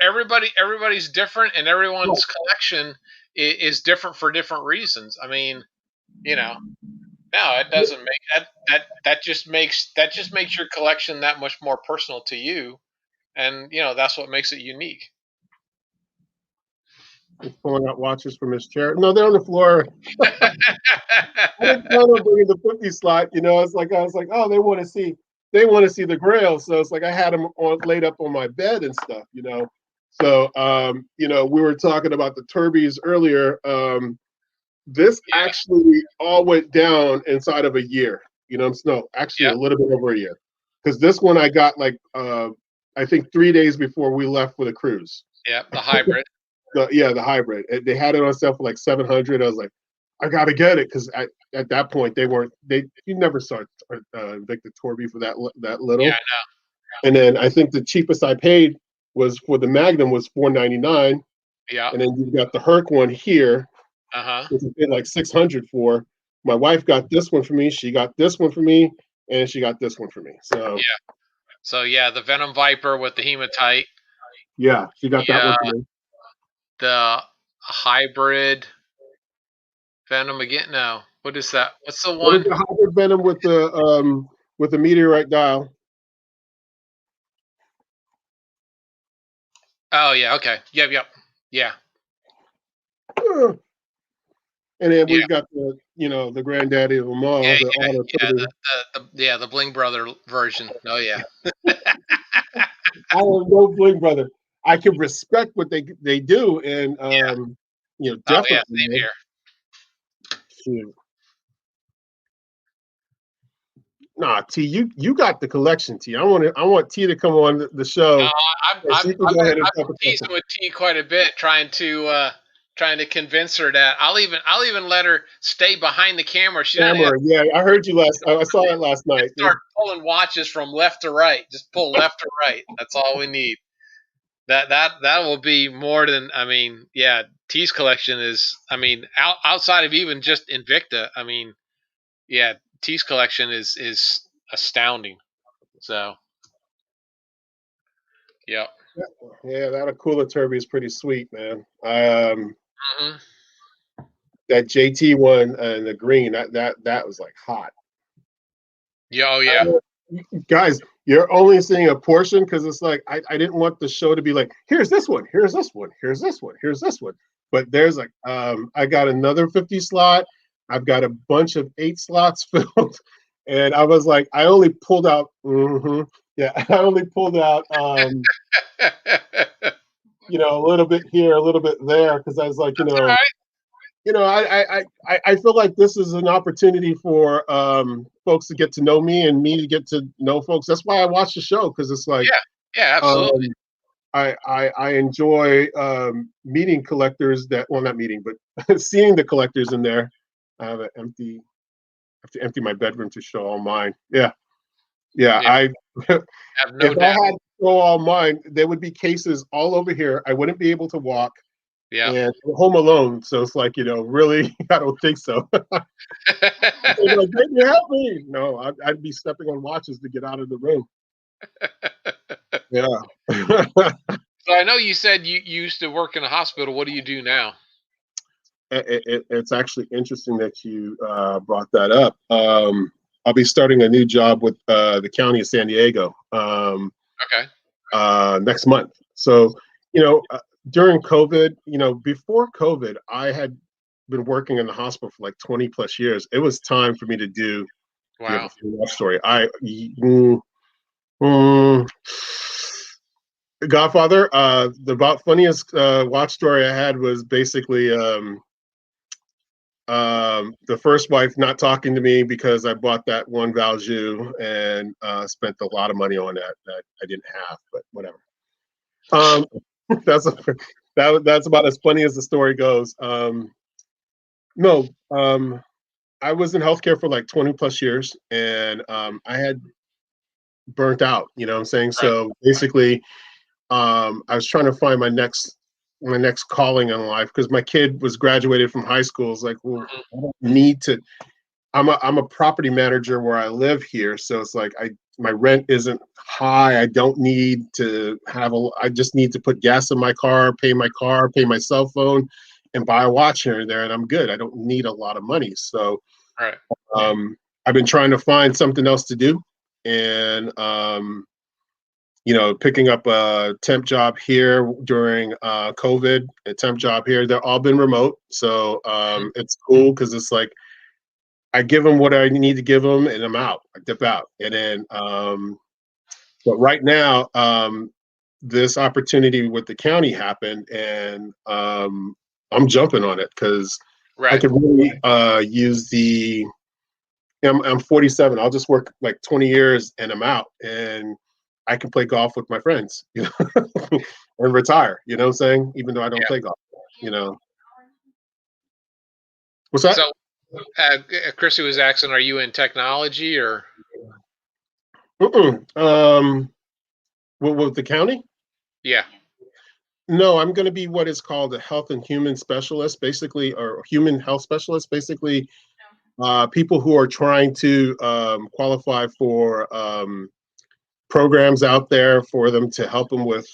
[SPEAKER 1] everybody's different, and everyone's collection is different for different reasons. I mean, no, it doesn't make that just makes your collection that much more personal to you, and that's what makes it unique.
[SPEAKER 2] He's pulling out watches from his chair. No, they're on the floor. I didn't plan on bringing the 50 slot. It's like I was like, oh, they want to see the Grail. So it's like I had them laid up on my bed and stuff. So we were talking about the Turbies earlier. This actually all went down inside of a year. Actually a little bit over a year, because this one I got like I think 3 days before we left for the cruise.
[SPEAKER 1] Yeah, the hybrid.
[SPEAKER 2] The hybrid. They had it on sale for like $700. I was like, I gotta get it because at that point you never saw Invicta Torby for that little.
[SPEAKER 1] Yeah, I know.
[SPEAKER 2] And then I think the cheapest I paid was for the Magnum was $499.
[SPEAKER 1] Yeah.
[SPEAKER 2] And then you've got the Herc one here, which I paid like $600 for. My wife got this one for me. She got this one for me, and she got this one for me. So
[SPEAKER 1] the Venom Viper with the hematite.
[SPEAKER 2] Yeah, she got that one for me.
[SPEAKER 1] The hybrid Venom again? No. What is that? What's the one?
[SPEAKER 2] What is the hybrid Venom with the meteorite dial?
[SPEAKER 1] Oh yeah. Okay. Yep. Yeah.
[SPEAKER 2] And then we've got the granddaddy of them all.
[SPEAKER 1] The Bling Brother version. Oh yeah.
[SPEAKER 2] I have no Bling Brother. I can respect what they do, and definitely.
[SPEAKER 1] Oh yeah, same here.
[SPEAKER 2] Shoot. Nah, T, you got the collection, T. I want T to come on the show.
[SPEAKER 1] I've been teasing with T quite a bit, trying to convince her that I'll even let her stay behind the camera.
[SPEAKER 2] Yeah, I heard you I saw it last night.
[SPEAKER 1] Start pulling watches from left to right. Just pull left to right. That's all we need. That will be more than, T's collection is, outside of even just Invicta, T's collection is astounding. So, yeah.
[SPEAKER 2] Yeah, that Akula Turby is pretty sweet, man. That JT one and the green, that was like hot.
[SPEAKER 1] Yeah, oh yeah.
[SPEAKER 2] Guys, you're only seeing a portion because it's like I didn't want the show to be like, here's this one, here's this one, here's this one, here's this one. But there's like I got another 50 slot. I've got a bunch of 8 slots filled. And I was like, I only pulled out I only pulled out a little bit here, a little bit there, because I was like, I feel like this is an opportunity for folks to get to know me and me to get to know folks. That's why I watch the show, because it's like,
[SPEAKER 1] yeah, absolutely.
[SPEAKER 2] I enjoy meeting collectors not meeting, but seeing the collectors in there. I have to empty my bedroom to show all mine. Yeah. I have no doubt. I had to show all mine, there would be cases all over here. I wouldn't be able to walk.
[SPEAKER 1] Yeah.
[SPEAKER 2] and home alone. So it's like, really, I don't think so. They're like, baby, help me. No, I'd be stepping on watches to get out of the room. Yeah.
[SPEAKER 1] So I know you said you used to work in a hospital. What do you do now?
[SPEAKER 2] It's actually interesting that you brought that up. I'll be starting a new job with the county of San Diego
[SPEAKER 1] Okay.
[SPEAKER 2] next month. So, during COVID, before COVID, I had been working in the hospital for like 20 plus years. It was time for me to do the
[SPEAKER 1] Wow.
[SPEAKER 2] love story. Mm, Godfather. The about funniest watch story I had was basically the first wife not talking to me because I bought that one Valjoux and spent a lot of money on that I didn't have, but whatever. Um, that's that's about as funny as the story goes. No, I was in healthcare for like 20 plus years, and I had burnt out. You know what I'm saying?
[SPEAKER 1] Right.
[SPEAKER 2] So basically, I was trying to find my next calling in life because my kid was graduated from high school. It's like, well,
[SPEAKER 1] Mhm.
[SPEAKER 2] I don't need to. I'm a property manager where I live here, so it's like my rent isn't high. I don't need to have I just need to put gas in my car, pay my cell phone, and buy a watch here and there, and I'm good. I don't need a lot of money. So
[SPEAKER 1] Right.
[SPEAKER 2] I've been trying to find something else to do, and picking up a temp job here during COVID, a temp job here. They've all been remote, so
[SPEAKER 1] Mhm.
[SPEAKER 2] it's cool because it's like I give them what I need to give them, and I'm out. I dip out, and then. But right now, this opportunity with the county happened, and I'm jumping on it because I
[SPEAKER 1] Right.
[SPEAKER 2] could really use the. I'm 47. I'll just work like 20 years, and I'm out, and I can play golf with my friends, and retire. You know what I'm saying? Even though I don't
[SPEAKER 1] Yeah.
[SPEAKER 2] play golf. You know what's that?
[SPEAKER 1] So, Chrissy was asking, are you in technology or?
[SPEAKER 2] Mm-mm. With the county?
[SPEAKER 1] Yeah.
[SPEAKER 2] No, I'm going to be what is called a health and human specialist, basically, or human health specialist, basically, people who are trying to qualify for programs out there for them to help them with,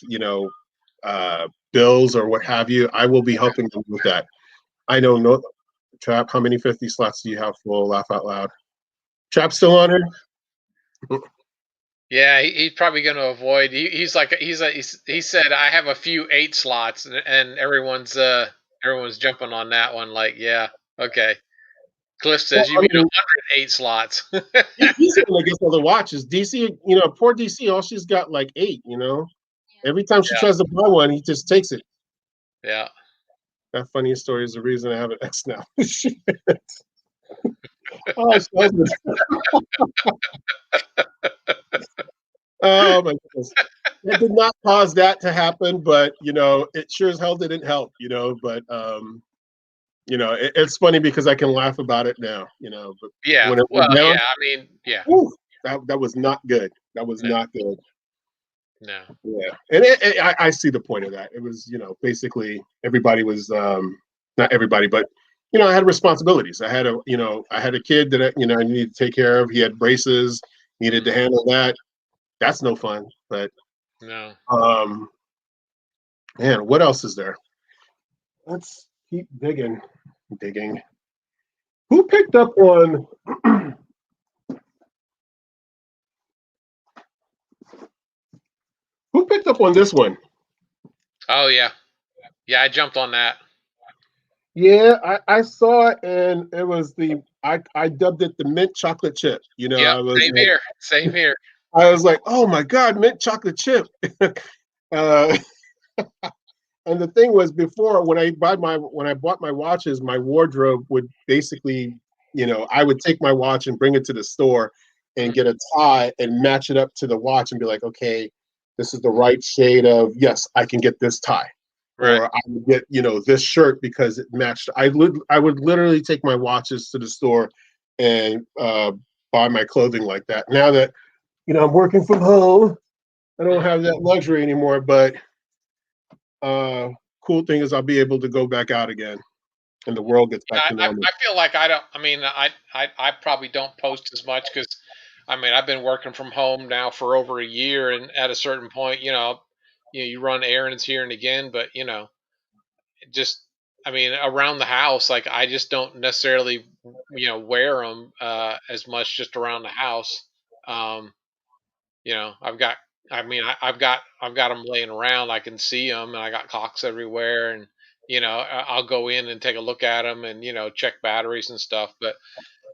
[SPEAKER 2] bills or what have you. I will be helping them with that. I know, no, Trap, how many 50 slots do you have for Laugh Out Loud? Trap still on here?
[SPEAKER 1] Yeah, he's probably going to avoid. He's like he said I have a few 8 slots, and everyone's jumping on that one. Like, yeah, okay. Cliff
[SPEAKER 2] Well,
[SPEAKER 1] says you
[SPEAKER 2] I
[SPEAKER 1] need
[SPEAKER 2] mean,
[SPEAKER 1] 108 slots.
[SPEAKER 2] he's the one that gets all the watches. DC, poor DC, all she's got like 8. Every time she
[SPEAKER 1] Yeah,
[SPEAKER 2] tries to buy one, he just takes it.
[SPEAKER 1] yeah.
[SPEAKER 2] That funny story is the reason I have an X now. Oh, so oh my goodness. That did not cause that to happen, but it sure as hell didn't help, but it's funny because I can laugh about it now, but
[SPEAKER 1] Yeah.
[SPEAKER 2] when it
[SPEAKER 1] Well,
[SPEAKER 2] went down,
[SPEAKER 1] yeah. I mean, yeah.
[SPEAKER 2] whew, that was not good. That was
[SPEAKER 1] No,
[SPEAKER 2] not good.
[SPEAKER 1] no.
[SPEAKER 2] Yeah. And I see the point of that. It was, basically everybody was not everybody, but I had responsibilities. I had a kid that I needed to take care of. He had braces, needed to
[SPEAKER 1] Mhm.
[SPEAKER 2] handle that. That's no fun. But
[SPEAKER 1] No.
[SPEAKER 2] um man, what else is there? Let's keep digging. Digging. Who picked up on who picked up on this one?
[SPEAKER 1] Oh yeah, yeah. I jumped on that.
[SPEAKER 2] Yeah, I saw it and it was I dubbed it the mint chocolate chip.
[SPEAKER 1] Yep. Same here. Same here.
[SPEAKER 2] I was like, oh my God, mint chocolate chip. uh, and the thing was, before when I bought my watches, my wardrobe would basically, I would take my watch and bring it to the store and
[SPEAKER 1] Mhm.
[SPEAKER 2] get a tie and match it up to the watch and be like, okay, this is the right shade of, yes, I can get this tie.
[SPEAKER 1] Right.
[SPEAKER 2] Or I would get, this shirt because it matched. I would literally take my watches to the store and buy my clothing like that. Now that I'm working from home, I don't
[SPEAKER 1] Mhm.
[SPEAKER 2] have that luxury anymore. But uh, cool thing is I'll be able to go back out again, and the world gets back
[SPEAKER 1] Yeah,
[SPEAKER 2] to
[SPEAKER 1] I,
[SPEAKER 2] normal.
[SPEAKER 1] I feel like I don't. I mean, I probably don't post as much because, I mean, I've been working from home now for over a year, and at a certain point, you run errands here and again, but just, I mean, around the house, like I just don't necessarily, wear them as much just around the house. Um, I've got, I mean, I've got them laying around. I can see them, and I got clocks everywhere, and I'll go in and take a look at them, and check batteries and stuff. But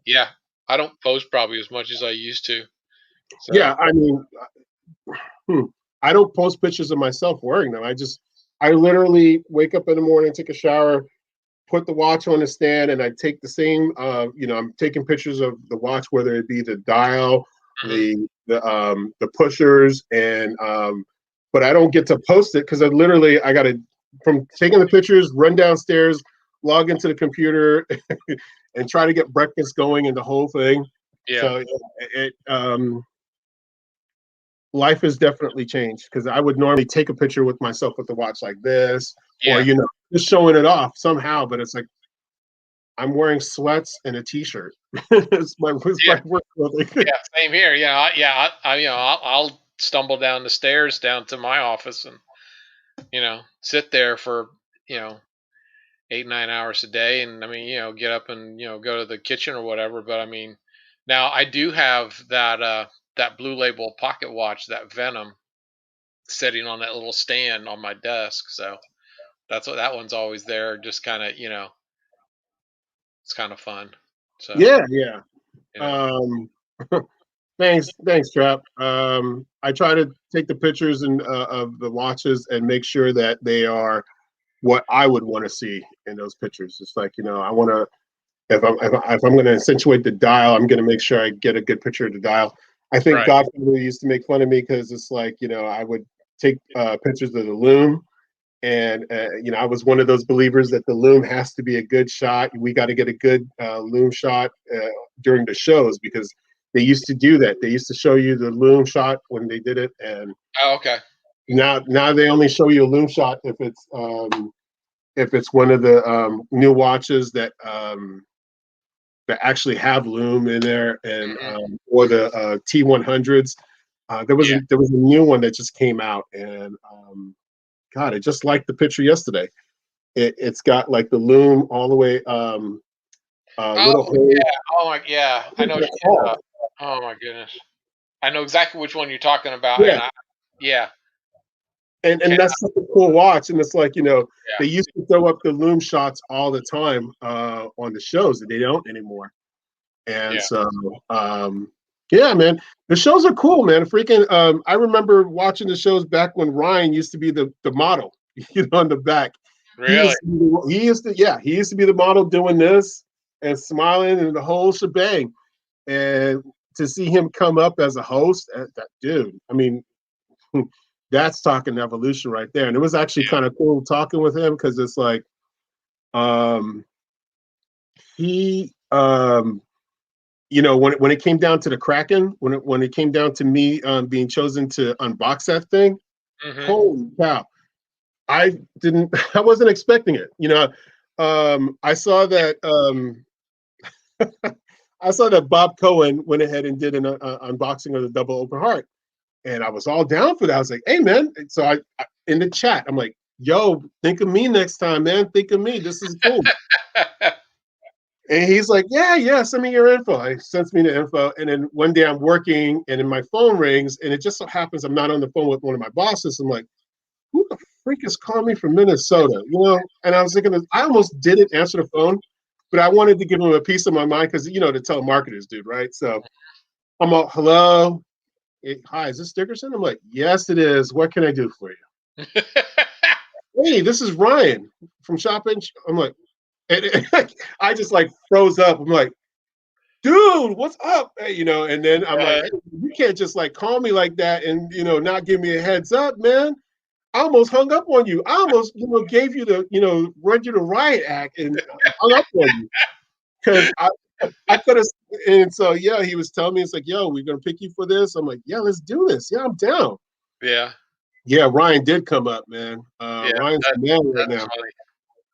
[SPEAKER 1] yeah, I don't post probably as much as I used to. So
[SPEAKER 2] Yeah, I mean, hmm, I don't post pictures of myself wearing them. I literally wake up in the morning, take a shower, put the watch on the stand, and I take the same. I'm taking pictures of the watch, whether it be the dial,
[SPEAKER 1] mhm.
[SPEAKER 2] the pushers, and but I don't get to post it because I got to from taking the pictures, run downstairs, log into the computer, and try to get breakfast going and the whole thing.
[SPEAKER 1] Yeah,
[SPEAKER 2] So life has definitely changed because I would normally take a picture with myself with the watch like this, or
[SPEAKER 1] yeah,
[SPEAKER 2] just showing it off somehow. But it's like I'm wearing sweats and a t-shirt. It's my
[SPEAKER 1] yeah,
[SPEAKER 2] work clothing.
[SPEAKER 1] yeah. Same here. I'll stumble down the stairs down to my office and sit there for you know 8 9 hours a day, and I mean get up and go to the kitchen or whatever. But I mean, now I do have that Blue Label pocket watch, that Venom, sitting on that little stand on my desk. So that's what that one's always there, just kind of it's kind of fun. So
[SPEAKER 2] Yeah, yeah.
[SPEAKER 1] you know,
[SPEAKER 2] Um, thanks, Trap. I try to take the pictures of the watches and make sure that they are what I would want to see in those pictures. It's like I want to if I'm going to accentuate the dial, I'm going to make sure I get a good picture of the dial. I think
[SPEAKER 1] right?
[SPEAKER 2] Godfather used to make fun of me because it's like I would take pictures of the loom, and I was one of those believers that the loom has to be a good shot. We got to get a good loom shot during the shows because they used to do that. They used to show you the loom shot when they did it, and
[SPEAKER 1] Oh, okay.
[SPEAKER 2] now they only show you a loom shot if it's one of the new watches that actually have loom in there, and
[SPEAKER 1] Hmm.
[SPEAKER 2] or the T100s.
[SPEAKER 1] Yeah,
[SPEAKER 2] There was a new one that just came out, and God, I just liked the picture yesterday. It's got like the loom all the way,
[SPEAKER 1] oh
[SPEAKER 2] little hole.
[SPEAKER 1] yeah, oh my, yeah,
[SPEAKER 2] What
[SPEAKER 1] I
[SPEAKER 2] is
[SPEAKER 1] know what
[SPEAKER 2] that
[SPEAKER 1] you,
[SPEAKER 2] called?
[SPEAKER 1] oh my goodness, I know exactly which one you're talking about.
[SPEAKER 2] Yeah,
[SPEAKER 1] And yeah,
[SPEAKER 2] and
[SPEAKER 1] can
[SPEAKER 2] that's such a cool watch. And it's like
[SPEAKER 1] yeah,
[SPEAKER 2] they used to throw up the loom shots all the time on the shows, and they don't anymore. And
[SPEAKER 1] yeah,
[SPEAKER 2] so, yeah, man, the shows are cool, man. Freaking, I remember watching the shows back when Ryan used to be the model, on the back.
[SPEAKER 1] really,
[SPEAKER 2] He used to be the model doing this and smiling and the whole shebang. And to see him come up as a host, that dude, I mean, that's talking evolution right there. And it was actually kind of cool talking with him because it's like, um, he, when it came down to the Kraken, when it came down to me being chosen to unbox that thing,
[SPEAKER 1] hmm,
[SPEAKER 2] holy cow! I wasn't expecting it. I saw that Bob Cohen went ahead and did an unboxing of the Double Open Heart, and I was all down for that. I was like, hey man! So I in the chat, I'm like, yo, think of me next time, man. Think of me. This is cool. And he's like, yeah, yeah, send me your info. He sends me the info. And then one day I'm working and then my phone rings. And it just so happens I'm not on the phone with one of my bosses. I'm like, who the freak is calling me from Minnesota? And I was thinking, I almost didn't answer the phone, but I wanted to give him a piece of my mind because, the telemarketers dude, right? So I'm all, hello. Hi, is this Dickerson? I'm like, yes, it is. What can I do for you? Hey, this is Ryan from Shopping. I'm like, I just like froze up. I'm like, dude, what's up? Hey, and then I'm like,
[SPEAKER 1] right,
[SPEAKER 2] hey, you can't just like call me like that and not give me a heads up, man. I almost hung up on you. I almost, gave you the, read you the riot act and hung up on you because I could have. And so yeah, he was telling me it's like, yo, we're gonna pick you for this. I'm like, yeah, let's do this. Yeah, I'm down.
[SPEAKER 1] yeah.
[SPEAKER 2] Yeah, Ryan did come up, man.
[SPEAKER 1] Yeah,
[SPEAKER 2] Ryan's the man right
[SPEAKER 1] that's
[SPEAKER 2] now.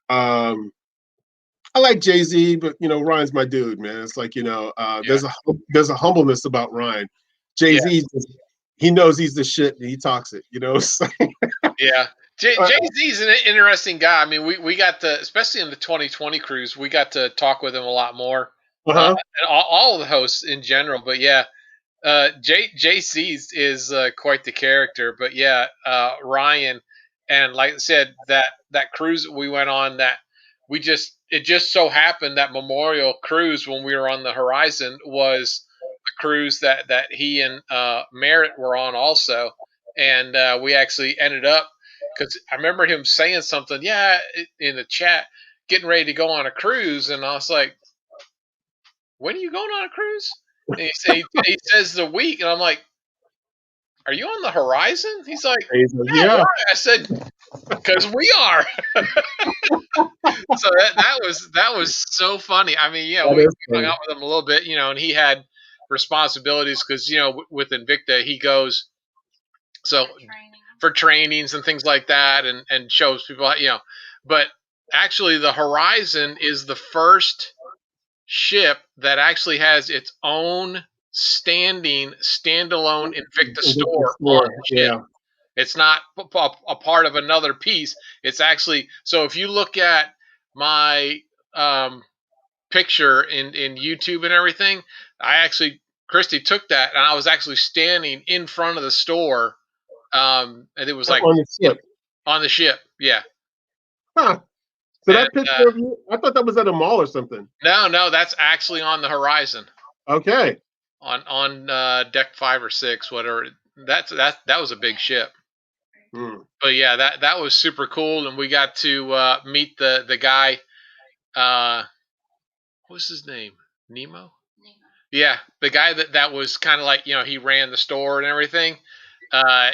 [SPEAKER 1] funny.
[SPEAKER 2] I like Jay-Z, but Ryan's my dude, man. It's like
[SPEAKER 1] Yeah,
[SPEAKER 2] there's a humbleness about Ryan.
[SPEAKER 1] yeah,
[SPEAKER 2] Jay-Z, he knows he's the shit, and he talks it. So,
[SPEAKER 1] yeah.
[SPEAKER 2] uh,
[SPEAKER 1] Jay Z's an interesting guy. I mean, we got to, especially in the 2020 cruise, we got to talk with him a lot more.
[SPEAKER 2] uh-huh.
[SPEAKER 1] And all of the hosts in general, but yeah, JC's is quite the character, but yeah, Ryan, and like I said, that cruise that we went on, that it just so happened that Memorial cruise when we were on the Horizon was a cruise that he and Merritt were on also, and we actually ended up, because I remember him saying something, yeah, in the chat, getting ready to go on a cruise, and I was like, when are you going on a cruise? And he says the week, and I'm like, are you on the Horizon? He's like,
[SPEAKER 2] He's like,
[SPEAKER 1] yeah,
[SPEAKER 2] yeah,
[SPEAKER 1] why? I said, because we are. So that was so funny. I mean,
[SPEAKER 2] that
[SPEAKER 1] we
[SPEAKER 2] is
[SPEAKER 1] hung
[SPEAKER 2] funny.
[SPEAKER 1] out with him a little bit, and he had responsibilities because with Invicta he goes so for trainings and things like that, and shows people but actually the Horizon is the first ship that actually has its own standalone Invicta store on the ship.
[SPEAKER 2] Yeah.
[SPEAKER 1] It's not a part of another piece. It's actually, so if you look at my um, picture in YouTube and everything, Christy took that, and I was actually standing in front of the store, and it was like
[SPEAKER 2] On the ship.
[SPEAKER 1] on the ship. Yeah,
[SPEAKER 2] Huh. So
[SPEAKER 1] and
[SPEAKER 2] that picture of you, I thought that was at a mall or something.
[SPEAKER 1] no, that's actually on the Horizon.
[SPEAKER 2] Okay.
[SPEAKER 1] On deck 5 or 6, whatever. That was a big ship.
[SPEAKER 2] Hmm.
[SPEAKER 1] But yeah, that was super cool, and we got to meet the guy. Uh, what's his name? Nemo. Yeah, the guy that was kind of like he ran the store and everything.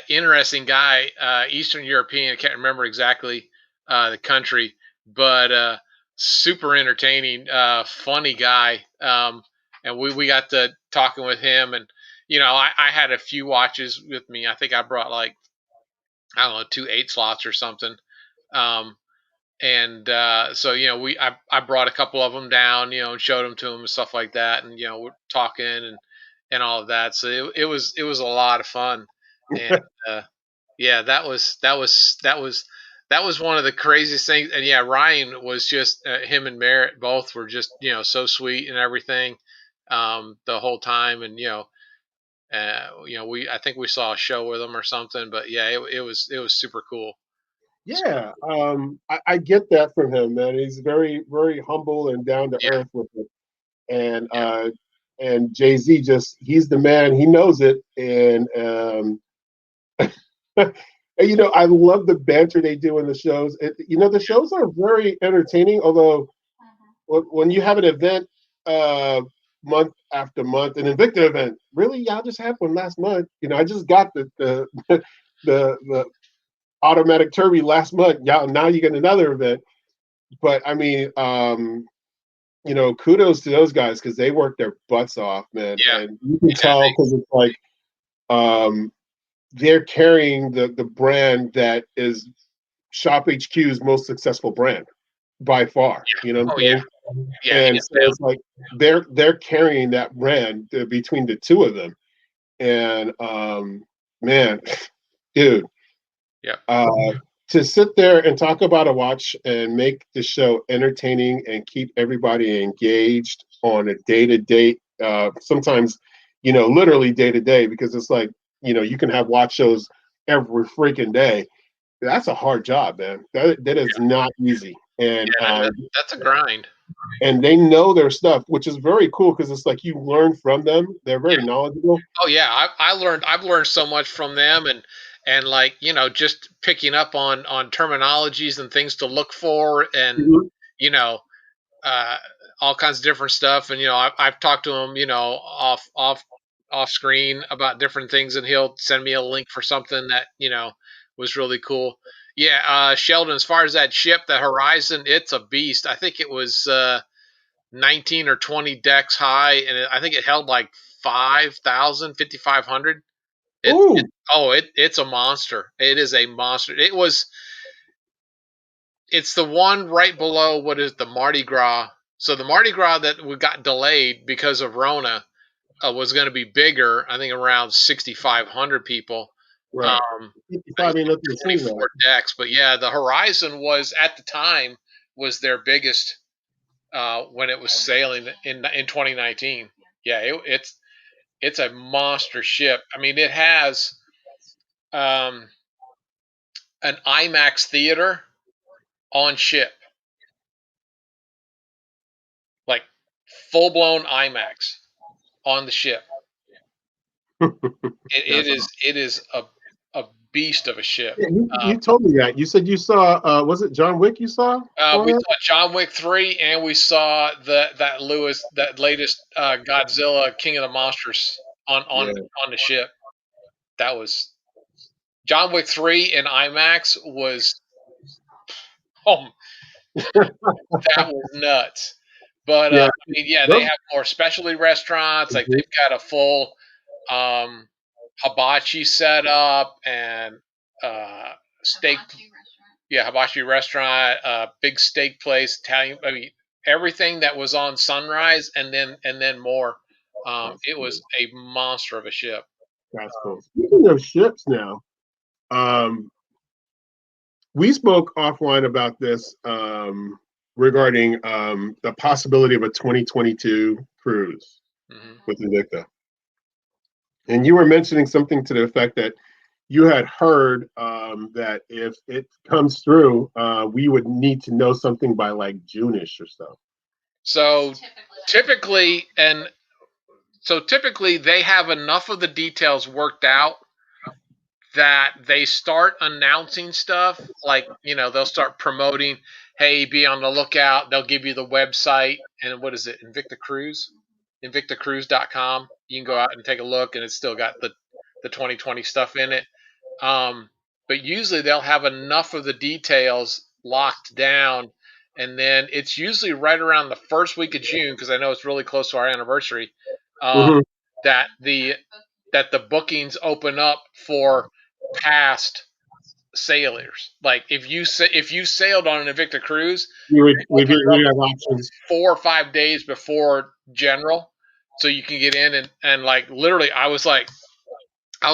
[SPEAKER 1] Interesting guy, Eastern European. I can't remember exactly the country, but super entertaining, funny guy. And we got to talking with him, and I had a few watches with me. I think I brought like, I don't know, 2 8 slots or something. Um, and so I brought a couple of them down, and showed them to him and stuff like that, and we're talking and all of that. So it was a lot of fun, and uh, yeah, that was one of the craziest things. And yeah, Ryan was just him and Merritt both were just so sweet and everything the whole time, and I think we saw a show with them or something, but yeah, it was super cool.
[SPEAKER 2] Yeah. I get that from him, man. He's very, very humble and down to
[SPEAKER 1] Yeah,
[SPEAKER 2] earth with it. And
[SPEAKER 1] yeah,
[SPEAKER 2] Jay-Z he's the man, he knows it. And and I love the banter they do in the shows. The shows are very entertaining, although when you have an event uh, month after month, an Invicta event, really, y'all just had one last month. I just got the the automatic Turby last month. Y'all, now you get another event. But I mean, kudos to those guys because they work their butts off, man.
[SPEAKER 1] yeah,
[SPEAKER 2] And you can
[SPEAKER 1] yeah.
[SPEAKER 2] tell because it's like um, they're carrying the brand that is Shop HQ's most successful brand by far. You know what
[SPEAKER 1] Oh
[SPEAKER 2] I'm
[SPEAKER 1] yeah,
[SPEAKER 2] saying?
[SPEAKER 1] yeah,
[SPEAKER 2] And
[SPEAKER 1] hands
[SPEAKER 2] so
[SPEAKER 1] down.
[SPEAKER 2] it's like they're carrying that brand between the two of them. And man, dude,
[SPEAKER 1] Yeah,
[SPEAKER 2] uh, to sit there and talk about a watch and make the show entertaining and keep everybody engaged on a day to day, sometimes, literally day to day, because it's like, you can have watch shows every freaking day. That's a hard job, man. That is not easy.
[SPEAKER 1] yeah. That's a grind.
[SPEAKER 2] And they know their stuff, which is very cool because it's like you learn from them. They're
[SPEAKER 1] Yeah.
[SPEAKER 2] very knowledgeable.
[SPEAKER 1] Oh yeah, I've learned so much from them, and like just picking up on terminologies and things to look for, and
[SPEAKER 2] Mhm.
[SPEAKER 1] you know uh, all kinds of different stuff. And I've talked to him off screen about different things, and he'll send me a link for something that was really cool. Yeah, Sheldon, as far as that ship, the Horizon, it's a beast. I think it was 19 or 20 decks high, and I think it held like 5,000, 5,500.
[SPEAKER 2] Oh,
[SPEAKER 1] It's a monster. It is a monster. It's the one right below what is the Mardi Gras. So the Mardi Gras that we got delayed because of Rona was going to be bigger. I think around 6,500 people.
[SPEAKER 2] right.
[SPEAKER 1] Um, I
[SPEAKER 2] 55 ain't nothing to sneeze
[SPEAKER 1] 24 decks, but yeah, the Horizon was at the time was their biggest when it was sailing in 2019. Yeah, it's a monster ship. I mean, it has um, an IMAX theater on ship, like full blown IMAX on the ship.
[SPEAKER 2] at.
[SPEAKER 1] It
[SPEAKER 2] That's
[SPEAKER 1] is
[SPEAKER 2] awesome.
[SPEAKER 1] a beast of a ship.
[SPEAKER 2] Yeah, you told me that. You said you saw, was it John Wick you saw
[SPEAKER 1] We
[SPEAKER 2] on it?
[SPEAKER 1] saw John Wick 3, and we saw that latest Godzilla King of the Monsters
[SPEAKER 2] Yeah.
[SPEAKER 1] on the ship. That was John Wick 3 in IMAX was oh that was nuts. But
[SPEAKER 2] Yeah.
[SPEAKER 1] I mean, yeah, they
[SPEAKER 2] Those,
[SPEAKER 1] have more specialty restaurants. Like they've got a full um, hibachi setup and steak. Yeah, hibachi restaurant, big steak place, Italian. I mean, everything that was on Sunrise, and then more.
[SPEAKER 2] that's
[SPEAKER 1] It
[SPEAKER 2] cool.
[SPEAKER 1] was a monster of a ship.
[SPEAKER 2] That's cool. Speaking of ships now, um, we spoke offline about this regarding the possibility of a 2022 cruise
[SPEAKER 1] Hmm.
[SPEAKER 2] with Invicta. And you were mentioning something to the effect that you had heard that if it comes through, we would need to know something by like June-ish or so.
[SPEAKER 1] So typically, and so typically, they have enough of the details worked out that they start announcing stuff like they'll start promoting, hey, be on the lookout. They'll give you the website, and what is it, invictacruise.com. You can go out and take a look, and it's still got the 2020 stuff in it. um, but usually they'll have enough of the details locked down, and then it's usually right around the first week of June, because I know it's really close to our anniversary, um,
[SPEAKER 2] Mm-hmm.
[SPEAKER 1] that the bookings open up for past sailors. Like if you sailed on an Invicta cruise, they open it
[SPEAKER 2] We
[SPEAKER 1] up
[SPEAKER 2] have options.
[SPEAKER 1] 4 or 5 days before general, so you can get in and like literally, I was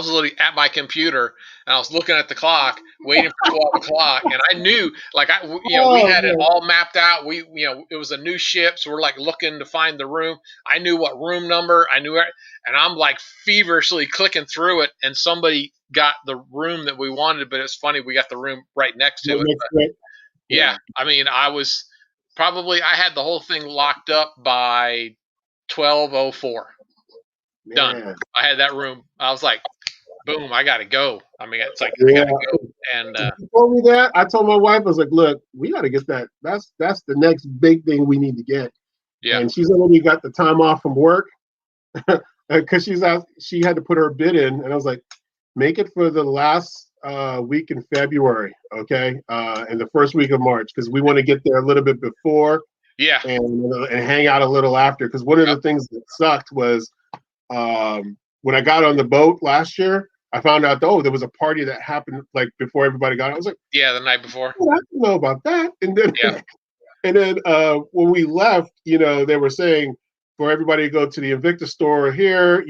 [SPEAKER 1] literally at my computer and I was looking at the clock, waiting for 12 o'clock, and I knew, like we
[SPEAKER 2] Oh
[SPEAKER 1] had it
[SPEAKER 2] man.
[SPEAKER 1] all mapped out. It was a new ship, so we're like looking to find the room. I knew what room number. I knew it, and I'm like feverishly clicking through it, and somebody got the room that we wanted. But it's funny, we got the room right next to
[SPEAKER 2] What
[SPEAKER 1] it.
[SPEAKER 2] next
[SPEAKER 1] But
[SPEAKER 2] week?
[SPEAKER 1] yeah,
[SPEAKER 2] Yeah.
[SPEAKER 1] I mean, I had the whole thing locked up by 12:04. Done.
[SPEAKER 2] Man.
[SPEAKER 1] I had that room. I was like, boom, I gotta go. I mean, it's like I
[SPEAKER 2] Yeah.
[SPEAKER 1] gotta go. And
[SPEAKER 2] You told me that. I told my wife, I was like, look, we gotta get that. That's the next big thing we need to get.
[SPEAKER 1] yeah,
[SPEAKER 2] And she's already got the time off from work because she's out. She had to put her bid in, and I was like, make it for the last week in February, okay, and the first week of March, because we want to get there a little bit before
[SPEAKER 1] yeah,
[SPEAKER 2] and hang out a little after. Because one of
[SPEAKER 1] yep,
[SPEAKER 2] the things that sucked was when I got on the boat last year, I found out there was a party that happened like before everybody got. I was like,
[SPEAKER 1] yeah, the night before.
[SPEAKER 2] oh, I didn't know about that. And then
[SPEAKER 1] Yeah,
[SPEAKER 2] when we left, they were saying for everybody to go to the Invicta store here,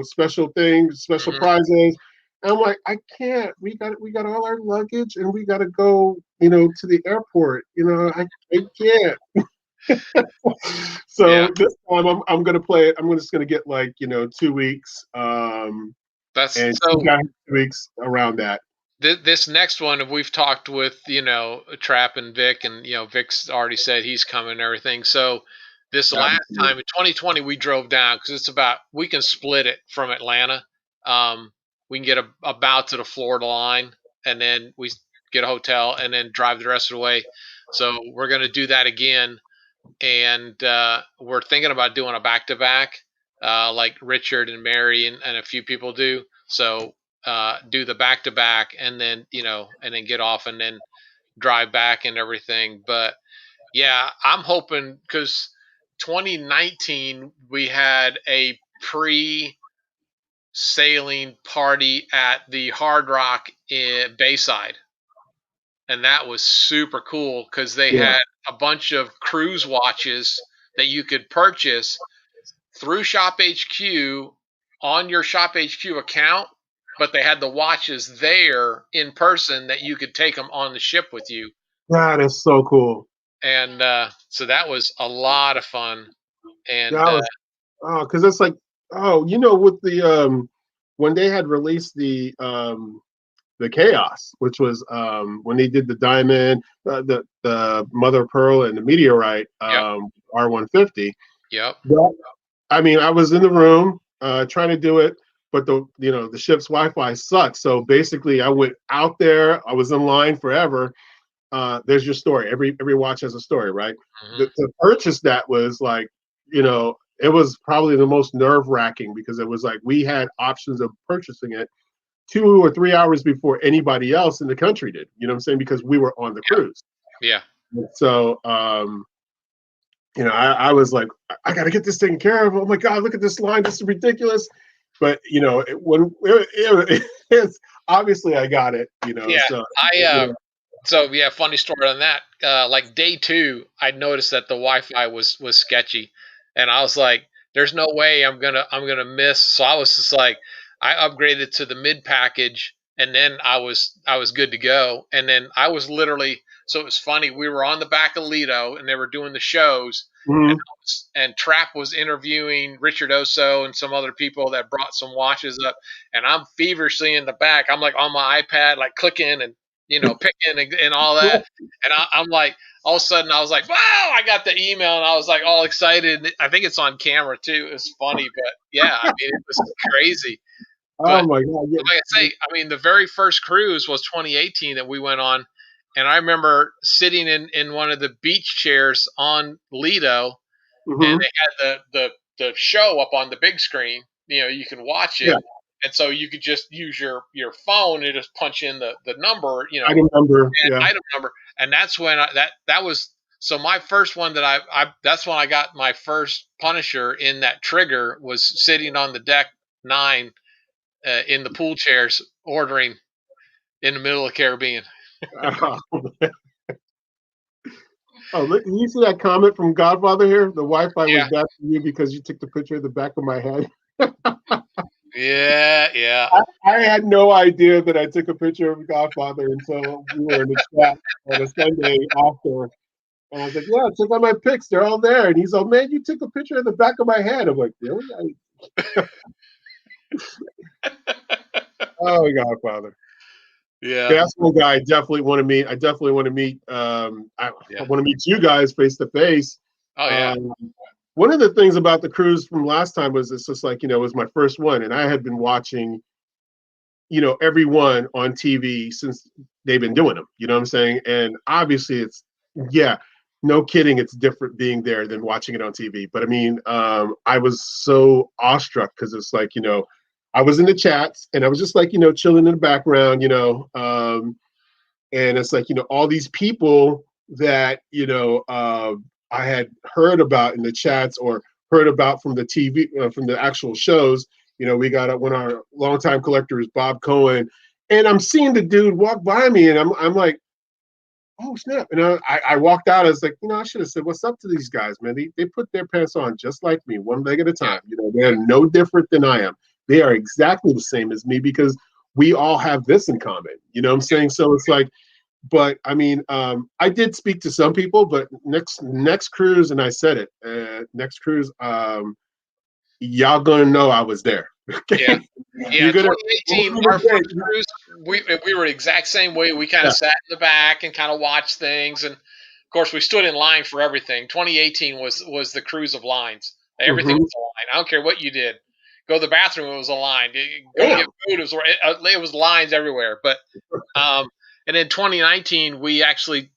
[SPEAKER 2] special things, special
[SPEAKER 1] hmm,
[SPEAKER 2] prizes. And I'm like, I can't. We got all our luggage and we got to go, to the airport. I can't.
[SPEAKER 1] yeah.
[SPEAKER 2] So this time I'm gonna play it. I'm just gonna get like 2 weeks,
[SPEAKER 1] That's
[SPEAKER 2] and she
[SPEAKER 1] so.
[SPEAKER 2] got 2 weeks around that.
[SPEAKER 1] This next one, we've talked with Trap and Vic, and Vic's already said he's coming and everything. So this last
[SPEAKER 2] Absolutely.
[SPEAKER 1] time in 2020, we drove down because we can split it from Atlanta. We can get about to the Florida line, and then we get a hotel, and then drive the rest of the way. So we're gonna do that again, and we're thinking about doing a back to back, like Richard and Mary and a few people do. So do the back to back, and then and then get off, and then drive back and everything. But yeah, I'm hoping because 2019 we had a pre sailing party at the Hard Rock in Bayside, and that was super cool because they
[SPEAKER 2] Yeah.
[SPEAKER 1] had a bunch of cruise watches that you could purchase through Shop HQ on your Shop HQ account, but they had the watches there in person that you could take them on the ship with you.
[SPEAKER 2] That is so cool.
[SPEAKER 1] And so that was a lot of fun. And
[SPEAKER 2] That was because it's like, oh, with the when they had released the Chaos, which was when they did the Diamond, the Mother of Pearl, and the Meteorite
[SPEAKER 1] yep,
[SPEAKER 2] R150.
[SPEAKER 1] yep,
[SPEAKER 2] Well, I mean, I was in the room trying to do it, but the ship's Wi-Fi sucks. So basically, I went out there. I was in line forever. There's your story. Every watch has a story, right?
[SPEAKER 1] hmm
[SPEAKER 2] To purchase that was like, it was probably the most nerve wracking because it was like we had options of purchasing it 2 or 3 hours before anybody else in the country did. You know what I'm saying? Because we were on the cruise.
[SPEAKER 1] yeah,
[SPEAKER 2] So, I was like, I got to get this taken care of. Oh my God, look at this line. This is ridiculous. But, it's obviously I got it,
[SPEAKER 1] yeah.
[SPEAKER 2] so,
[SPEAKER 1] So yeah, funny story on that. Like day 2, I noticed that the Wi-Fi was sketchy, and I was like, "There's no way I'm gonna miss." So I was just like, I upgraded to the mid package, and then I was good to go. And then I was literally, so it was funny. We were on the back of Lido, and they were doing the shows, and
[SPEAKER 2] mhm.
[SPEAKER 1] and Trap was interviewing Richard Oso and some other people that brought some watches up, and I'm feverishly in the back. I'm like on my iPad, like clicking and picking and all that. And I'm like, all of a sudden, I was like, wow, I got the email and I was like all excited. I think it's on camera too. It's funny, but yeah, I mean, it was crazy.
[SPEAKER 2] Oh
[SPEAKER 1] But
[SPEAKER 2] my God. Yeah.
[SPEAKER 1] like I say, I mean, the very first cruise was 2018 that we went on. And I remember sitting in one of the beach chairs on Lido, and
[SPEAKER 2] Hmm.
[SPEAKER 1] they had the show up on the big screen. You can watch
[SPEAKER 2] Yeah.
[SPEAKER 1] it, and so you could just use your phone and just punch in the number,
[SPEAKER 2] I remember.
[SPEAKER 1] and
[SPEAKER 2] Yeah.
[SPEAKER 1] item number, and that's when that was. So my first one that I that's when I got my first Punisher in that trigger was sitting on the deck 9 in the pool chairs ordering in the middle of the Caribbean.
[SPEAKER 2] Oh, look, you see that comment from Godfather here? The Wi-Fi was
[SPEAKER 1] Yeah,
[SPEAKER 2] bad for you because you took the picture of the back of my head.
[SPEAKER 1] yeah, yeah.
[SPEAKER 2] I had no idea that I took a picture of Godfather until we were in the chat on a Sunday after. And I was like, yeah, check out my pics. They're all there. And he's like, man, you took a picture of the back of my head. I'm like, really? Oh, Godfather.
[SPEAKER 1] Yeah.
[SPEAKER 2] Yeah, that's one guy I definitely want to meet. I definitely want to meet. I
[SPEAKER 1] Yeah.
[SPEAKER 2] want to meet you guys face to face.
[SPEAKER 1] Oh yeah.
[SPEAKER 2] Um, One of the things about the cruise from last time was it's just like, it was my first one. And I had been watching everyone on TV since they've been doing them. You know what I'm saying? And obviously, yeah, no kidding, it's different being there than watching it on TV. But I mean, I was so awestruck because it's like, I was in the chats and I was just like, chilling in the background, and it's like, all these people that, I had heard about in the chats or heard about from the TV, from the actual shows. We got one of our longtime collectors, Bob Cohen, and I'm seeing the dude walk by me, and I'm like, oh snap! And I walked out. I was like, I should have said, "What's up to these guys, man? They put their pants on just like me, one leg at a
[SPEAKER 1] Yeah.
[SPEAKER 2] time. They're no different than I am. They are exactly the same as me because we all have this in common. You know what I'm saying? So it's like, but I mean, I did speak to some people, but next cruise, and I said it, next cruise, y'all gonna know I was there.
[SPEAKER 1] Yeah.
[SPEAKER 2] Okay,
[SPEAKER 1] Yeah,
[SPEAKER 2] you're gonna.
[SPEAKER 1] 2018, our first cruise, we were the exact same way. We kind
[SPEAKER 2] Yeah.
[SPEAKER 1] of sat in the back and kind of watched things, and of course, we stood in line for everything. 2018 was the cruise of lines. Everything
[SPEAKER 2] Mm-hmm.
[SPEAKER 1] was a line. I don't care what you did. Go to the bathroom, it was a line. Go
[SPEAKER 2] Damn.
[SPEAKER 1] get food, it was lines everywhere. But and in 2019, we actually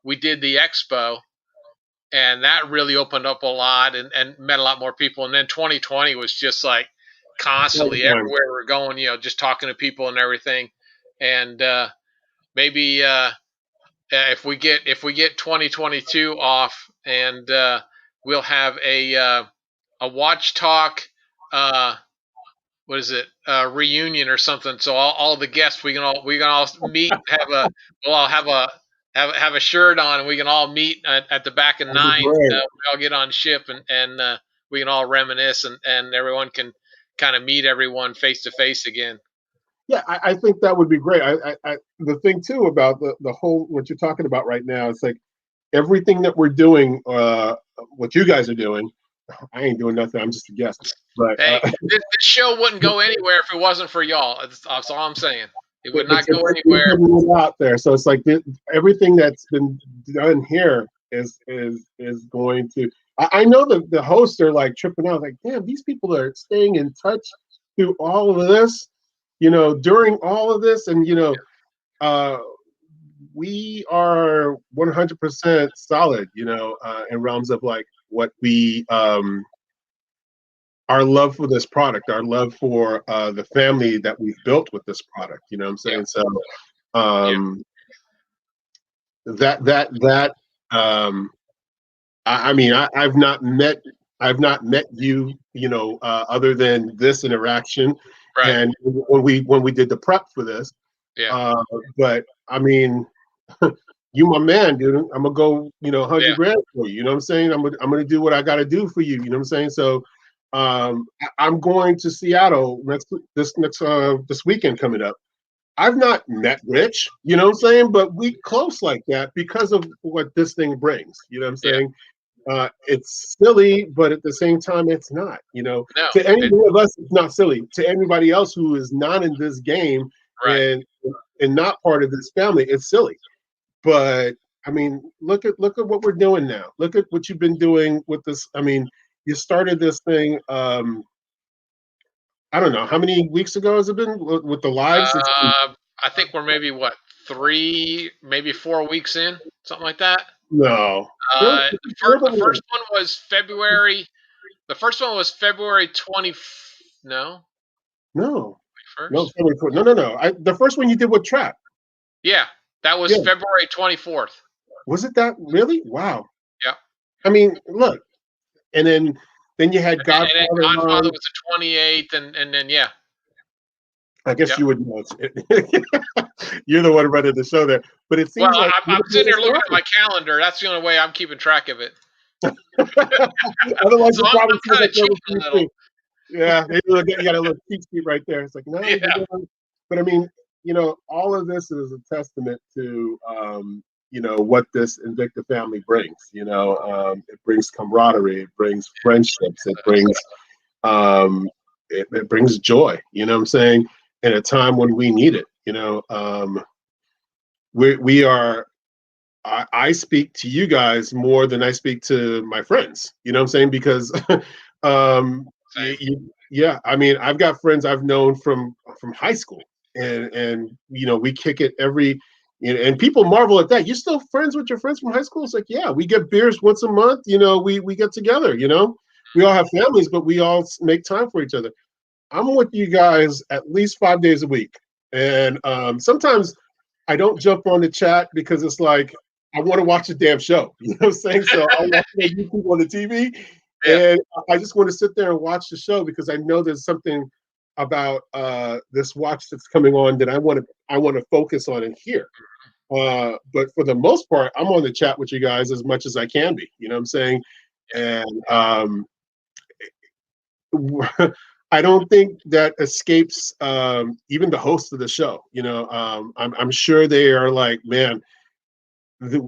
[SPEAKER 1] we did the expo, and that really opened up a lot and met a lot more people. And then 2020 was just like
[SPEAKER 2] All the
[SPEAKER 1] constantly
[SPEAKER 2] time.
[SPEAKER 1] everywhere we're going, just talking to people and everything. And maybe if we get 2022 off, and we'll have a watch talk. Uh, what is it, reunion or something. So all the guests we can all meet, we'll all have a shirt on, and we can all meet at the back of
[SPEAKER 2] That'd be
[SPEAKER 1] nine.
[SPEAKER 2] great.
[SPEAKER 1] We all get on ship, and we can all reminisce, and everyone can kind of meet everyone face to face again.
[SPEAKER 2] Yeah, I think that would be great. The thing too about the whole what you're talking about right now, it's like everything that we're doing, what you guys are doing. I ain't doing nothing. I'm just a guest. But
[SPEAKER 1] Hey, this show wouldn't go anywhere if it wasn't for y'all. That's all I'm saying. It would not go
[SPEAKER 2] we're
[SPEAKER 1] anywhere.
[SPEAKER 2] putting it out there. So it's like everything that's been done here is going to. I know that the hosts are like tripping out, like, damn, these people are staying in touch through all of this, during all of this, and uh, we are 100% solid, in realms of like what we our love for this product, our love for the family that we've built with this product. You know what I'm
[SPEAKER 1] Yeah,
[SPEAKER 2] saying? So
[SPEAKER 1] yeah,
[SPEAKER 2] um, that I mean, I've not met you, other than this interaction,
[SPEAKER 1] right.
[SPEAKER 2] and when we did the prep for this.
[SPEAKER 1] Yeah,
[SPEAKER 2] But I mean, you my man, dude. I'm gonna go, 100
[SPEAKER 1] yeah.
[SPEAKER 2] grand for you. You know what I'm saying? I'm gonna do what I got to do for you. You know what I'm saying? So, I'm going to Seattle this weekend coming up. I've not met Rich, you know what I'm saying? But we close like that because of what this thing brings. You know what I'm
[SPEAKER 1] Yeah.
[SPEAKER 2] saying? It's silly, but at the same time, it's not.
[SPEAKER 1] No,
[SPEAKER 2] To any one of us, it's not silly. To anybody else who is not in this game
[SPEAKER 1] right.
[SPEAKER 2] and not part of this family, it's silly. But I mean, look at what we're doing now. Look at what you've been doing with this. I mean, you started this thing. I don't know how many weeks ago has it been with the lives.
[SPEAKER 1] I think we're maybe what 3, maybe 4 weeks in, something like that.
[SPEAKER 2] No,
[SPEAKER 1] The first one was February. The first one was February 20. No,
[SPEAKER 2] no, no,
[SPEAKER 1] first.
[SPEAKER 2] no. The first one you did with Trap.
[SPEAKER 1] Yeah, that was
[SPEAKER 2] Yeah,
[SPEAKER 1] February 24th.
[SPEAKER 2] was it that really? Wow.
[SPEAKER 1] Yeah,
[SPEAKER 2] I mean, look, and then you had
[SPEAKER 1] and then
[SPEAKER 2] Godfather
[SPEAKER 1] Godfather
[SPEAKER 2] on.
[SPEAKER 1] was the 28th, and then yeah,
[SPEAKER 2] I guess
[SPEAKER 1] yeah.
[SPEAKER 2] you would know. You're the one running the show there, but it
[SPEAKER 1] Well,
[SPEAKER 2] seems like
[SPEAKER 1] I'm sitting here looking at my calendar. That's the only way I'm keeping track of it.
[SPEAKER 2] Otherwise,
[SPEAKER 1] So
[SPEAKER 2] it probably
[SPEAKER 1] I'm
[SPEAKER 2] feels
[SPEAKER 1] kind
[SPEAKER 2] like
[SPEAKER 1] of
[SPEAKER 2] there was
[SPEAKER 1] cheating a little.
[SPEAKER 2] Yeah, you got a little cheat sheet right there. It's like, no, you've been
[SPEAKER 1] Yeah,
[SPEAKER 2] doing. But I mean, all of this is a testament to, what this Invicta family brings. It brings camaraderie, it brings friendships, um, it brings joy. You know what I'm saying? In a time when we need it. We are. I speak to you guys more than I speak to my friends. You know what I'm saying? Because
[SPEAKER 1] same.
[SPEAKER 2] yeah, I mean, I've got friends I've known from high school, and we kick it every. And people marvel at that. You still friends with your friends from high school? It's like, yeah, we get beers once a month. We get together. We all have families, but we all make time for each other. I'm with you guys at least 5 days a week, and sometimes I don't jump on the chat because it's like I want to watch a damn show. You know what I'm saying? So I'll watch it on YouTube on the TV,
[SPEAKER 1] Yeah,
[SPEAKER 2] and I just want to sit there and watch the show because I know there's something about this watch that's coming on that I want to focus on and hear. But for the most part, I'm on the chat with you guys as much as I can be. You know what I'm saying? And I don't think that escapes even the host of the show. I'm sure they are like, man,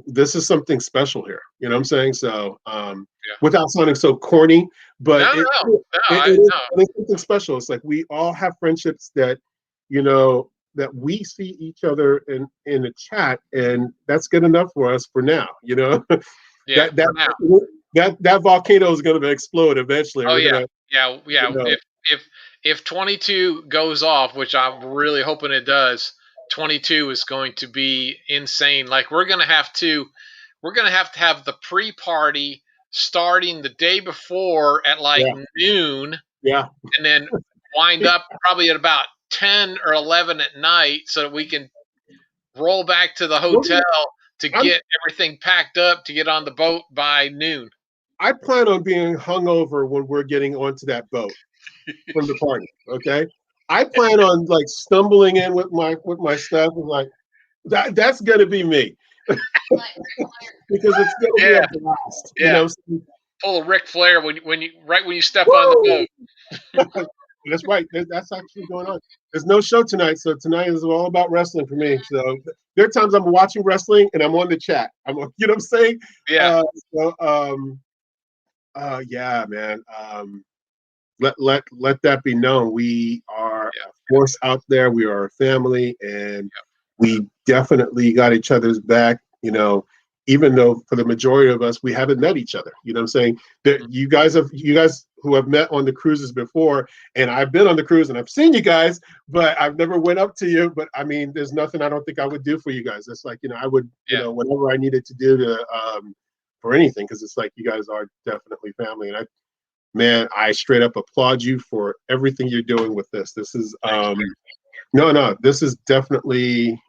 [SPEAKER 2] this is something special here. You know what I'm saying? So,
[SPEAKER 1] yeah.
[SPEAKER 2] without sounding so corny, but
[SPEAKER 1] No,
[SPEAKER 2] it
[SPEAKER 1] no, no.
[SPEAKER 2] it, it, is, it is something special. It's like we all have friendships that we see each other in the chat, and that's good enough for us for now.
[SPEAKER 1] Yeah,
[SPEAKER 2] that
[SPEAKER 1] for now.
[SPEAKER 2] that volcano is going to explode eventually.
[SPEAKER 1] Oh
[SPEAKER 2] We're
[SPEAKER 1] yeah,
[SPEAKER 2] gonna,
[SPEAKER 1] yeah,
[SPEAKER 2] you
[SPEAKER 1] yeah.
[SPEAKER 2] know,
[SPEAKER 1] If 22 goes off, which I'm really hoping it does, 22 is going to be insane. Like we're gonna have to have the pre-party starting the day before at like
[SPEAKER 2] yeah,
[SPEAKER 1] noon,
[SPEAKER 2] yeah.
[SPEAKER 1] and then wind up probably at about 10 or 11 at night, so that we can roll back to the
[SPEAKER 2] Well,
[SPEAKER 1] hotel to
[SPEAKER 2] I'm
[SPEAKER 1] get everything packed up to get on the boat by noon.
[SPEAKER 2] I plan on being hungover when we're getting onto that boat from the party. Okay, I plan on like stumbling in with my stuff and like that's gonna be me because it's gonna be a
[SPEAKER 1] Yeah,
[SPEAKER 2] blast. You
[SPEAKER 1] yeah.
[SPEAKER 2] know,
[SPEAKER 1] Pull a Ric Flair when you step on the
[SPEAKER 2] woo!
[SPEAKER 1] boat.
[SPEAKER 2] That's right. That's actually going on. There's no show tonight, so tonight is all about wrestling for me. So there are times I'm watching wrestling and I'm on the chat. You know what I'm saying?
[SPEAKER 1] Yeah,
[SPEAKER 2] So yeah, man. Let that be known. We are
[SPEAKER 1] yeah,
[SPEAKER 2] a force out there. We are a family, and we definitely got each other's back. You know, even though for the majority of us we haven't met each other. You know what I'm saying? That you guys who have met on the cruises before, and I've been on the cruise and I've seen you guys, but I've never went up to you. But I mean, there's nothing I don't think I would do for you guys. It's like, I would,
[SPEAKER 1] yeah.
[SPEAKER 2] whatever I needed to do to for anything, because it's like you guys are definitely family, and man, I straight up applaud you for everything you're doing with this. This is no, this is definitely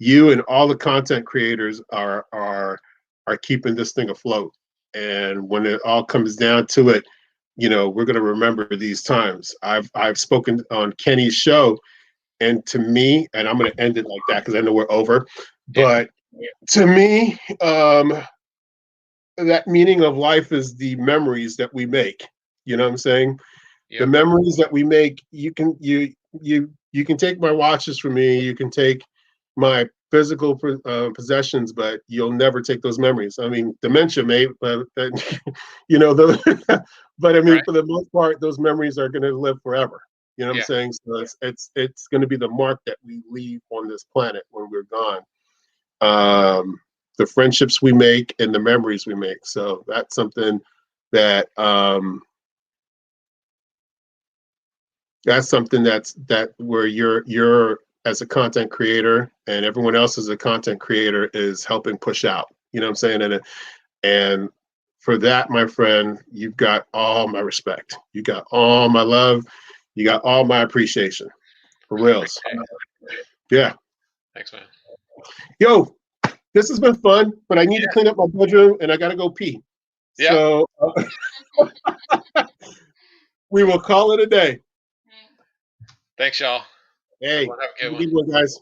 [SPEAKER 2] you and all the content creators are keeping this thing afloat. And when it all comes down to it, we're going to remember these times. I've spoken on Kenny's show, and to me, and I'm going to end it like that because I know we're over,
[SPEAKER 1] Yeah.
[SPEAKER 2] but to me, that meaning of life is the memories that we make. You know what I'm saying? The
[SPEAKER 1] Yep.
[SPEAKER 2] memories that we make, you can take my watches from me, you can take my physical possessions, but you'll never take those memories. I mean, dementia may, but but I mean,
[SPEAKER 1] Right.
[SPEAKER 2] for the most part, those memories are going to live forever. You know what I'm
[SPEAKER 1] Yeah.
[SPEAKER 2] saying? So it's going to be the mark that we leave on this planet when we're gone. The friendships we make and the memories we make. So that's something that that where you're as a content creator and everyone else as a content creator is helping push out. You know what I'm saying? And for that, my friend, you've got all my respect. You got all my love. You got all my appreciation. For
[SPEAKER 1] Really
[SPEAKER 2] reals.
[SPEAKER 1] appreciate it.
[SPEAKER 2] Yeah.
[SPEAKER 1] Thanks, man.
[SPEAKER 2] Yo, this has been fun, but I need to clean up my bedroom and I got to go pee.
[SPEAKER 1] Yeah.
[SPEAKER 2] So we will call it a day.
[SPEAKER 1] Thanks, y'all.
[SPEAKER 2] Hey,
[SPEAKER 1] Everyone have a
[SPEAKER 2] have
[SPEAKER 1] good
[SPEAKER 2] a
[SPEAKER 1] one.
[SPEAKER 2] good one, guys.